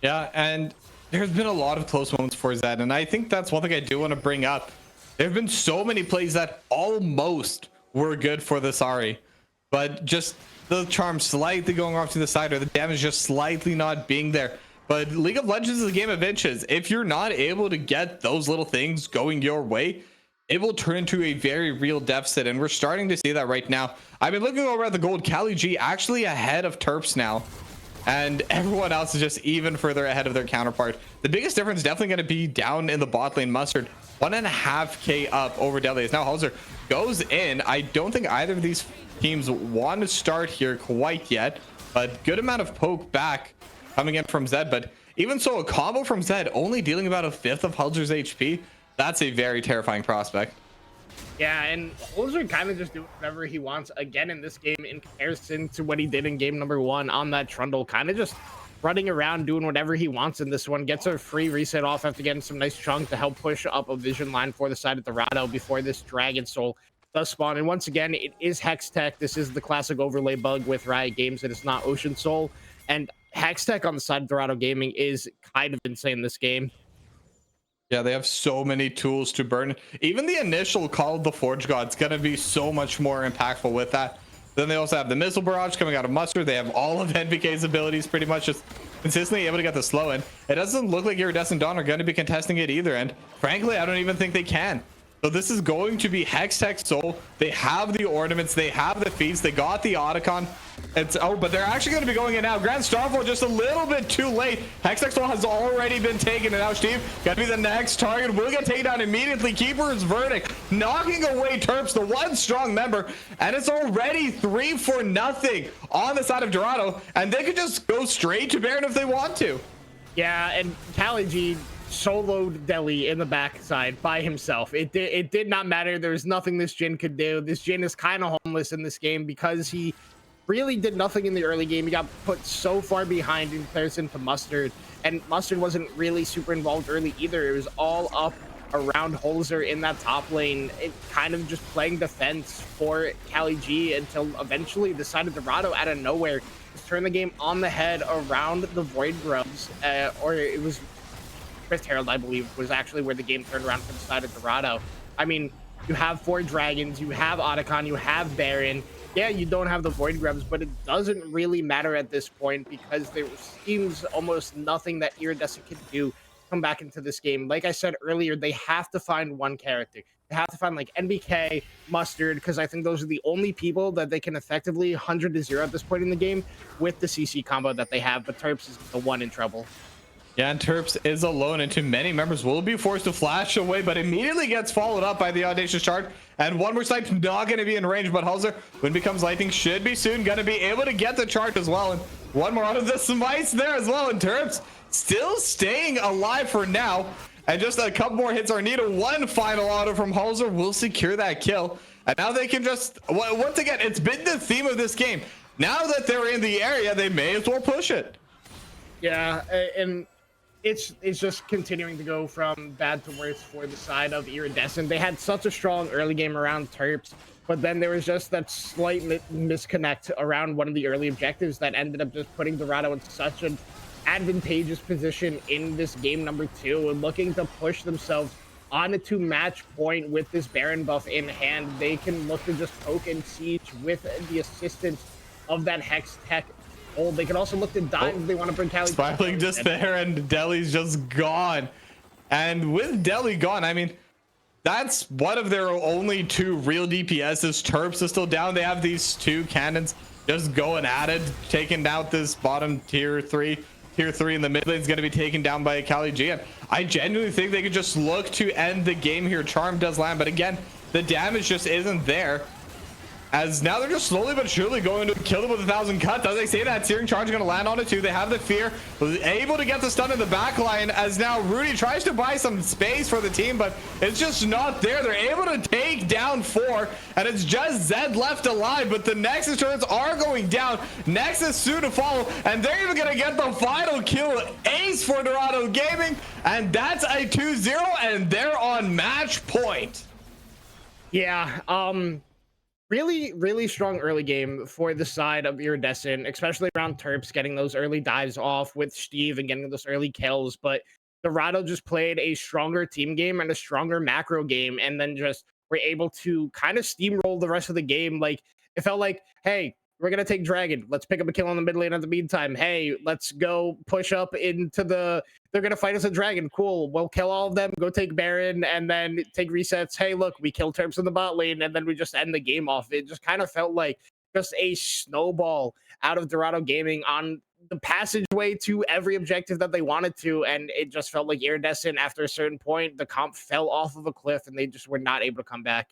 Yeah, and there's been a lot of close moments for Zed, and I think that's one thing I do want to bring up. There have been so many plays that almost were good for the Sari, but just the charm slightly going off to the side, or the damage just slightly not being there. But League of Legends is a game of inches. If you're not able to get those little things going your way, it will turn into a very real deficit, and we're starting to see that right now. I've been looking over at the gold. Cali G actually ahead of Terps now, and everyone else is just even further ahead of their counterpart. The biggest difference definitely going to be down in the bot lane. Mustard 1.5k up over Deli. Now Halzer goes in. I don't think either of these teams want to start here quite yet, but good amount of poke back coming in from Zed. But even so, a combo from Zed only dealing about a fifth of Halzer's HP. That's a very terrifying prospect. Yeah, and Holzer kind of just doing whatever he wants again in this game in comparison to what he did in game number 1 on that Trundle. Kind of just running around doing whatever he wants in this one. Gets a free reset off after getting some nice chunk to help push up a vision line for the side of Dorado before this Dragon Soul does spawn. And once again, it is Hex Tech. This is the classic overlay bug with Riot Games, and it's not Ocean Soul. And Hex Tech on the side of Dorado Gaming is kind of insane this game. Yeah, they have so many tools to burn. Even the initial Call of the Forge God's gonna be so much more impactful with that. Then they also have the missile barrage coming out of Mustard. They have all of NVK's abilities pretty much just consistently able to get the slow in. It doesn't look like Iridescent Dawn are going to be contesting it either, and frankly I don't even think they can. So this is going to be Hex Tech Soul. They have the ornaments, they have the feats, they got the Otacon. It's but they're actually going to be going in now. Grand Starfall just a little bit too late. Hex Tech Soul has already been taken, and now Steve got to be the next target. Will get taken down immediately. Keeper's Verdict knocking away Terps, the one strong member, and it's already 3-0 on the side of Dorado, and they could just go straight to Baron if they want to. Yeah, and Cali G soloed Deli in the backside by himself. It did not matter. There was nothing this Jhin could do. This Jhin is kind of homeless in this game because he really did nothing in the early game. He got put so far behind in comparison to Mustard, and Mustard wasn't really super involved early either. It was all up around Holzer in that top lane, it kind of just playing defense for Cali G until eventually the side of Dorado out of nowhere just turned the game on the head around the Void Grubs, or it was Chris Herald, I believe, was actually where the game turned around for the side of Dorado. I mean, you have 4 dragons, you have Otacon, you have Baron. Yeah, you don't have the Void Grubs, but it doesn't really matter at this point because there seems almost nothing that Iridescent can do to come back into this game. Like I said earlier, they have to find one character. They have to find like NBK, Mustard, because I think those are the only people that they can effectively 100-0 at this point in the game with the CC combo that they have, but Terps is the one in trouble. Yeah, and Terps is alone, and too many members will be forced to flash away, but immediately gets followed up by the Audacious Shard, and one more snipe not going to be in range, but Halzer, when becomes Lightning, should be soon going to be able to get the charge as well, and one more out of the smites there as well, and Terps still staying alive for now, and just a couple more hits are needed. One final auto from Halzer will secure that kill, and now they can just, once again, it's been the theme of this game. Now that they're in the area, they may as well push it. Yeah, and it's just continuing to go from bad to worse for the side of Iridescent. They had such a strong early game around Terps, but then there was just that slight misconnect around one of the early objectives that ended up just putting Dorado in such an advantageous position in this game number 2 and looking to push themselves on a 2 match point with this Baron buff in hand. They can look to just poke and siege with the assistance of that Hex Tech. They can also look to dive if they want to bring Cali. Spiraling just there, and Deli's just gone. And with Deli gone, I mean, that's one of their only 2 real DPSs. Terps is still down. They have these 2 cannons just going at it, taking out this bottom tier 3. Tier 3 in the mid lane is going to be taken down by Cali G. And I genuinely think they could just look to end the game here. Charm does land, but again, the damage just isn't there. As now they're just slowly but surely going to kill them with 1,000 cuts. As I say that, Searing Charge is going to land on it too. They have the fear, able to get the stun in the back line as now Rudy tries to buy some space for the team, but it's just not there. They're able to take down 4, and it's just Zed left alive, but the Nexus turrets are going down. Nexus soon to follow, and they're even going to get the final kill. Ace for Dorado Gaming, and that's a 2-0, and they're on match point. Yeah, really strong early game for the side of Iridescent, especially around Terps, getting those early dives off with Steve and getting those early kills. But Dorado just played a stronger team game and a stronger macro game, and then just were able to kind of steamroll the rest of the game. Like, it felt like, hey, we're gonna take Dragon, let's pick up a kill on the mid lane. In the meantime, hey, let's go push up into the, they're gonna fight us a Dragon, cool, we'll kill all of them, go take Baron, and then take resets. Hey, look, we kill Terps in the bot lane, and then we just end the game off. It just kind of felt like just a snowball out of Dorado Gaming on the passageway to every objective that they wanted to, and it just felt like Iridescent, after a certain point, the comp fell off of a cliff and they just were not able to come back.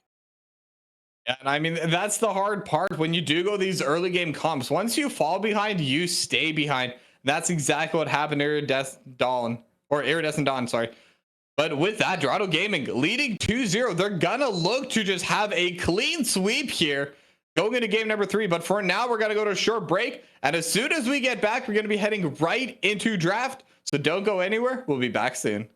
And I mean, that's the hard part when you do go these early game comps. Once you fall behind, you stay behind. That's exactly what happened to Iridescent Dawn, sorry. But with that, Dorado Gaming leading 2-0. They're gonna look to just have a clean sweep here going into game number 3. But for now, we're gonna go to a short break. And as soon as we get back, we're gonna be heading right into draft. So don't go anywhere. We'll be back soon.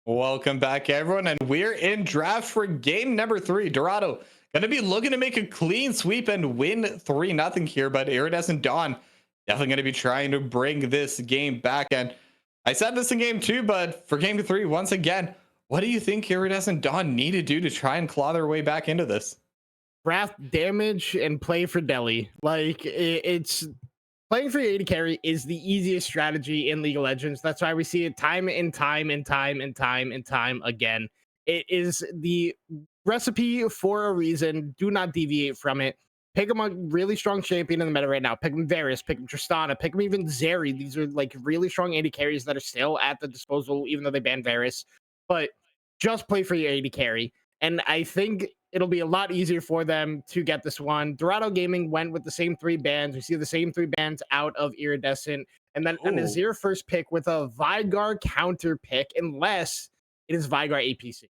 Welcome back, everyone, and we're in draft for game number 3. Dorado gonna be looking to make a clean sweep and win 3-0 here, but Iridescent Dawn definitely gonna be trying to bring this game back. And I said this in game 2, but for game 3, once again, what do you think Iridescent Dawn need to do to try and claw their way back into this? Craft damage and play for Delhi. Like it's playing for your AD carry is the easiest strategy in League of Legends. That's why we see it time and time and time and time and time again. It is the recipe for a reason. Do not deviate from it. Pick him a really strong champion in the meta right now. Pick him Varus, pick him Tristana, pick him even Zeri. These are like really strong AD carries that are still at the disposal, even though they banned Varus. But just play for your AD carry. And I think it'll be a lot easier for them to get this one. Dorado Gaming went with the same 3 bans. We see the same 3 bans out of Iridescent. And then an Ooh. Azir first pick with a Vigar counter pick, unless it is Vigar APC.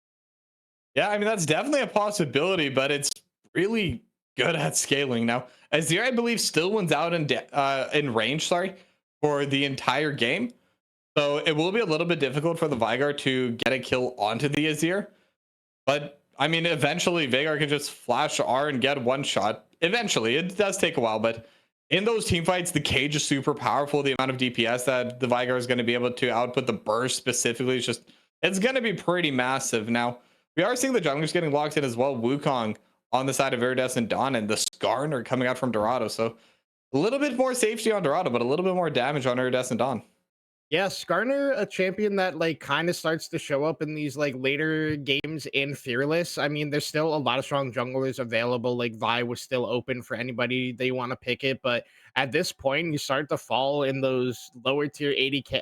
Yeah, I mean, that's definitely a possibility, but it's really good at scaling. Now, Azir, I believe, still wins out in range, sorry, for the entire game. So it will be a little bit difficult for the Vigar to get a kill onto the Azir. But, I mean, eventually, Vigar can just flash R and get one shot. Eventually, it does take a while, but in those team fights, the cage is super powerful. The amount of DPS that the Vigar is going to be able to output, the burst specifically, is just, it's going to be pretty massive. Now, we are seeing the junglers getting locked in as well. Wukong on the side of Iridescent Dawn, and the Skarner coming out from Dorado. So a little bit more safety on Dorado, but a little bit more damage on Iridescent Dawn. Yeah, Skarner, a champion that like kind of starts to show up in these like later games in Fearless. I mean, there's still a lot of strong junglers available. Like Vi was still open for anybody they want to pick it, but at this point, you start to fall in those lower tier 80k.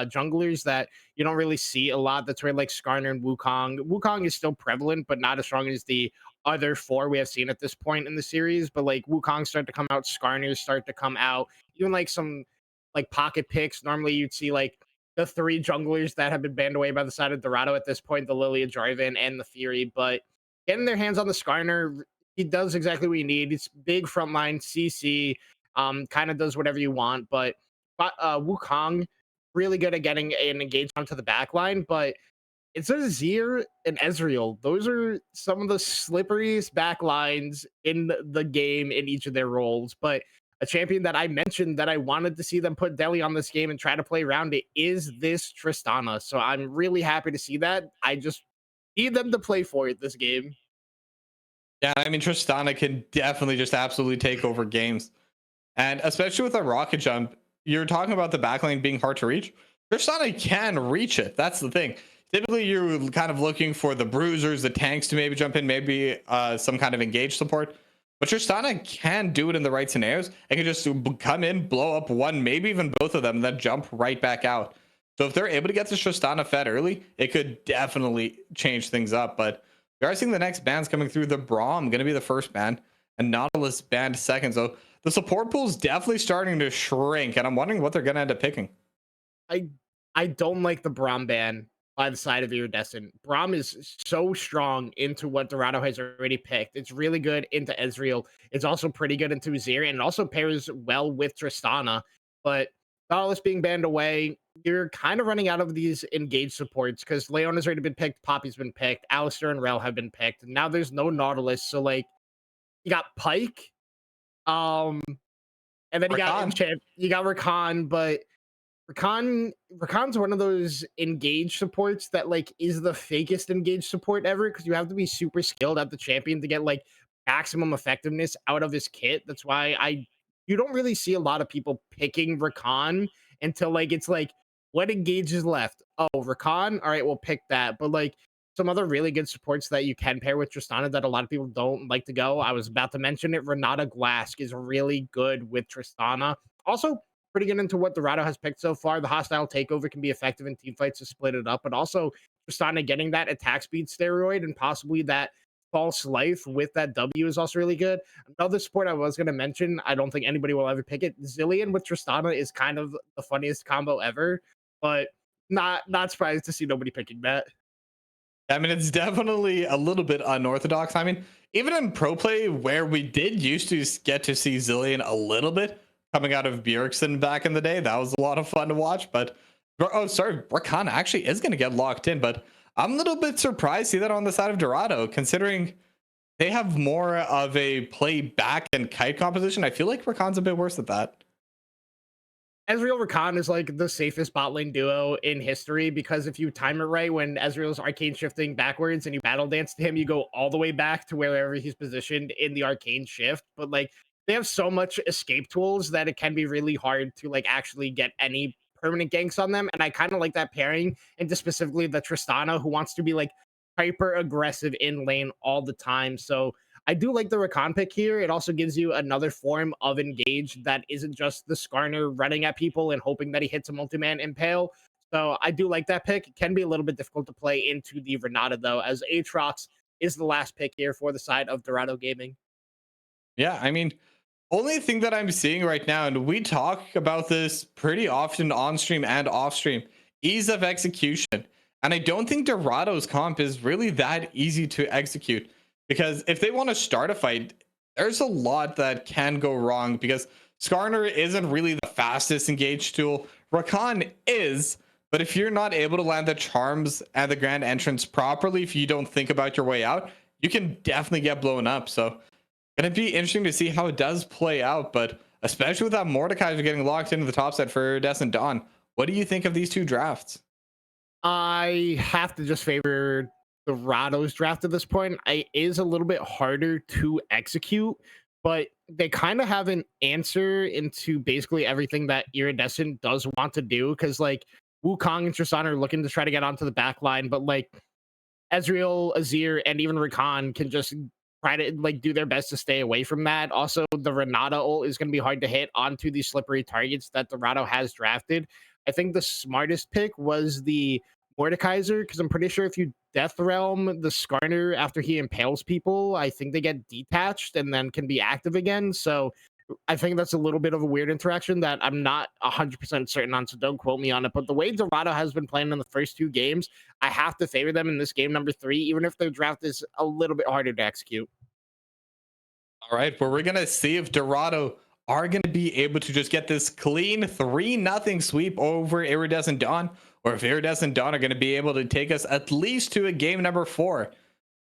Junglers that you don't really see a lot. That's where like Skarner and Wukong. Wukong is still prevalent, but not as strong as the other 4 we have seen at this point in the series. But like Wukong start to come out, Skarners start to come out. Even like some like pocket picks. Normally you'd see like the 3 junglers that have been banned away by the side of Dorado at this point, the Lilia Jarvan and the Fury. But getting their hands on the Skarner, he does exactly what you need. It's big frontline CC, kind of does whatever you want. But Wukong, really good at getting an engage onto the back line. But it's Azir and Ezreal. Those are some of the slipperiest backlines in the game in each of their roles. But a champion that I mentioned that I wanted to see them put Delhi on this game and try to play around it is this Tristana. So I'm really happy to see that. I just need them to play for it this game. Yeah, I mean, Tristana can definitely just absolutely take over games. And especially with a rocket jump, you're talking about the backlane being hard to reach. Tristana can reach it. That's the thing. Typically, you're kind of looking for the bruisers, the tanks to maybe jump in, maybe some kind of engaged support. But Tristana can do it in the right scenarios. It can just come in, blow up one, maybe even both of them, and then jump right back out. So if they're able to get this Tristana fed early, it could definitely change things up. But we are seeing the next bans coming through. The Braum going to be the first ban, and Nautilus banned second. So the support pool is definitely starting to shrink, and I'm wondering what they're going to end up picking. I don't like the Braum ban by the side of Iridescent. Braum is so strong into what Dorado has already picked. It's really good into Ezreal. It's also pretty good into Azir, and it also pairs well with Tristana. But Nautilus being banned away, you're kind of running out of these engaged supports because Leona's already been picked, Poppy's been picked, Alistair and Rel have been picked. And now there's no Nautilus. So like you got Pike, and then you got Enchant, you got Rakan, but Rakan's one of those engaged supports that like is the fakest engaged support ever because you have to be super skilled at the champion to get like maximum effectiveness out of his kit. That's why you don't really see a lot of people picking Rakan until like it's like what engage is left. Oh, Rakan, all right, we'll pick that. But like some other really good supports that you can pair with Tristana that a lot of people don't like to go. I was about to mention it. Renata Glask is really good with Tristana. Also, pretty good into what Dorado has picked so far. The hostile takeover can be effective in team fights to split it up, but also Tristana getting that attack speed steroid and possibly that false life with that W is also really good. Another support I was going to mention, I don't think anybody will ever pick it. Zillion with Tristana is kind of the funniest combo ever, but not surprised to see nobody picking that. I mean, it's definitely a little bit unorthodox. I mean, even in pro play, where we did used to get to see Zillion a little bit coming out of Bjergsen back in the day, that was a lot of fun to watch. But oh, sorry, Rakan actually is going to get locked in, but I'm a little bit surprised to see that on the side of Dorado, considering they have more of a play back and kite composition. I feel like Rakan's a bit worse at that. Ezreal Rakan is like the safest bot lane duo in history because if you time it right, when Ezreal's arcane shifting backwards and you battle dance to him, you go all the way back to wherever he's positioned in the arcane shift. But like they have so much escape tools that it can be really hard to like actually get any permanent ganks on them. And I kind of like that pairing into specifically the Tristana who wants to be like hyper aggressive in lane all the time. So I do like the Rakan pick here. It also gives you another form of engage that isn't just the Skarner running at people and hoping that he hits a multi-man impale. So I do like that pick. It can be a little bit difficult to play into the Renata though, as Aatrox is the last pick here for the side of Dorado Gaming. Yeah, I mean, only thing that I'm seeing right now, and we talk about this pretty often on stream and off stream, ease of execution. And I don't think Dorado's comp is really that easy to execute because if they want to start a fight, there's a lot that can go wrong because Skarner isn't really the fastest engage tool. Rakan is, but if you're not able to land the charms and the grand entrance properly, if you don't think about your way out, you can definitely get blown up. So gonna be interesting to see how it does play out, but especially with that Mordekaiser getting locked into the top set for Iridescent Dawn. What do you think of these two drafts? I have to just favor Dorado's draft at this point. It is a little bit harder to execute, but they kind of have an answer into basically everything that Iridescent does want to do. Because like Wukong and Tristana are looking to try to get onto the back line, but like Ezreal, Azir, and even Rakan can just try to like do their best to stay away from that. Also, the Renata ult is going to be hard to hit onto these slippery targets that Dorado has drafted. I think the smartest pick was the Mordekaiser because I'm pretty sure if you Death Realm the Skarner after he impales people, I think they get detached and then can be active again. So I think that's a little bit of a weird interaction that I'm not 100% certain on, so don't quote me on it. But the way Dorado has been playing in the first two games, I have to favor them in this game number 3, even if their draft is a little bit harder to execute. All right, well, we're gonna see if Dorado are gonna be able to just get this clean 3-0 sweep over Iridescent Dawn, or if Iridescent Dawn are gonna be able to take us at least to a game number 4.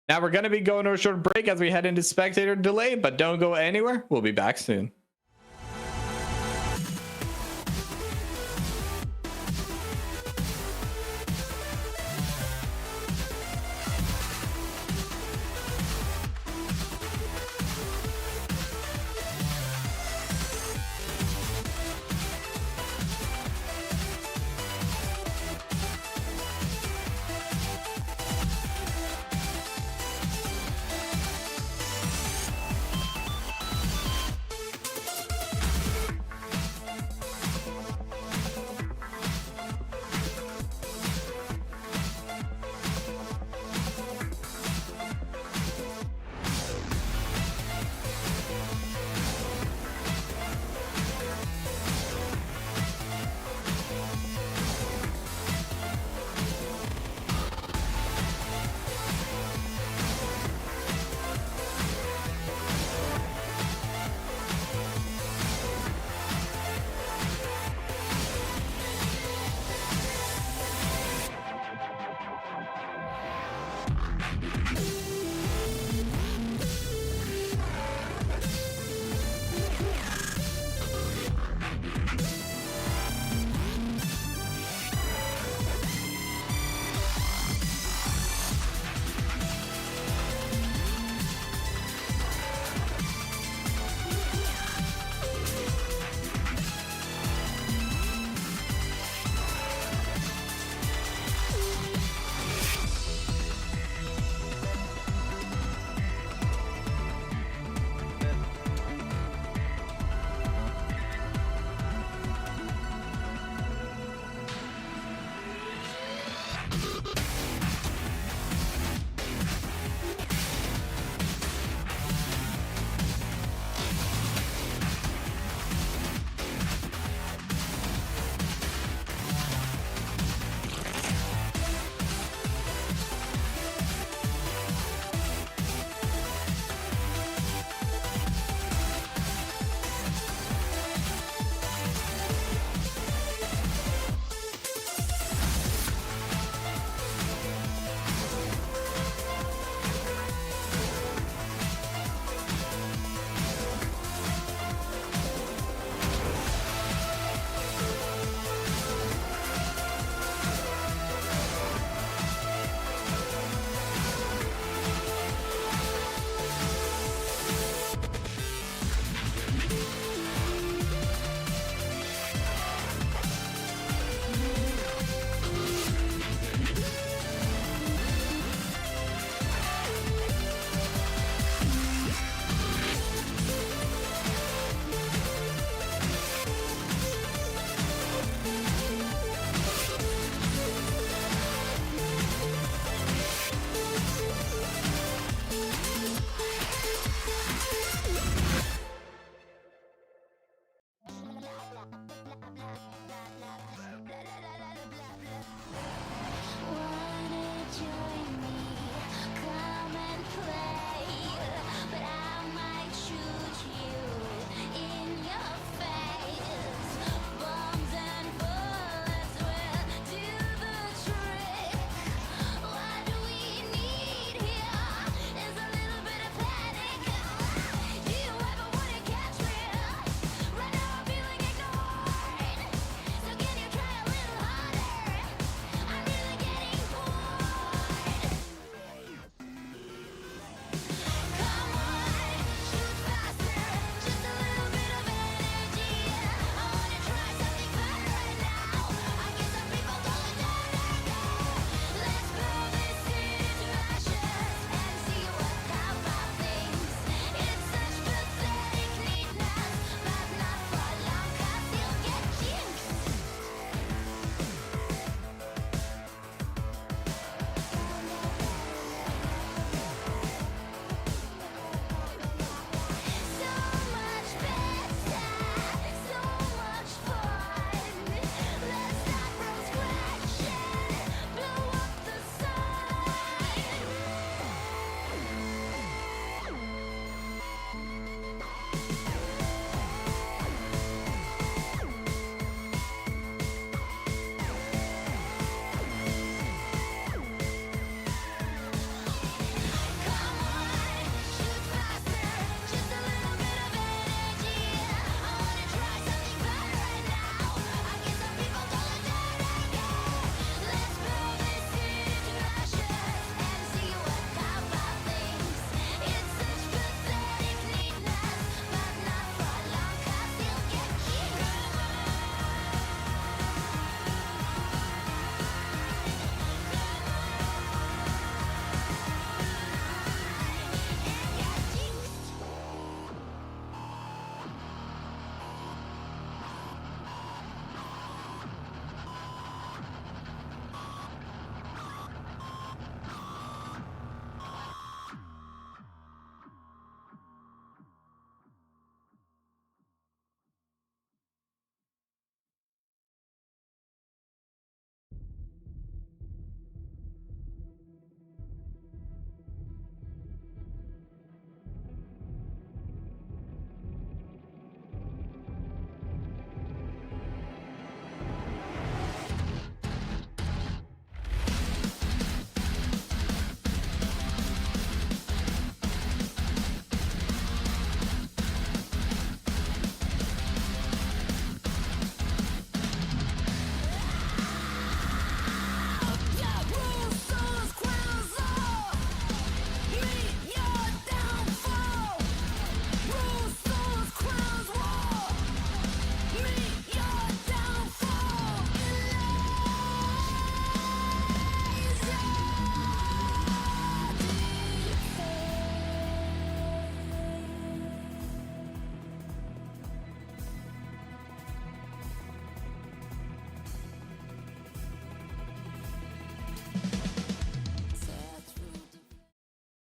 Now we're gonna be going to a short break as we head into spectator delay, but don't go anywhere. We'll be back soon.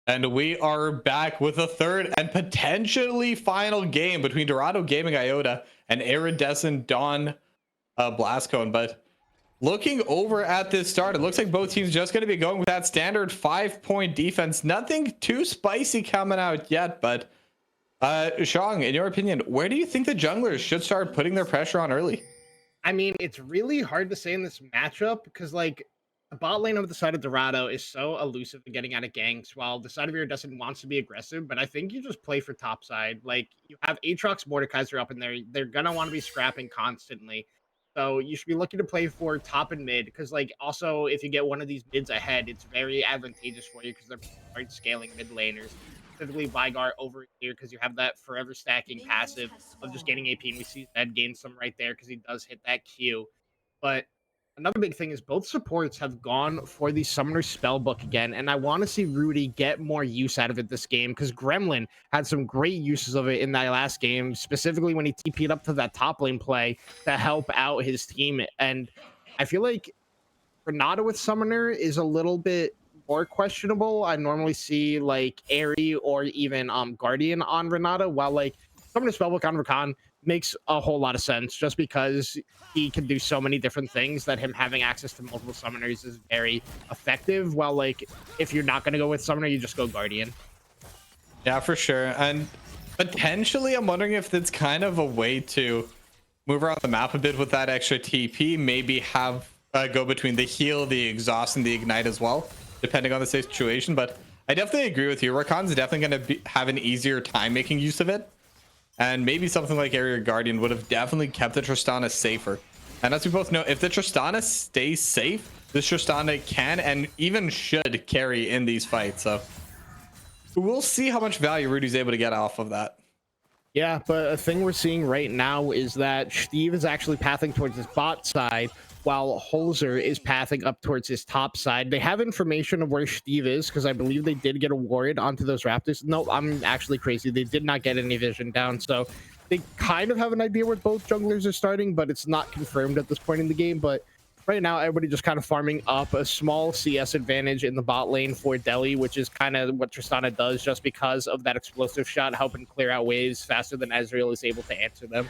And we are back with a third and potentially final game between Dorado Gaming Iota and Iridescent Dawn Blastcone. But looking over at this start, it looks like both teams just going to be going with that standard 5-point defense. Nothing too spicy coming out yet, but Shang, in your opinion, where do you think the junglers should start putting their pressure on early? I mean, it's really hard to say in this matchup because, like, the bot lane of the side of Dorado is so elusive in getting out of ganks, while the side of Iridescent wants to be aggressive. But I think you just play for top side. Like, you have Aatrox, Mordekaiser up in there. They're going to want to be scrapping constantly. So you should be looking to play for top and mid because, like, also, if you get one of these mids ahead, it's very advantageous for you because they're hard scaling mid laners. Specifically Vigar over here because you have that forever stacking passive of just gaining AP, and we see Zed gain some right there because he does hit that Q. But another big thing is both supports have gone for the Summoner Spellbook again, and I want to see Rudy get more use out of it this game because Gremlin had some great uses of it in that last game, specifically when he TP'd up to that top lane play to help out his team. And I feel like Renata with Summoner is a little bit more questionable. I normally see like Airy or even Guardian on Renata, while like Summoner Spellbook on Rakan makes a whole lot of sense just because he can do so many different things that him having access to multiple summoners is very effective. While like if you're not going to go with Summoner, you just go Guardian. Yeah, for sure. And potentially I'm wondering if it's kind of a way to move around the map a bit with that extra TP, maybe have go between the heal, the exhaust, and the ignite as well, depending on the situation. But I definitely agree with you. Rakan's definitely going to have an easier time making use of it, and maybe something like Area Guardian would have definitely kept the Tristana safer. And as we both know, if the Tristana stays safe, this Tristana can and even should carry in these fights. So we'll see how much value Rudy's able to get off of that. Yeah, but a thing we're seeing right now is that Steve is actually pathing towards his bot side, while Holzer is pathing up towards his top side. They have information of where Steve is because I believe they did get a ward onto those Raptors. No, I'm actually crazy. They did not get any vision down, so they kind of have an idea where both junglers are starting, but it's not confirmed at this point in the game. But right now, everybody just kind of farming up a small CS advantage in the bot lane for Delhi, which is kind of what Tristana does just because of that explosive shot, helping clear out waves faster than Ezreal is able to answer them.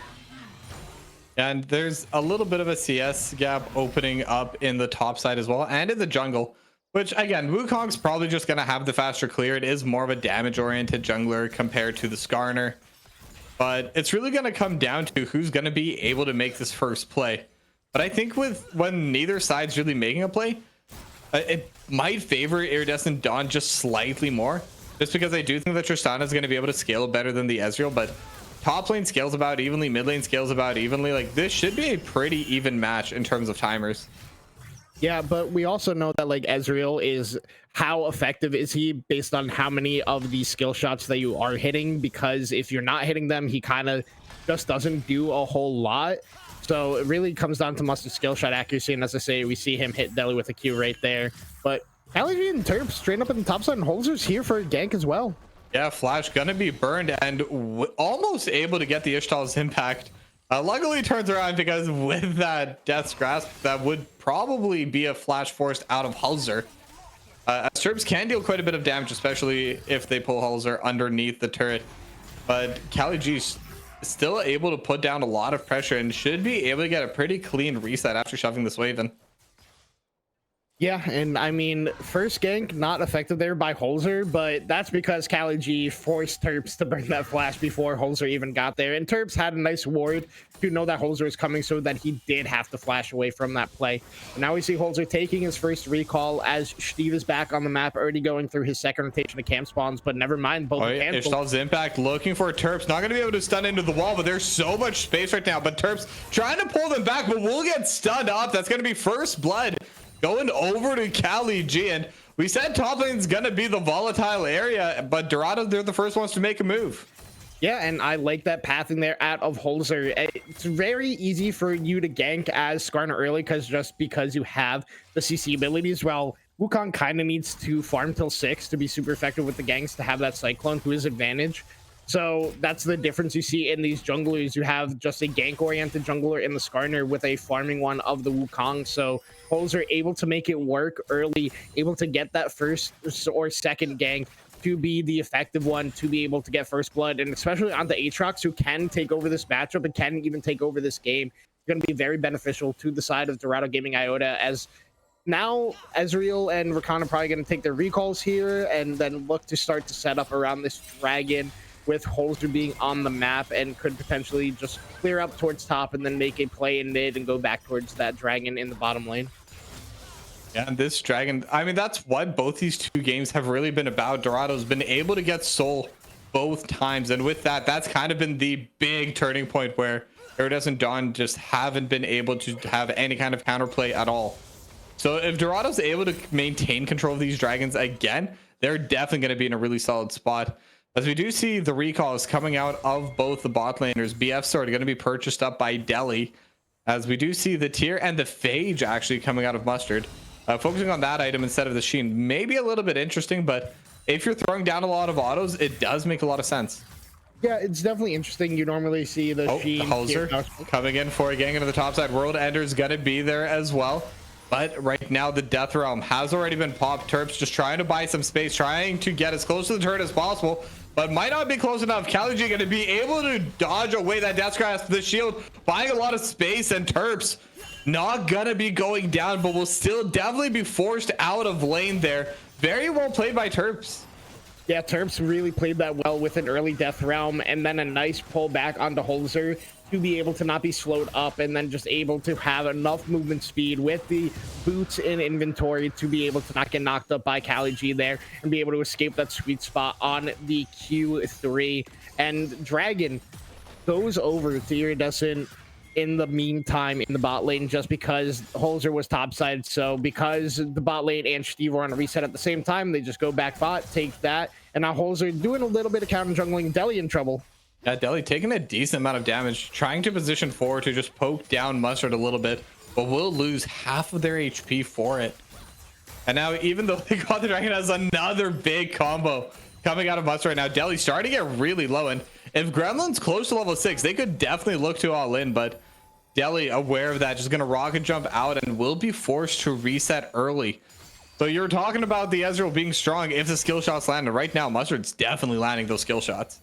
And there's a little bit of a CS gap opening up in the top side as well, and in the jungle, which again, Wukong's probably just going to have the faster clear. It is more of a damage oriented jungler compared to the Skarner, but it's really going to come down to who's going to be able to make this first play. But I think when neither side's really making a play, it might favor Iridescent Dawn just slightly more, just because I do think that Tristana is going to be able to scale better than the Ezreal. But top lane scales about evenly, mid lane scales about evenly. Like, this should be a pretty even match in terms of timers. Yeah, but we also know that like Ezreal is, how effective is he based on how many of these skill shots that you are hitting, because if you're not hitting them, he kind of just doesn't do a whole lot. So it really comes down to must skill shot accuracy, and as I say, we see him hit Delhi with a Q right there. But Kali and Terp straight up in the top side, and Holzer's here for a gank as well. Yeah, Flash gonna be burned and almost able to get the Ishtal's impact. Luckily turns around, because with that Death's Grasp, that would probably be a Flash forced out of Hulzer. Terps can deal quite a bit of damage, especially if they pull Hulzer underneath the turret. But Kali G's still able to put down a lot of pressure and should be able to get a pretty clean reset after shoving this wave in. Yeah, and I mean, first gank not affected there by Holzer, but that's because Kali G forced Terps to burn that flash before Holzer even got there. And Terps had a nice ward to know that Holzer is coming, so that he did have to flash away from that play. And now we see Holzer taking his first recall as Steve is back on the map, already going through his second rotation of camp spawns, but never mind, both Ishtal's impact looking for Terps, not going to be able to stun into the wall, but there's so much space right now. But Terps trying to pull them back, but will get stunned up. That's going to be first blood going over to Kali G. And we said top lane's gonna be the volatile area, but Dorado, they're the first ones to make a move. Yeah, and I like that pathing there out of Holzer. It's very easy for you to gank as Skarner early, because you have the CC abilities. Well, Wukong kind of needs to farm till 6 to be super effective with the ganks, to have that Cyclone to his advantage. So that's the difference you see in these junglers. You have just a gank-oriented jungler in the Skarner with a farming one of the Wukong. So Holzer able to make it work early, able to get that first or second gank to be the effective one, to be able to get first blood, and especially on the Aatrox, who can take over this matchup and can even take over this game, going to be very beneficial to the side of Dorado Gaming Iota, as now Ezreal and Rakan are probably going to take their recalls here and then look to start to set up around this dragon, with Holzer being on the map and could potentially just clear up towards top and then make a play in mid and go back towards that dragon in the bottom lane. Yeah, and this dragon, I mean, that's what both these two games have really been about. Dorado's been able to get soul both times, and with that, that's kind of been the big turning point where Iridescent and Dawn just haven't been able to have any kind of counterplay at all. So if Dorado's able to maintain control of these dragons again, they're definitely going to be in a really solid spot. As we do see the recalls coming out of both the bot laners, BF Sword are going to be purchased up by Delhi, as we do see the tier and the Phage actually coming out of Mustard. Focusing on that item instead of the Sheen may be a little bit interesting, but if you're throwing down a lot of autos, it does make a lot of sense. Yeah, it's definitely interesting. You normally see the Sheen Holzer coming in for a gang into the top side. World Ender is going to be there as well. But right now, the Death Realm has already been popped. Terps just trying to buy some space, trying to get as close to the turret as possible, but might not be close enough. Kali-G going to be able to dodge away that Death Grasp, the shield, buying a lot of space, and Terps not going to be going down, but will still definitely be forced out of lane there. Very well played by Terps. Yeah, Terps really played that well with an early Death Realm and then a nice pull back onto Holzer to be able to not be slowed up, and then just able to have enough movement speed with the boots in inventory to be able to not get knocked up by Kali-G there and be able to escape that sweet spot on the Q3. And Dragon goes over to Iridescent in the meantime in the bot lane, just because Holzer was topside. So because the bot lane and Steve were on a reset at the same time, they just go back bot, take that, and now Holzer doing a little bit of counter jungling. Delhi in trouble. Yeah, Delhi taking a decent amount of damage, trying to position forward to just poke down Mustard a little bit, but will lose half of their HP for it. And now, even though they got the dragon, has another big combo coming out of Mustard right now. Delhi starting to get really low, and if Gremlin's close to level 6, they could definitely look to all in, but Delhi, aware of that, just going to rocket jump out and will be forced to reset early. So you're talking about the Ezreal being strong if the skill shots landed. Right now, Mustard's definitely landing those skill shots.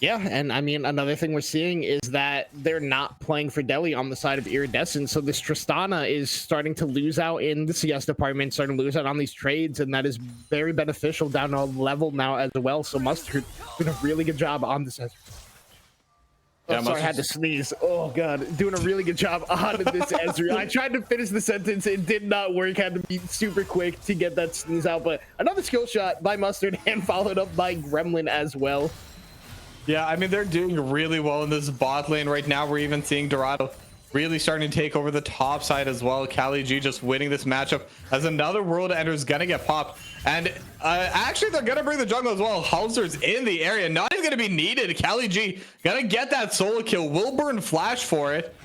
Yeah, and I mean, another thing we're seeing is that they're not playing for Delhi on the side of Iridescent, so this Tristana is starting to lose out in the CS department, starting to lose out on these trades, and that is very beneficial down a level now as well. So Mustard doing a really good job on this. Yeah, sorry, I had to sneeze. Oh god, doing a really good job on this Ezreal. I tried to finish the sentence, it did not work. Had to be super quick to get that sneeze out, but another skill shot by Mustard and followed up by Gremlin as well. Yeah, I mean, they're doing really well in this bot lane right now. We're even seeing Dorado really starting to take over the top side as well. Kali-G just winning this matchup as another World Ender is going to get popped. And actually, they're going to bring the jungle as well. Halzer's in the area, not even going to be needed. Kali-G going to get that solo kill. Will burn flash for it.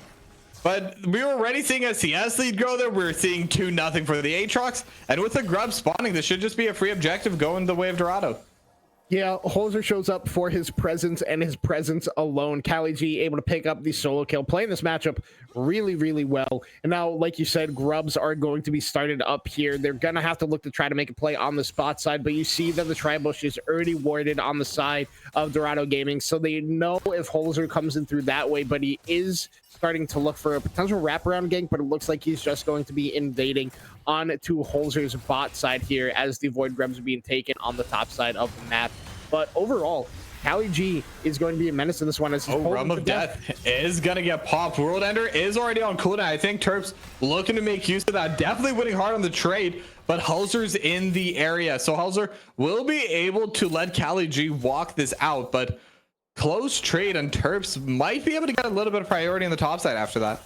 But we were already seeing a CS lead grow there. We were seeing 2-0 for the Aatrox. And with the grub spawning, this should just be a free objective going the way of Dorado. Yeah, Holzer shows up for his presence and his presence alone. Kali-G able to pick up the solo kill, playing this matchup really, really well. And now, like you said, grubs are going to be started up here. They're going to have to look to try to make a play on the spot side, but you see that the Tribush is already warded on the side of Dorado Gaming, so they know if Holzer comes in through that way, but he is starting to look for a potential wraparound gank, but it looks like he's just going to be invading on to Holzer's bot side here as the Void Grubs are being taken on the top side of the map. But overall, Kali-G is going to be a menace in this one. As Realm of Death is going to get popped. World Ender is already on cooldown. I think Terps looking to make use of that. Definitely winning hard on the trade, but Halzer's in the area. So Halzer will be able to let Kali-G walk this out, but close trade, and Terps might be able to get a little bit of priority on the top side after that.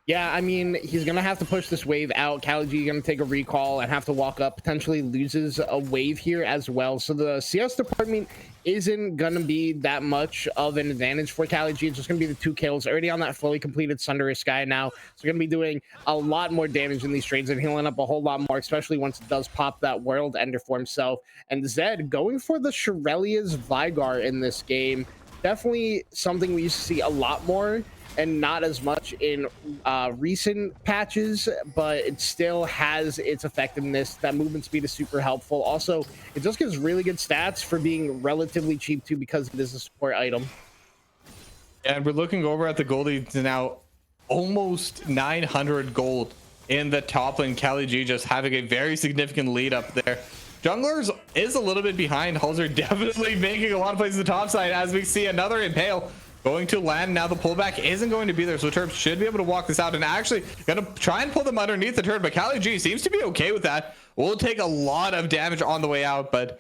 Yeah, I mean, he's going to have to push this wave out. Kali-G going to take a recall and have to walk up, potentially loses a wave here as well. So the CS department isn't going to be that much of an advantage for Kali-G. It's just going to be the 2 kills already on that fully completed Sunderer Sky now. So going to be doing a lot more damage in these trades and healing up a whole lot more, especially once it does pop that World Ender for himself. And Zed going for the Shirelia's Vigar in this game. Definitely something we used to see a lot more and not as much in recent patches, but it still has its effectiveness. That movement speed is super helpful. Also, it just gives really good stats for being relatively cheap too, because it is a support item. And we're looking over at the goldie now, almost 900 gold in the top lane. Kali G just having a very significant lead up there. Junglers is a little bit behind. Hulzer definitely making a lot of plays to the top side as we see another impale going to land. Now the pullback isn't going to be there, so Terps should be able to walk this out and actually gonna try and pull them underneath the turret, but Kali G seems to be okay with that. Will take a lot of damage on the way out, but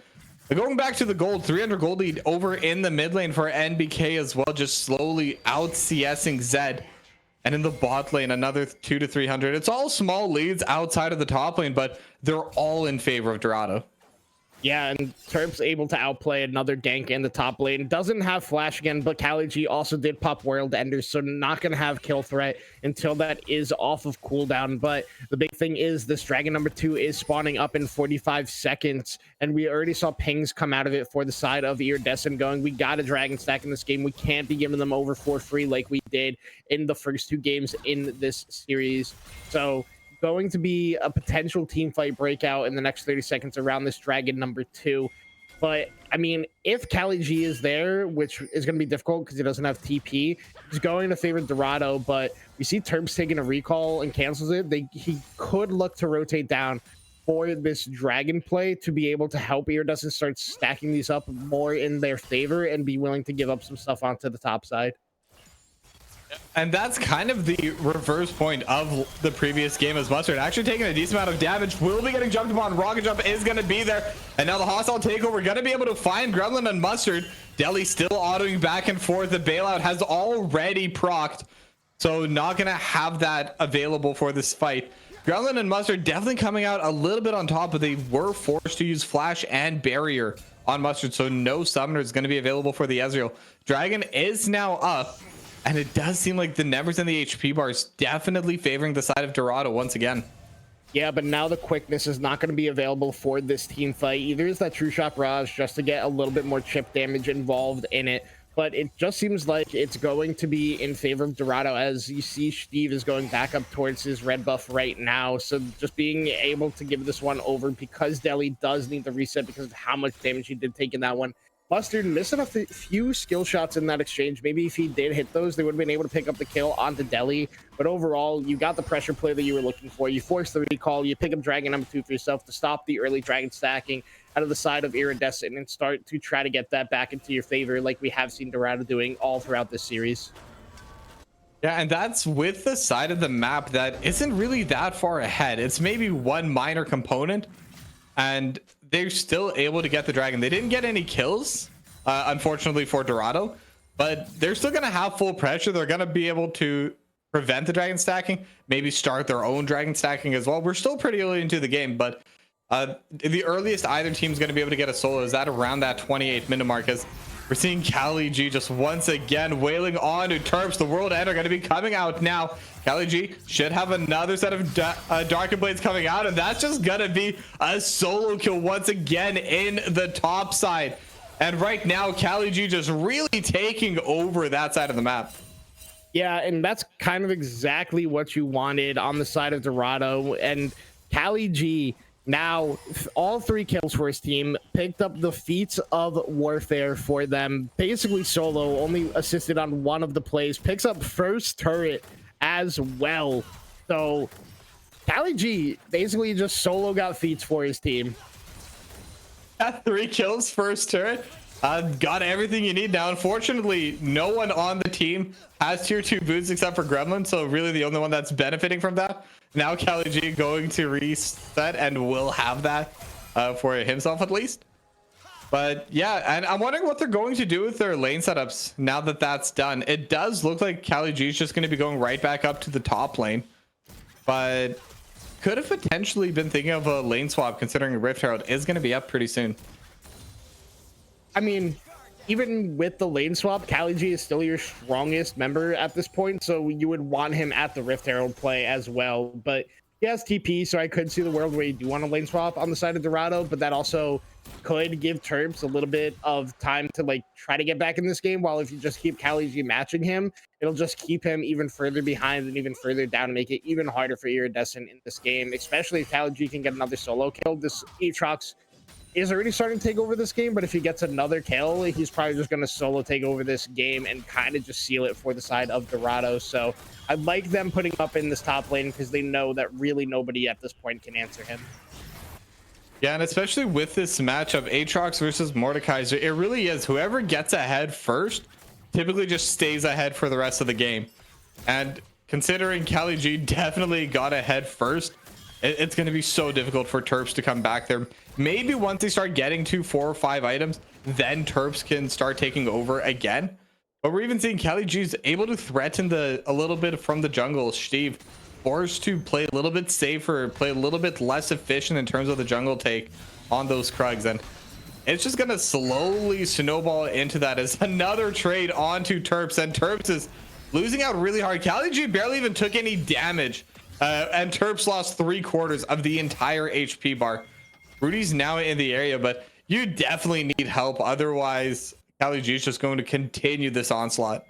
going back to the gold, 300 gold lead over in the mid lane for NBK as well, just slowly out CSing Zed. And in the bot lane, another 200 to 300. It's all small leads outside of the top lane, but they're all in favor of Dorado. Yeah, and Terps able to outplay another gank in the top lane. Doesn't have flash again, but Kali G also did pop World Enders, so not going to have kill threat until that is off of cooldown. But the big thing is this dragon number 2 is spawning up in 45 seconds, and we already saw pings come out of it for the side of Iridescent going, we got a dragon stack in this game. We can't be giving them over for free like we did in the first 2 games in this series. So going to be a potential team fight breakout in the next 30 seconds around this dragon number 2. But I mean, if Kali G is there, which is going to be difficult because he doesn't have TP, he's going to favor Dorado. But we see Terps taking a recall and cancels it. He could look to rotate down for this dragon play to be able to help Iridescent start stacking these up more in their favor and be willing to give up some stuff onto the top side. And that's kind of the reverse point of the previous game, as Mustard actually taking a decent amount of damage, will be getting jumped upon. Rocket Jump is going to be there, and now the hostile takeover going to be able to find Gremlin and Mustard. Deli still autoing back and forth. The bailout has already procced, so not going to have that available for this fight. Gremlin and Mustard definitely coming out a little bit on top, but they were forced to use Flash and Barrier on Mustard, so no Summoner is going to be available for the Ezreal. Dragon is now up. And it does seem like the numbers in the HP bars definitely favoring the side of Dorado once again. Yeah, but now the quickness is not going to be available for this team fight. Either is that True Shock Raj just to get a little bit more chip damage involved in it. But it just seems like it's going to be in favor of Dorado, as you see Steve is going back up towards his red buff right now. So just being able to give this one over, because Deli does need the reset because of how much damage he did take in that one. Mustard missing a few skill shots in that exchange. Maybe if he did hit those, they would have been able to pick up the kill onto Deli. But overall, you got the pressure play that you were looking for. You force the recall. You pick up dragon number 2 for yourself to stop the early dragon stacking out of the side of Iridescent and start to try to get that back into your favor, like we have seen Dorado doing all throughout this series. Yeah, and that's with the side of the map that isn't really that far ahead. It's maybe one minor component, and they're still able to get the dragon. They didn't get any kills, unfortunately, for Dorado, but they're still going to have full pressure. They're going to be able to prevent the dragon stacking, maybe start their own dragon stacking as well. We're still pretty early into the game, but the earliest either team's going to be able to get a solo is at around that 28-minute mark, as we're seeing Kali G just once again wailing on to Terps. The World End are going to be coming out now. Kali G should have another set of Darken Blades coming out, and that's just going to be a solo kill once again in the top side. And right now, Kali G just really taking over that side of the map. Yeah, and that's kind of exactly what you wanted on the side of Dorado. And Kali G, now all 3 kills for his team, picked up the feats of warfare for them, basically solo, only assisted on one of the plays, picks up first turret as well. So Kali G basically just solo got feats for his team. Got 3 kills, first turret. Got everything you need now. Unfortunately, no one on the team has tier 2 boots except for Gremlin, so really the only one that's benefiting from that. Now Kali G going to reset and will have that for himself at least. But yeah, and I'm wondering what they're going to do with their lane setups now that that's done. It does look like Kali G is just going to be going right back up to the top lane, but could have potentially been thinking of a lane swap considering Rift Herald is going to be up pretty soon. I mean, even with the lane swap, Kali G is still your strongest member at this point, so you would want him at the Rift Herald play as well. But he has TP, so I could see the world where you do want a lane swap on the side of Dorado, but that also could give Terps a little bit of time to like try to get back in this game. While if you just keep Kali G matching him, it'll just keep him even further behind and even further down and make it even harder for Iridescent in this game, especially if Kali G can get another solo kill. This Aatrox is already starting to take over this game, but if he gets another kill, he's probably just going to solo take over this game and kind of just seal it for the side of Dorado. So I like them putting up in this top lane because they know that really nobody at this point can answer him. Yeah, and especially with this matchup, Aatrox versus Mordekaiser, it really is whoever gets ahead first typically just stays ahead for the rest of the game. And considering Kali G definitely got ahead first, it's going to be so difficult for Terps to come back there. Maybe once they start getting to 4 or 5 items, then Terps can start taking over again. But we're even seeing Kali G's able to threaten a little bit from the jungle. Steve forced to play a little bit safer, play a little bit less efficient in terms of the jungle take on those Krugs, and it's just gonna slowly snowball into that as another trade onto Terps, and Terps is losing out really hard. Kali G barely even took any damage, and Terps lost 3/4 of the entire HP bar. Rudy's now in the area, but you definitely need help, otherwise Kali G is just going to continue this onslaught.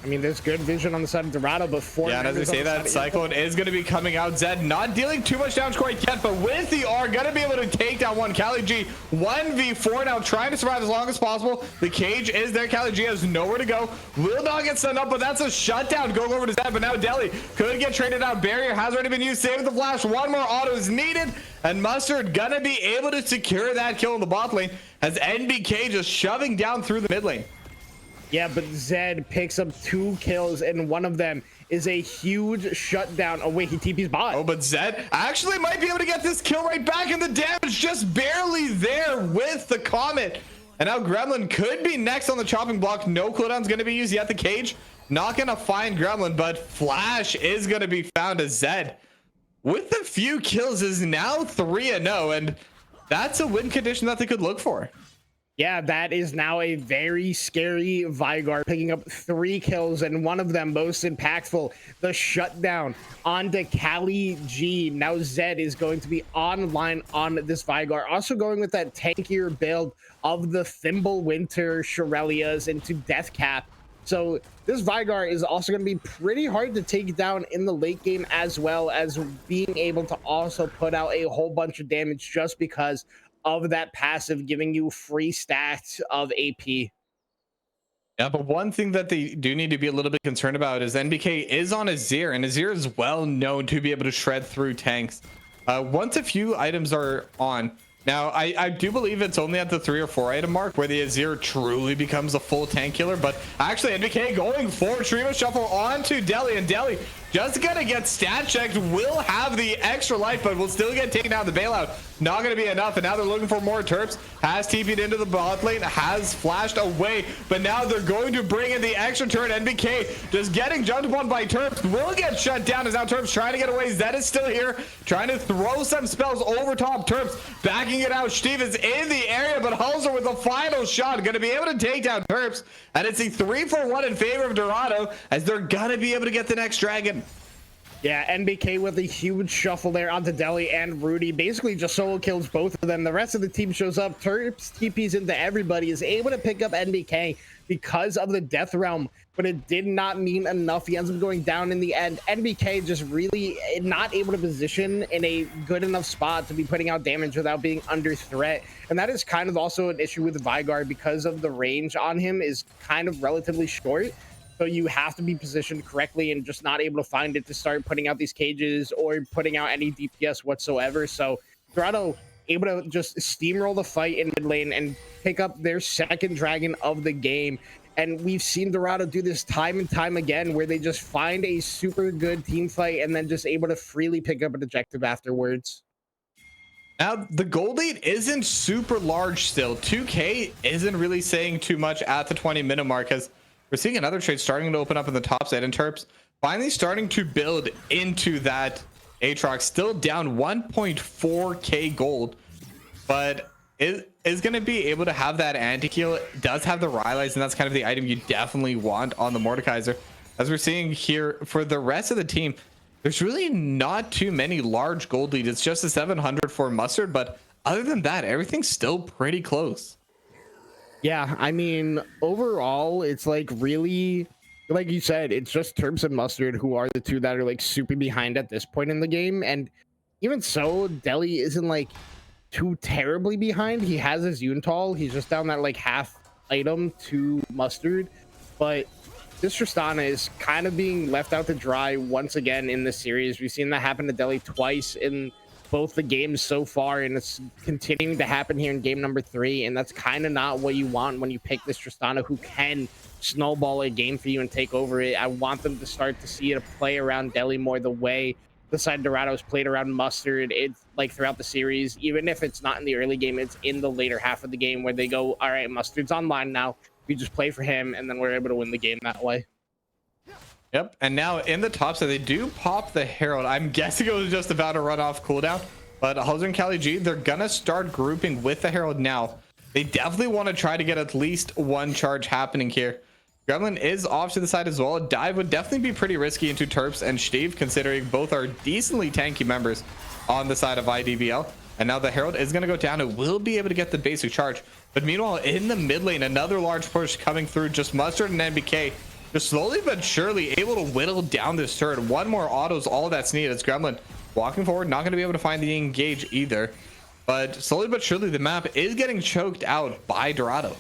I mean, there's good vision on the side of Dorado, but yeah, and as I say that, Cyclone is going to be coming out. Zed not dealing too much damage quite yet, but with the R, going to be able to take down one. Kali G 1v4 now, trying to survive as long as possible. The cage is there. Kali G has nowhere to go. Will not get stunned up, but that's a shutdown going over to Zed. But now Deli could get traded out. Barrier has already been used. Save the flash. One more auto is needed, and Mustard going to be able to secure that kill in the bot lane as NBK just shoving down through the mid lane. Yeah, but Zed picks up 2 kills, and one of them is a huge shutdown. Oh, wait, he TP's bot. Oh, but Zed actually might be able to get this kill right back, and the damage just barely there with the Comet. And now Gremlin could be next on the chopping block. No cooldown's going to be used yet. The cage not going to find Gremlin, but Flash is going to be found as Zed, with a few kills, is now 3-0, and that's a win condition that they could look for. Yeah, that is now a very scary Vigar, picking up 3 kills, and one of them most impactful, the shutdown onto Kali G. Now Zed is going to be online on this Vigar, also going with that tankier build of the Thimble Winter Shirelias into Deathcap. So this Vigar is also going to be pretty hard to take down in the late game, as well as being able to also put out a whole bunch of damage just because of that passive giving you free stacks of AP. Yeah, but one thing that they do need to be a little bit concerned about is NBK is on Azir, and Azir is well known to be able to shred through tanks. Once a few items are on, now I do believe it's only at the 3 or 4 item mark where the Azir truly becomes a full tank killer, but actually NBK going for Shriva Shuffle onto Deli, and Deli just gonna get stat checked, will have the extra life, but will still get taken out. The bailout not gonna be enough, and now they're looking for more Terps. Has TP'd into the bot lane, has flashed away, but now they're going to bring in the extra turret. NBK just getting jumped upon by Terps, will get shut down as now Terps trying to get away. Zed is still here, trying to throw some spells over top. Terps backing it out. Steve is in the area, but Hulzer with the final shot gonna be able to take down Terps, and it's a 3-for-1 in favor of Dorado as they're gonna be able to get the next dragon. Yeah, NBK with a huge shuffle there onto Deli and Rudy. Basically just solo kills both of them. The rest of the team shows up. Terps TPs into everybody, is able to pick up NBK because of the Death Realm, but it did not mean enough. He ends up going down in the end. NBK just really not able to position in a good enough spot to be putting out damage without being under threat. And that is kind of also an issue with Vigar because of the range on him is kind of relatively short. So you have to be positioned correctly and just not able to find it to start putting out these cages or putting out any DPS whatsoever. So Dorado able to just steamroll the fight in mid lane and pick up their second dragon of the game. And we've seen Dorado do this time and time again, where they just find a super good team fight and then just able to freely pick up an objective afterwards. Now, the gold lead isn't super large still. 2K isn't really saying too much at the 20-minute mark, as we're seeing another trade starting to open up in the top side, and Terps finally starting to build into that. Aatrox still down 1.4k gold, but it is going to be able to have that anti-heal. It does have the Rylai's, and that's kind of the item you definitely want on the Mordekaiser. As we're seeing here for the rest of the team, there's really not too many large gold leads. It's just a 700 for Mustard, but other than that, everything's still pretty close. Yeah, I mean, overall, it's like really, like you said, it's just Terps and Mustard who are the two that are like super behind at this point in the game. And even so, Deli isn't like too terribly behind. He has his Yuntal. He's just down that like half item to Mustard. But this Tristana is kind of being left out to dry once again in this series. We've seen that happen to Deli twice in both the games so far, and it's continuing to happen here in game number 3. And that's kind of not what you want when you pick this Tristana who can snowball a game for you and take over it. I want them to start to see it play around Deli more the way the side Dorado's played around Mustard. It's like throughout the series, even if it's not in the early game, it's in the later half of the game where they go, all right, Mustard's online now. We just play for him, and then we're able to win the game that way. Yep, and now in the top side, they do pop the Herald. I'm guessing it was just about to run off cooldown, but Halzer and Cali G, they're gonna start grouping with the Herald now. They definitely want to try to get at least one charge happening here. Gremlin is off to the side as well. A dive would definitely be pretty risky into Terps and Steve, considering both are decently tanky members on the side of IDBL. And now the Herald is going to go down and will be able to get the basic charge. But meanwhile, in the mid lane, another large push coming through. Just Mustard and NBK just slowly but surely able to whittle down this turret. One more auto is all that's needed. It's Gremlin walking forward, not going to be able to find the engage either. But slowly but surely, the map is getting choked out by Dorado.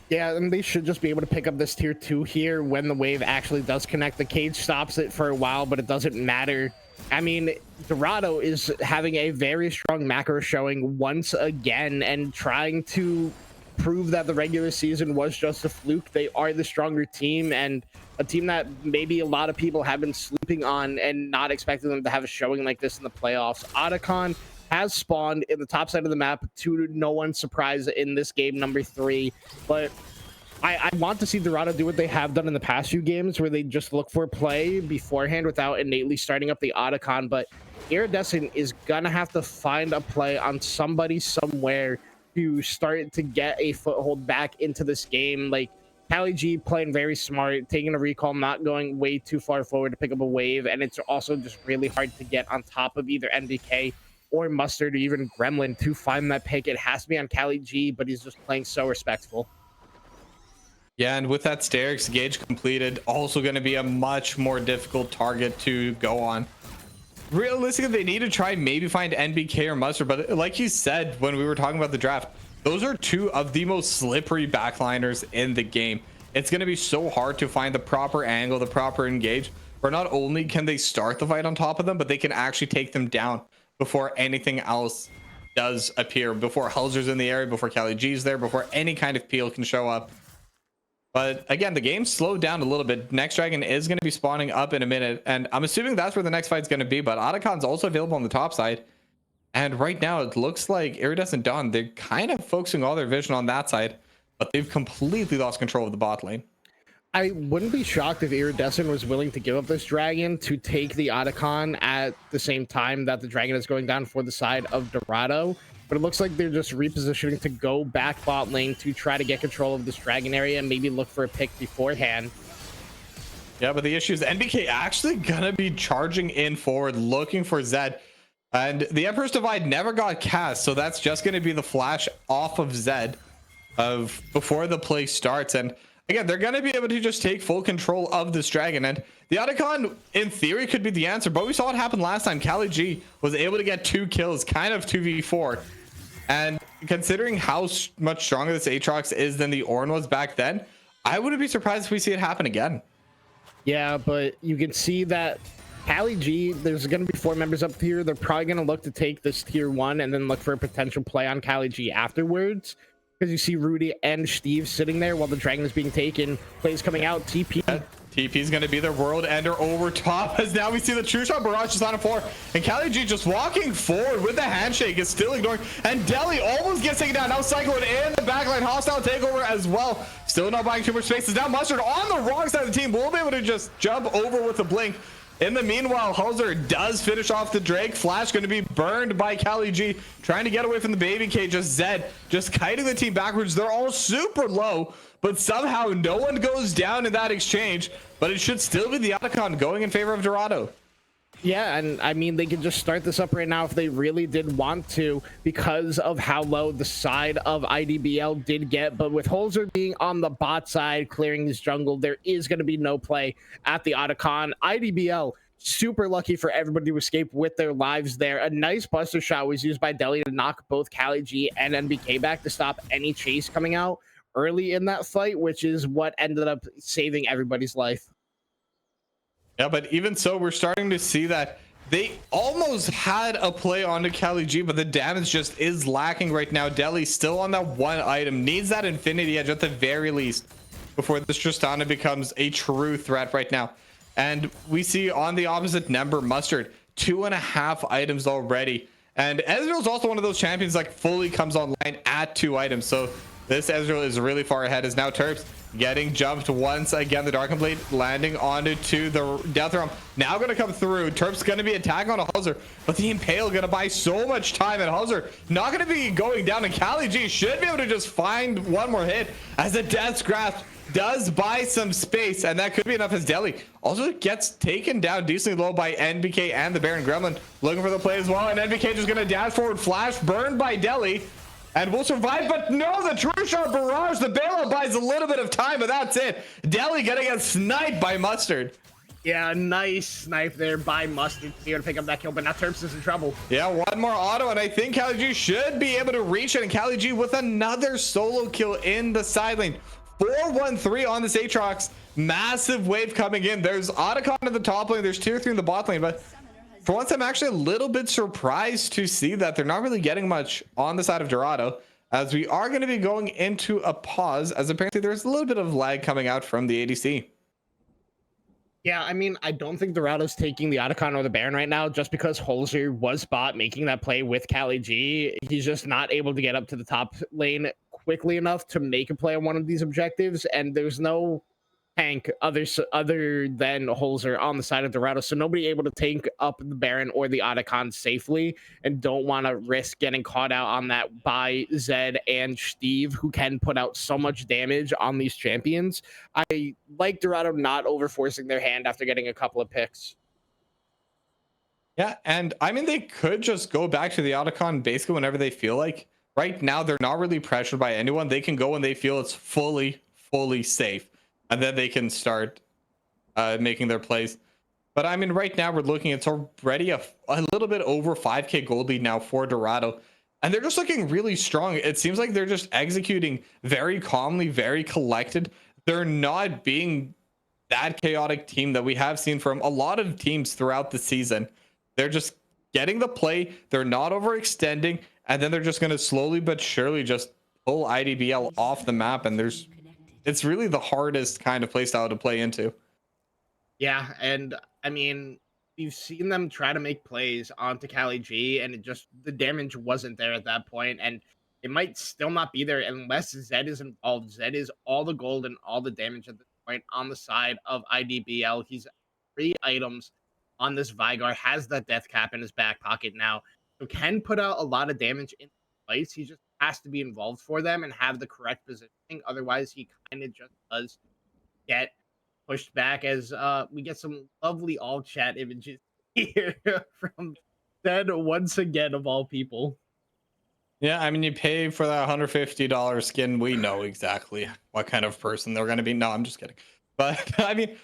Yeah, and they should just be able to pick up this tier 2 here when the wave actually does connect. The cage stops it for a while, but it doesn't matter. I mean, Dorado is having a very strong macro showing once again and trying to prove that the regular season was just a fluke. They are the stronger team, and a team that maybe a lot of people have been sleeping on and not expecting them to have a showing like this in the playoffs. Otacon has spawned in the top side of the map to no one's surprise in this game number 3, but I want to see Dorado do what they have done in the past few games where they just look for play beforehand without innately starting up the Otacon. But Iridescent is gonna have to find a play on somebody somewhere to start to get a foothold back into this game. Like Cali G playing very smart, taking a recall, not going way too far forward to pick up a wave, and it's also just really hard to get on top of either NBK or Mustard or even Gremlin to find that pick. It has to be on Cali G, but he's just playing so respectful. Yeah, and with that Sterix gauge completed, also going to be a much more difficult target to go on. Realistically, they need to try maybe find NBK or Mustard, but like you said when we were talking about the draft, those are two of the most slippery backliners in the game. It's going to be so hard to find the proper angle, the proper engage, where not only can they start the fight on top of them, but they can actually take them down before anything else does appear, before Halzer's in the area, before Cali G's there, before any kind of peel can show up. But again, the game slowed down a little bit. Next Dragon is going to be spawning up in a minute, and I'm assuming that's where the next fight's going to be. But Otacon's also available on the top side, and right now it looks like Iridescent Dawn, they're kind of focusing all their vision on that side, but they've completely lost control of the bot lane. I wouldn't be shocked if Iridescent was willing to give up this dragon to take the Otacon at the same time that the dragon is going down for the side of Dorado. But it looks like they're just repositioning to go back bot lane to try to get control of this dragon area and maybe look for a pick beforehand. Yeah, but the issue is NBK actually gonna be charging in forward, looking for Zed. And the Emperor's Divide never got cast, so that's just gonna be the flash off of Zed before the play starts. And again, they're gonna be able to just take full control of this dragon. And the Otacon, in theory, could be the answer, but we saw what happened last time. Cali G was able to get 2 kills, kind of 2v4. And considering how much stronger this Aatrox is than the Ornn was back then, I wouldn't be surprised if we see it happen again. Yeah, but you can see that Cali G, there's going to be 4 members up here. They're probably going to look to take this tier 1 and then look for a potential play on Cali G afterwards. Because you see Rudy and Steve sitting there while the dragon is being taken. Plays coming out, TP. TP is going to be their world ender over top, as now we see the true shot barrage is on a 4, and Cali G just walking forward with the handshake is still ignoring, and Deli almost gets taken down. Now Cyclone in the backline, hostile takeover as well, still not buying too much space. Is now Mustard on the wrong side of the team, will be able to just jump over with a blink. In the meanwhile, Halzer does finish off the Drake. Flash going to be burned by Cali G, trying to get away from the baby cage. Just Zed just kiting the team backwards. They're all super low, but somehow no one goes down in that exchange. But it should still be the Otacon going in favor of Dorado. Yeah, and I mean, they could just start this up right now if they really did want to, because of how low the side of IDBL did get. But with Holzer being on the bot side, clearing his jungle, there is going to be no play at the Otacon. IDBL, super lucky for everybody to escape with their lives there. A nice buster shot was used by Delhi to knock both Kali G and NBK back to stop any chase coming out early in that fight, which is what ended up saving everybody's life. Yeah, but even so, we're starting to see that they almost had a play onto Kali G, but the damage just is lacking right now. Delhi still on that one item, needs that Infinity Edge at the very least before this Tristana becomes a true threat right now. And we see on the opposite number, Mustard, 2.5 items already. And Ezreal's also one of those champions that fully comes online at 2 items. So this Ezreal is really far ahead. Is now Terps getting jumped once again. The Dark Blade landing onto the Death Realm. Now going to come through. Terps going to be attacking on a Huzzer, but the Impale going to buy so much time. And Huzzer not going to be going down. And Kali G should be able to just find one more hit as the Death's Grasp does buy some space, and that could be enough as Delhi also gets taken down decently low by NBK and the Baron Gremlin looking for the play as well. And NBK just going to dash forward, flash burned by Delhi, and will survive. But no, the True Shot Barrage, the bailout buys a little bit of time, but that's it. Delhi gonna get sniped by Mustard. Yeah, nice snipe there by Mustard to be able to pick up that kill, but now Terps is in trouble. Yeah, one more auto, and I think Kali G should be able to reach it. And Kali G with another solo kill in the side lane. 4-1-3 on this Aatrox. Massive wave coming in. There's Otacon in the top lane. There's 2 or 3 in the bot lane, but for once, I'm actually a little bit surprised to see that they're not really getting much on the side of Dorado, as we are going to be going into a pause, as apparently there's a little bit of lag coming out from the ADC. Yeah, I mean, I don't think Dorado's taking the Otacon or the Baron right now, just because Holzer was bot making that play with Kali G. He's just not able to get up to the top lane quickly enough to make a play on one of these objectives, and there's no tank other than Holzer on the side of Dorado, so nobody able to tank up the Baron or the Otacon safely, and don't want to risk getting caught out on that by Zed and Steve, who can put out so much damage on these champions. I like Dorado not overforcing their hand after getting a couple of picks. Yeah, and I mean, they could just go back to the Otacon basically whenever they feel like. Right now, they're not really pressured by anyone. They can go when they feel it's fully safe, and then they can start making their plays. But I mean, right now we're looking, it's already a little bit over 5k gold lead now for Dorado, and they're just looking really strong. It seems like they're just executing very calmly, very collected. They're not being that chaotic team that we have seen from a lot of teams throughout the season. They're just getting the play, they're not overextending, and then they're just going to slowly but surely just pull IDBL off the map. And it's really the hardest kind of playstyle to play into. Yeah, and I mean, we've seen them try to make plays onto Kali G, and the damage wasn't there at that point, and it might still not be there unless Zed is involved. Zed is all the gold and all the damage at this point on the side of IDBL. He's 3 items on this Vygar, has that death cap in his back pocket now, so can put out a lot of damage in fights. He just has to be involved for them and have the correct positioning. Otherwise, he kind of just does get pushed back, as we get some lovely all chat images here from Zed once again, of all people. Yeah, I mean, you pay for that $150 skin. We know exactly what kind of person they're going to be. No, I'm just kidding. But I mean,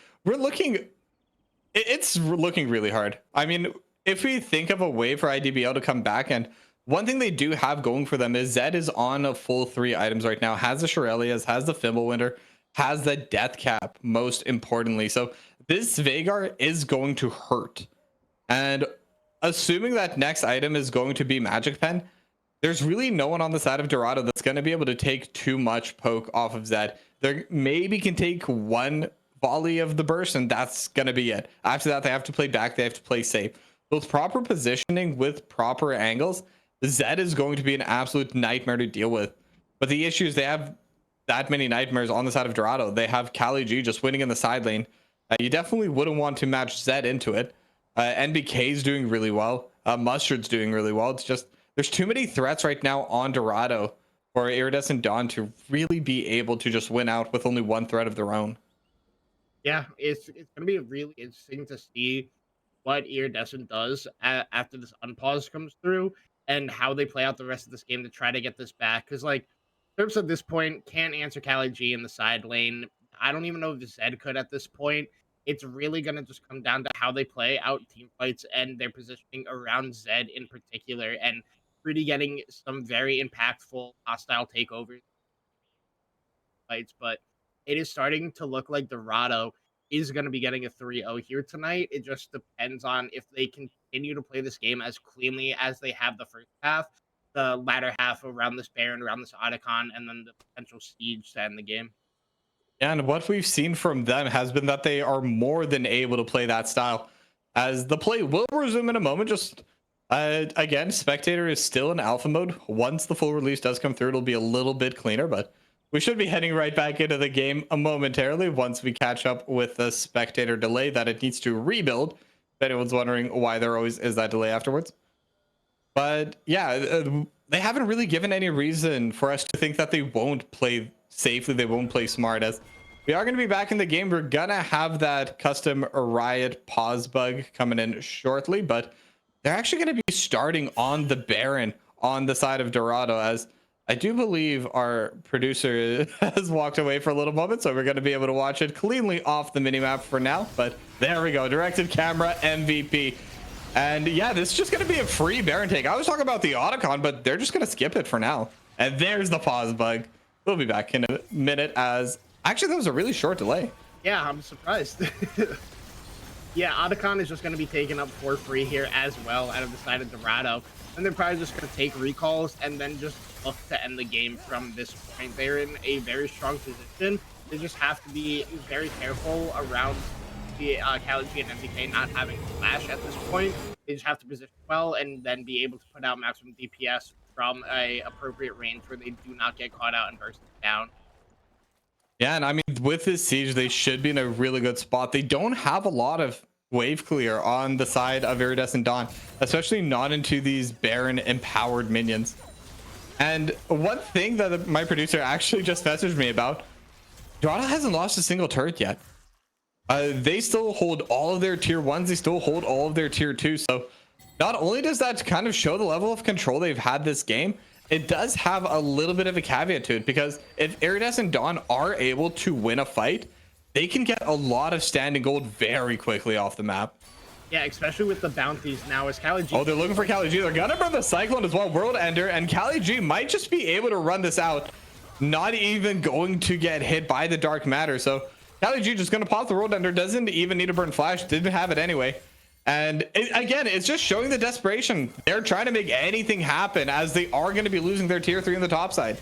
it's looking really hard. I mean, if we think of a way for IDBL to come back, and one thing they do have going for them is Zed is on a full 3 items right now, has the Shurelias, has the Fimbulwinter, has the death cap, most importantly. So this Veigar is going to hurt. And assuming that next item is going to be Magic Pen, there's really no one on the side of Dorado that's going to be able to take too much poke off of Zed. They maybe can take one volley of the burst, and that's going to be it. After that, they have to play back. They have to play safe. With proper positioning, with proper angles, Zed is going to be an absolute nightmare to deal with. But the issue is they have that many nightmares on the side of Dorado. They have Kali G just winning in the side lane. You definitely wouldn't want to match Zed into it. NBK is doing really well. Mustard's doing really well. It's just there's too many threats right now on Dorado for Iridescent Dawn to really be able to just win out with only one threat of their own. Yeah, it's going to be really interesting to see what Iridescent does after this unpause comes through and how they play out the rest of this game to try to get this back. Because, like, Terps at this point can't answer Cali G in the side lane. I don't even know if Zed could at this point. It's really going to just come down to how they play out team fights and their positioning around Zed in particular, and really getting some very impactful hostile takeovers fights. But it is starting to look like Dorado is going to be getting a 3-0 here tonight. It just depends on if they continue to play this game as cleanly as they have the first half, the latter half around this Baron, around this Otacon, and then the potential siege to end the game. And what we've seen from them has been that they are more than able to play that style. As the play will resume in a moment, just again, Spectator is still in alpha mode. Once the full release does come through, it'll be a little bit cleaner, but we should be heading right back into the game momentarily once we catch up with the Spectator delay that it needs to rebuild. If anyone's wondering why there always is that delay afterwards. But yeah, they haven't really given any reason for us to think that they won't play safely, they won't play smart. As we are going to be back in the game, we're gonna have that custom riot pause bug coming in shortly, but they're actually going to be starting on the Baron on the side of Dorado, as I do believe our producer has walked away for a little moment, so we're going to be able to watch it cleanly off the minimap for now. But there we go, directed camera MVP. And yeah, this is just going to be a free Baron take. I was talking about the Otacon, but they're just going to skip it for now. And there's the pause bug. We'll be back in a minute, as actually that was a really short delay. Yeah, I'm surprised. Yeah, Otacon is just going to be taken up for free here as well out of the side of Dorado. And they're probably just going to take recalls and then just look to end the game from this point. They're in a very strong position. They just have to be very careful around the Cali G and MDK not having flash at this point. They just have to position well and then be able to put out maximum DPS from a appropriate range where they do not get caught out and bursted down. Yeah, and I mean, with this siege, they should be in a really good spot. They don't have a lot of wave clear on the side of Iridescent Dawn, especially not into these Baron empowered minions. And one thing that my producer actually just messaged me about, Dorado hasn't lost a single turret yet. They still hold all of their tier 1s, they still hold all of their tier 2s. So not only does that kind of show the level of control they've had this game, it does have a little bit of a caveat to it, because if Iridescent Dawn are able to win a fight, they can get a lot of standing gold very quickly off the map. Yeah, especially with the bounties now as Cali G. Oh, they're looking for Cali G. They're gonna burn the Cyclone as well, World Ender, and Cali G might just be able to run this out, not even going to get hit by the Dark Matter. So Cali G just gonna pop the World Ender, doesn't even need to burn Flash, didn't have it anyway. And again, it's just showing the desperation. They're trying to make anything happen, as they are going to be losing their tier 3 in the top side.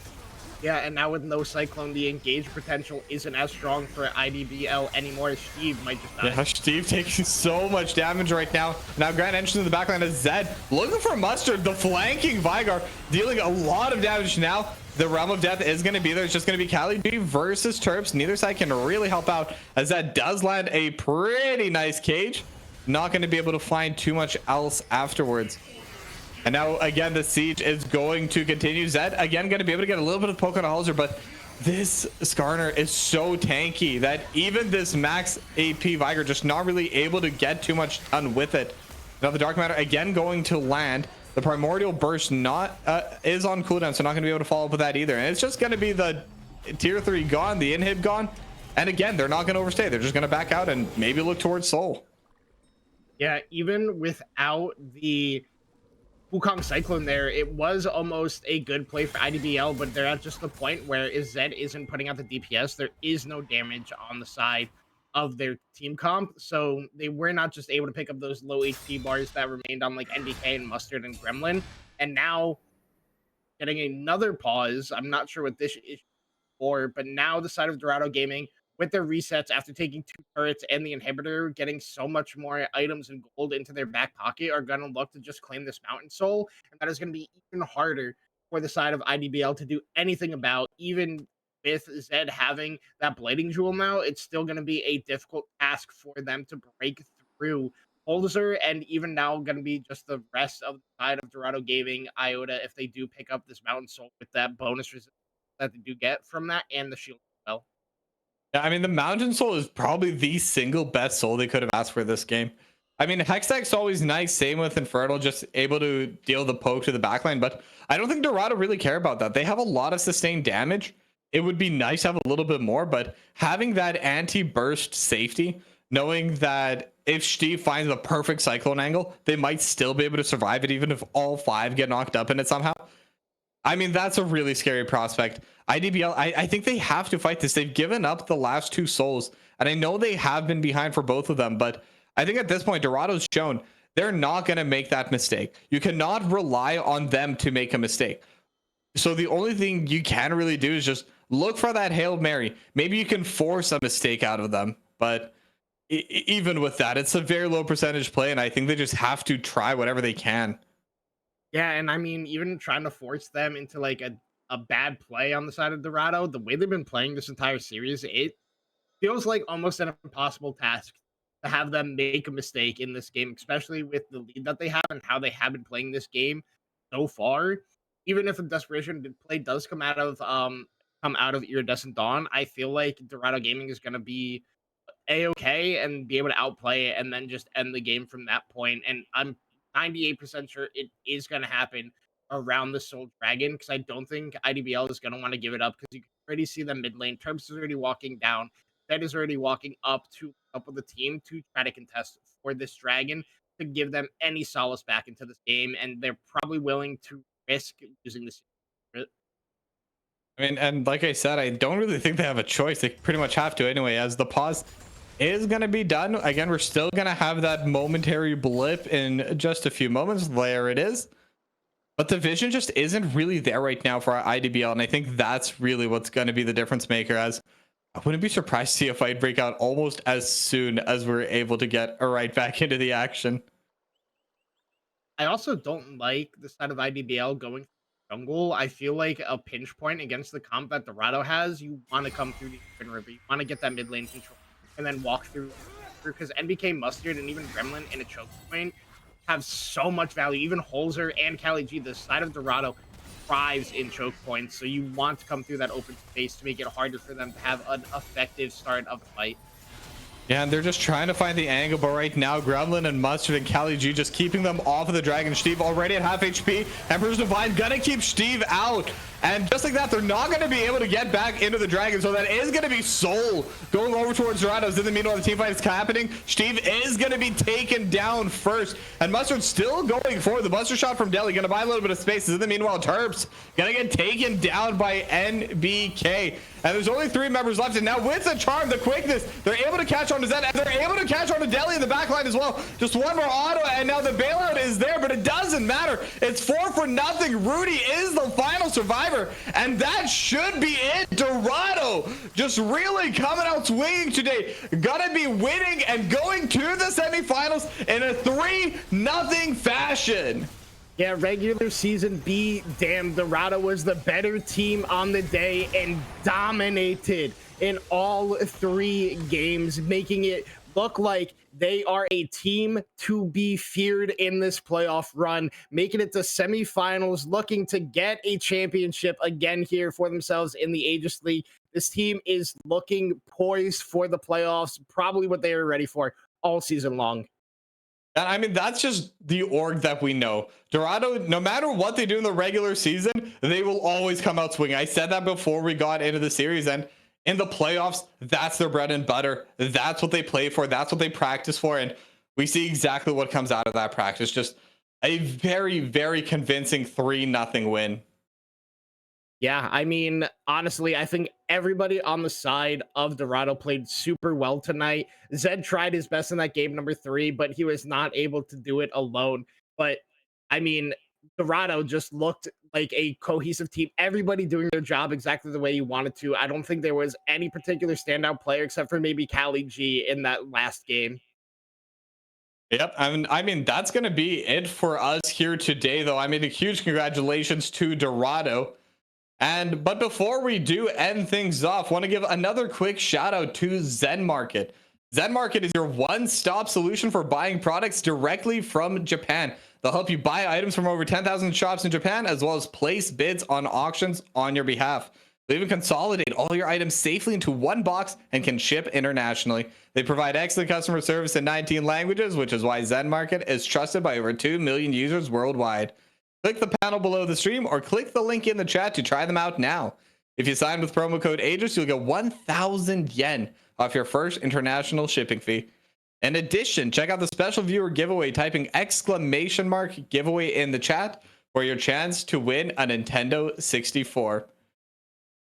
Yeah, and now with no Cyclone, the engage potential isn't as strong for IDBL anymore. Steve might just die. Yeah, Steve taking so much damage right now. Now Grand Entrance in the backline is Zed looking for Mustard, the flanking Vigar, dealing a lot of damage now. The Realm of Death is going to be there. It's just going to be Cali G versus Terps. Neither side can really help out, as that does land a pretty nice cage. Not going to be able to find too much else afterwards. And now again, the siege is going to continue. Zed again going to be able to get a little bit of poke on a Halser, but this Skarner is so tanky that even this max AP Vigar just not really able to get too much done with it. Now the Dark Matter again going to land. The Primordial Burst not is on cooldown, so not going to be able to follow up with that either. And it's just going to be the tier 3 gone, the inhib gone. And again, they're not going to overstay. They're just going to back out and maybe look towards Soul. Yeah, even without the Wukong Cyclone there, it was almost a good play for IDBL, but they're at just the point where if Zed isn't putting out the DPS, there is no damage on the side of their team comp, so they were not just able to pick up those low HP bars that remained on like NDK and Mustard and Gremlin, and now getting another pause. I'm not sure what this is for, but now the side of Dorado Gaming, with their resets after taking 2 turrets and the inhibitor, getting so much more items and gold into their back pocket, are going to look to just claim this Mountain Soul. And that is going to be even harder for the side of IDBL to do anything about. Even with Zed having that Blading Jewel now, it's still going to be a difficult task for them to break through Holzer, and even now going to be just the rest of the side of Dorado Gaming, Iota, if they do pick up this Mountain Soul with that bonus resistance that they do get from that, and the shield as well. Yeah, I mean, the Mountain Soul is probably the single best soul they could have asked for this game. I mean, Hextech's always nice. Same with Infernal, just able to deal the poke to the backline. But I don't think Dorado really care about that. They have a lot of sustained damage. It would be nice to have a little bit more, but having that anti-burst safety, knowing that if Steve finds the perfect cyclone angle, they might still be able to survive it, even if all 5 get knocked up in it somehow. I mean, that's a really scary prospect. IDBL, I think they have to fight this. They've given up the last 2 souls, and I know they have been behind for both of them, but I think at this point, Dorado's shown they're not going to make that mistake. You cannot rely on them to make a mistake. So the only thing you can really do is just look for that Hail Mary. Maybe you can force a mistake out of them, but even with that, it's a very low percentage play, and I think they just have to try whatever they can. Yeah, and I mean, even trying to force them into like a bad play on the side of Dorado, the way they've been playing this entire series, it feels like almost an impossible task to have them make a mistake in this game, especially with the lead that they have and how they have been playing this game so far. Even if a desperation play does come out of Iridescent Dawn, I feel like Dorado Gaming is going to be a-okay and be able to outplay it and then just end the game from that point. And I'm 98% sure it is going to happen around the Soul Dragon because I don't think IDBL is going to want to give it up because you can already see them mid lane. Terps is already walking down. Zed is already walking up with the team to try to contest for this dragon to give them any solace back into this game, and they're probably willing to risk using this. I mean, and like I said, I don't really think they have a choice. They pretty much have to anyway, as the pause is going to be done. Again, we're still going to have that momentary blip in just a few moments. There it is. But the vision just isn't really there right now for our IDBL, and I think that's really what's going to be the difference maker, as I wouldn't be surprised to see a fight break out almost as soon as we're able to get right back into the action. I also don't like the side of IDBL going jungle. I feel like a pinch point against the comp that Dorado has, you want to come through the open river. You want to get that mid lane control and then walk through because NBK Mustard and even Gremlin in a choke point have so much value. Even Holzer and Cali G, the side of Dorado, thrives in choke points. So you want to come through that open space to make it harder for them to have an effective start of the fight. Yeah, and they're just trying to find the angle, but right now, Gremlin and Mustard and Cali G just keeping them off of the Dragon. Steve already at half HP. Emperor's Divine gonna keep Steve out. And just like that, they're not going to be able to get back into the Dragon. So that is going to be Soul going over towards Dorados. In the meanwhile, the team fight is happening. Steve is going to be taken down first. And Mustard still going for the Buster Shot from Delhi. Going to buy a little bit of space. In the meanwhile, Terps going to get taken down by NBK. And there's only 3 members left. And now with the charm, the quickness, they're able to catch on to Zed. And they're able to catch on to Delhi in the back line as well. Just one more auto. And now the bailout is there. But it doesn't matter. It's 4-0. Rudy is the final survivor. And that should be it. Dorado just really coming out swinging today. Gonna be winning and going to the semifinals in a 3-0 fashion. Yeah, regular season be damned. Dorado was the better team on the day and dominated in all 3 games, making it look like they are a team to be feared in this playoff run, making it to semifinals, looking to get a championship again here for themselves in the Aegis League. This team is looking poised for the playoffs, probably what they were ready for all season long. And I mean, that's just the org that we know. Dorado, no matter what they do in the regular season, they will always come out swinging. I said that before we got into the series, and in the playoffs, that's their bread and butter. That's what they play for. That's what they practice for. And we see exactly what comes out of that practice. Just a very, very convincing 3-0 win. Yeah, I mean, honestly, I think everybody on the side of Dorado played super well tonight. Zed tried his best in that game number 3, but he was not able to do it alone. But, I mean, Dorado just looked like a cohesive team. Everybody doing their job exactly the way you wanted to. I don't think there was any particular standout player except for maybe Cali G in that last game. Yep. I mean, that's going to be it for us here today, though. I mean, a huge congratulations to Dorado. But before we do end things off, want to give another quick shout out to Zen Market. Zen Market is your one-stop solution for buying products directly from Japan. They'll help you buy items from over 10,000 shops in Japan, as well as place bids on auctions on your behalf. They even consolidate all your items safely into one box and can ship internationally. They provide excellent customer service in 19 languages, which is why Zen Market is trusted by over 2 million users worldwide. Click the panel below the stream or click the link in the chat to try them out now. If you sign with promo code Aegis, you'll get 1,000 yen off your first international shipping fee. In addition, check out the special viewer giveaway, typing !giveaway in the chat for your chance to win a Nintendo 64.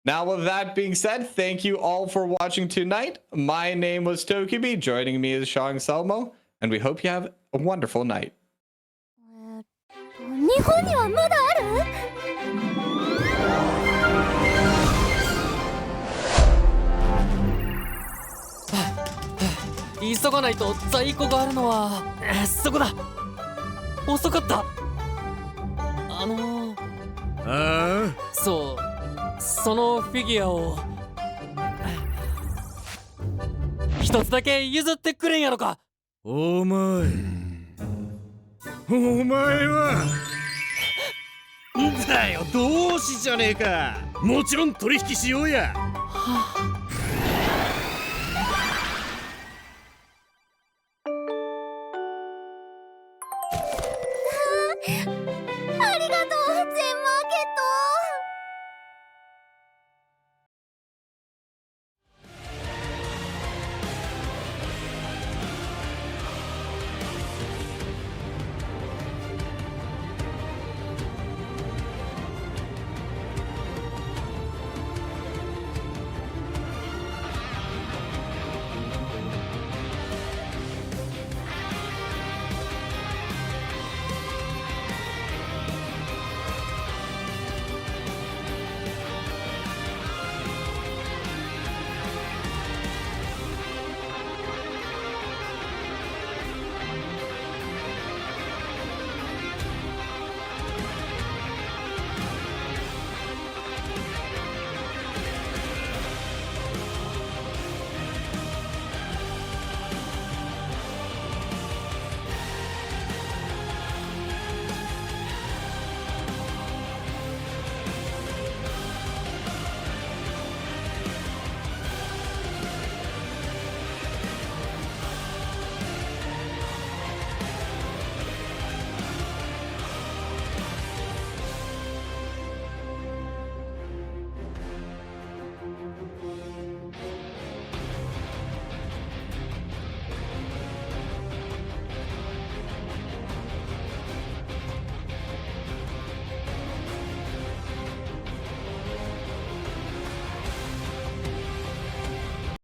Now, with that being said, thank you all for watching tonight. My name was Tokibi, joining me is Shang Selmo, and we hope you have a wonderful night. 日本にはまだある？急がないと在庫があるのはそこだ。遅かった。そのフィギュアを一つだけ譲ってくれんやろか。お前はだよ、同志じゃねえか。もちろん取引しようや。はあ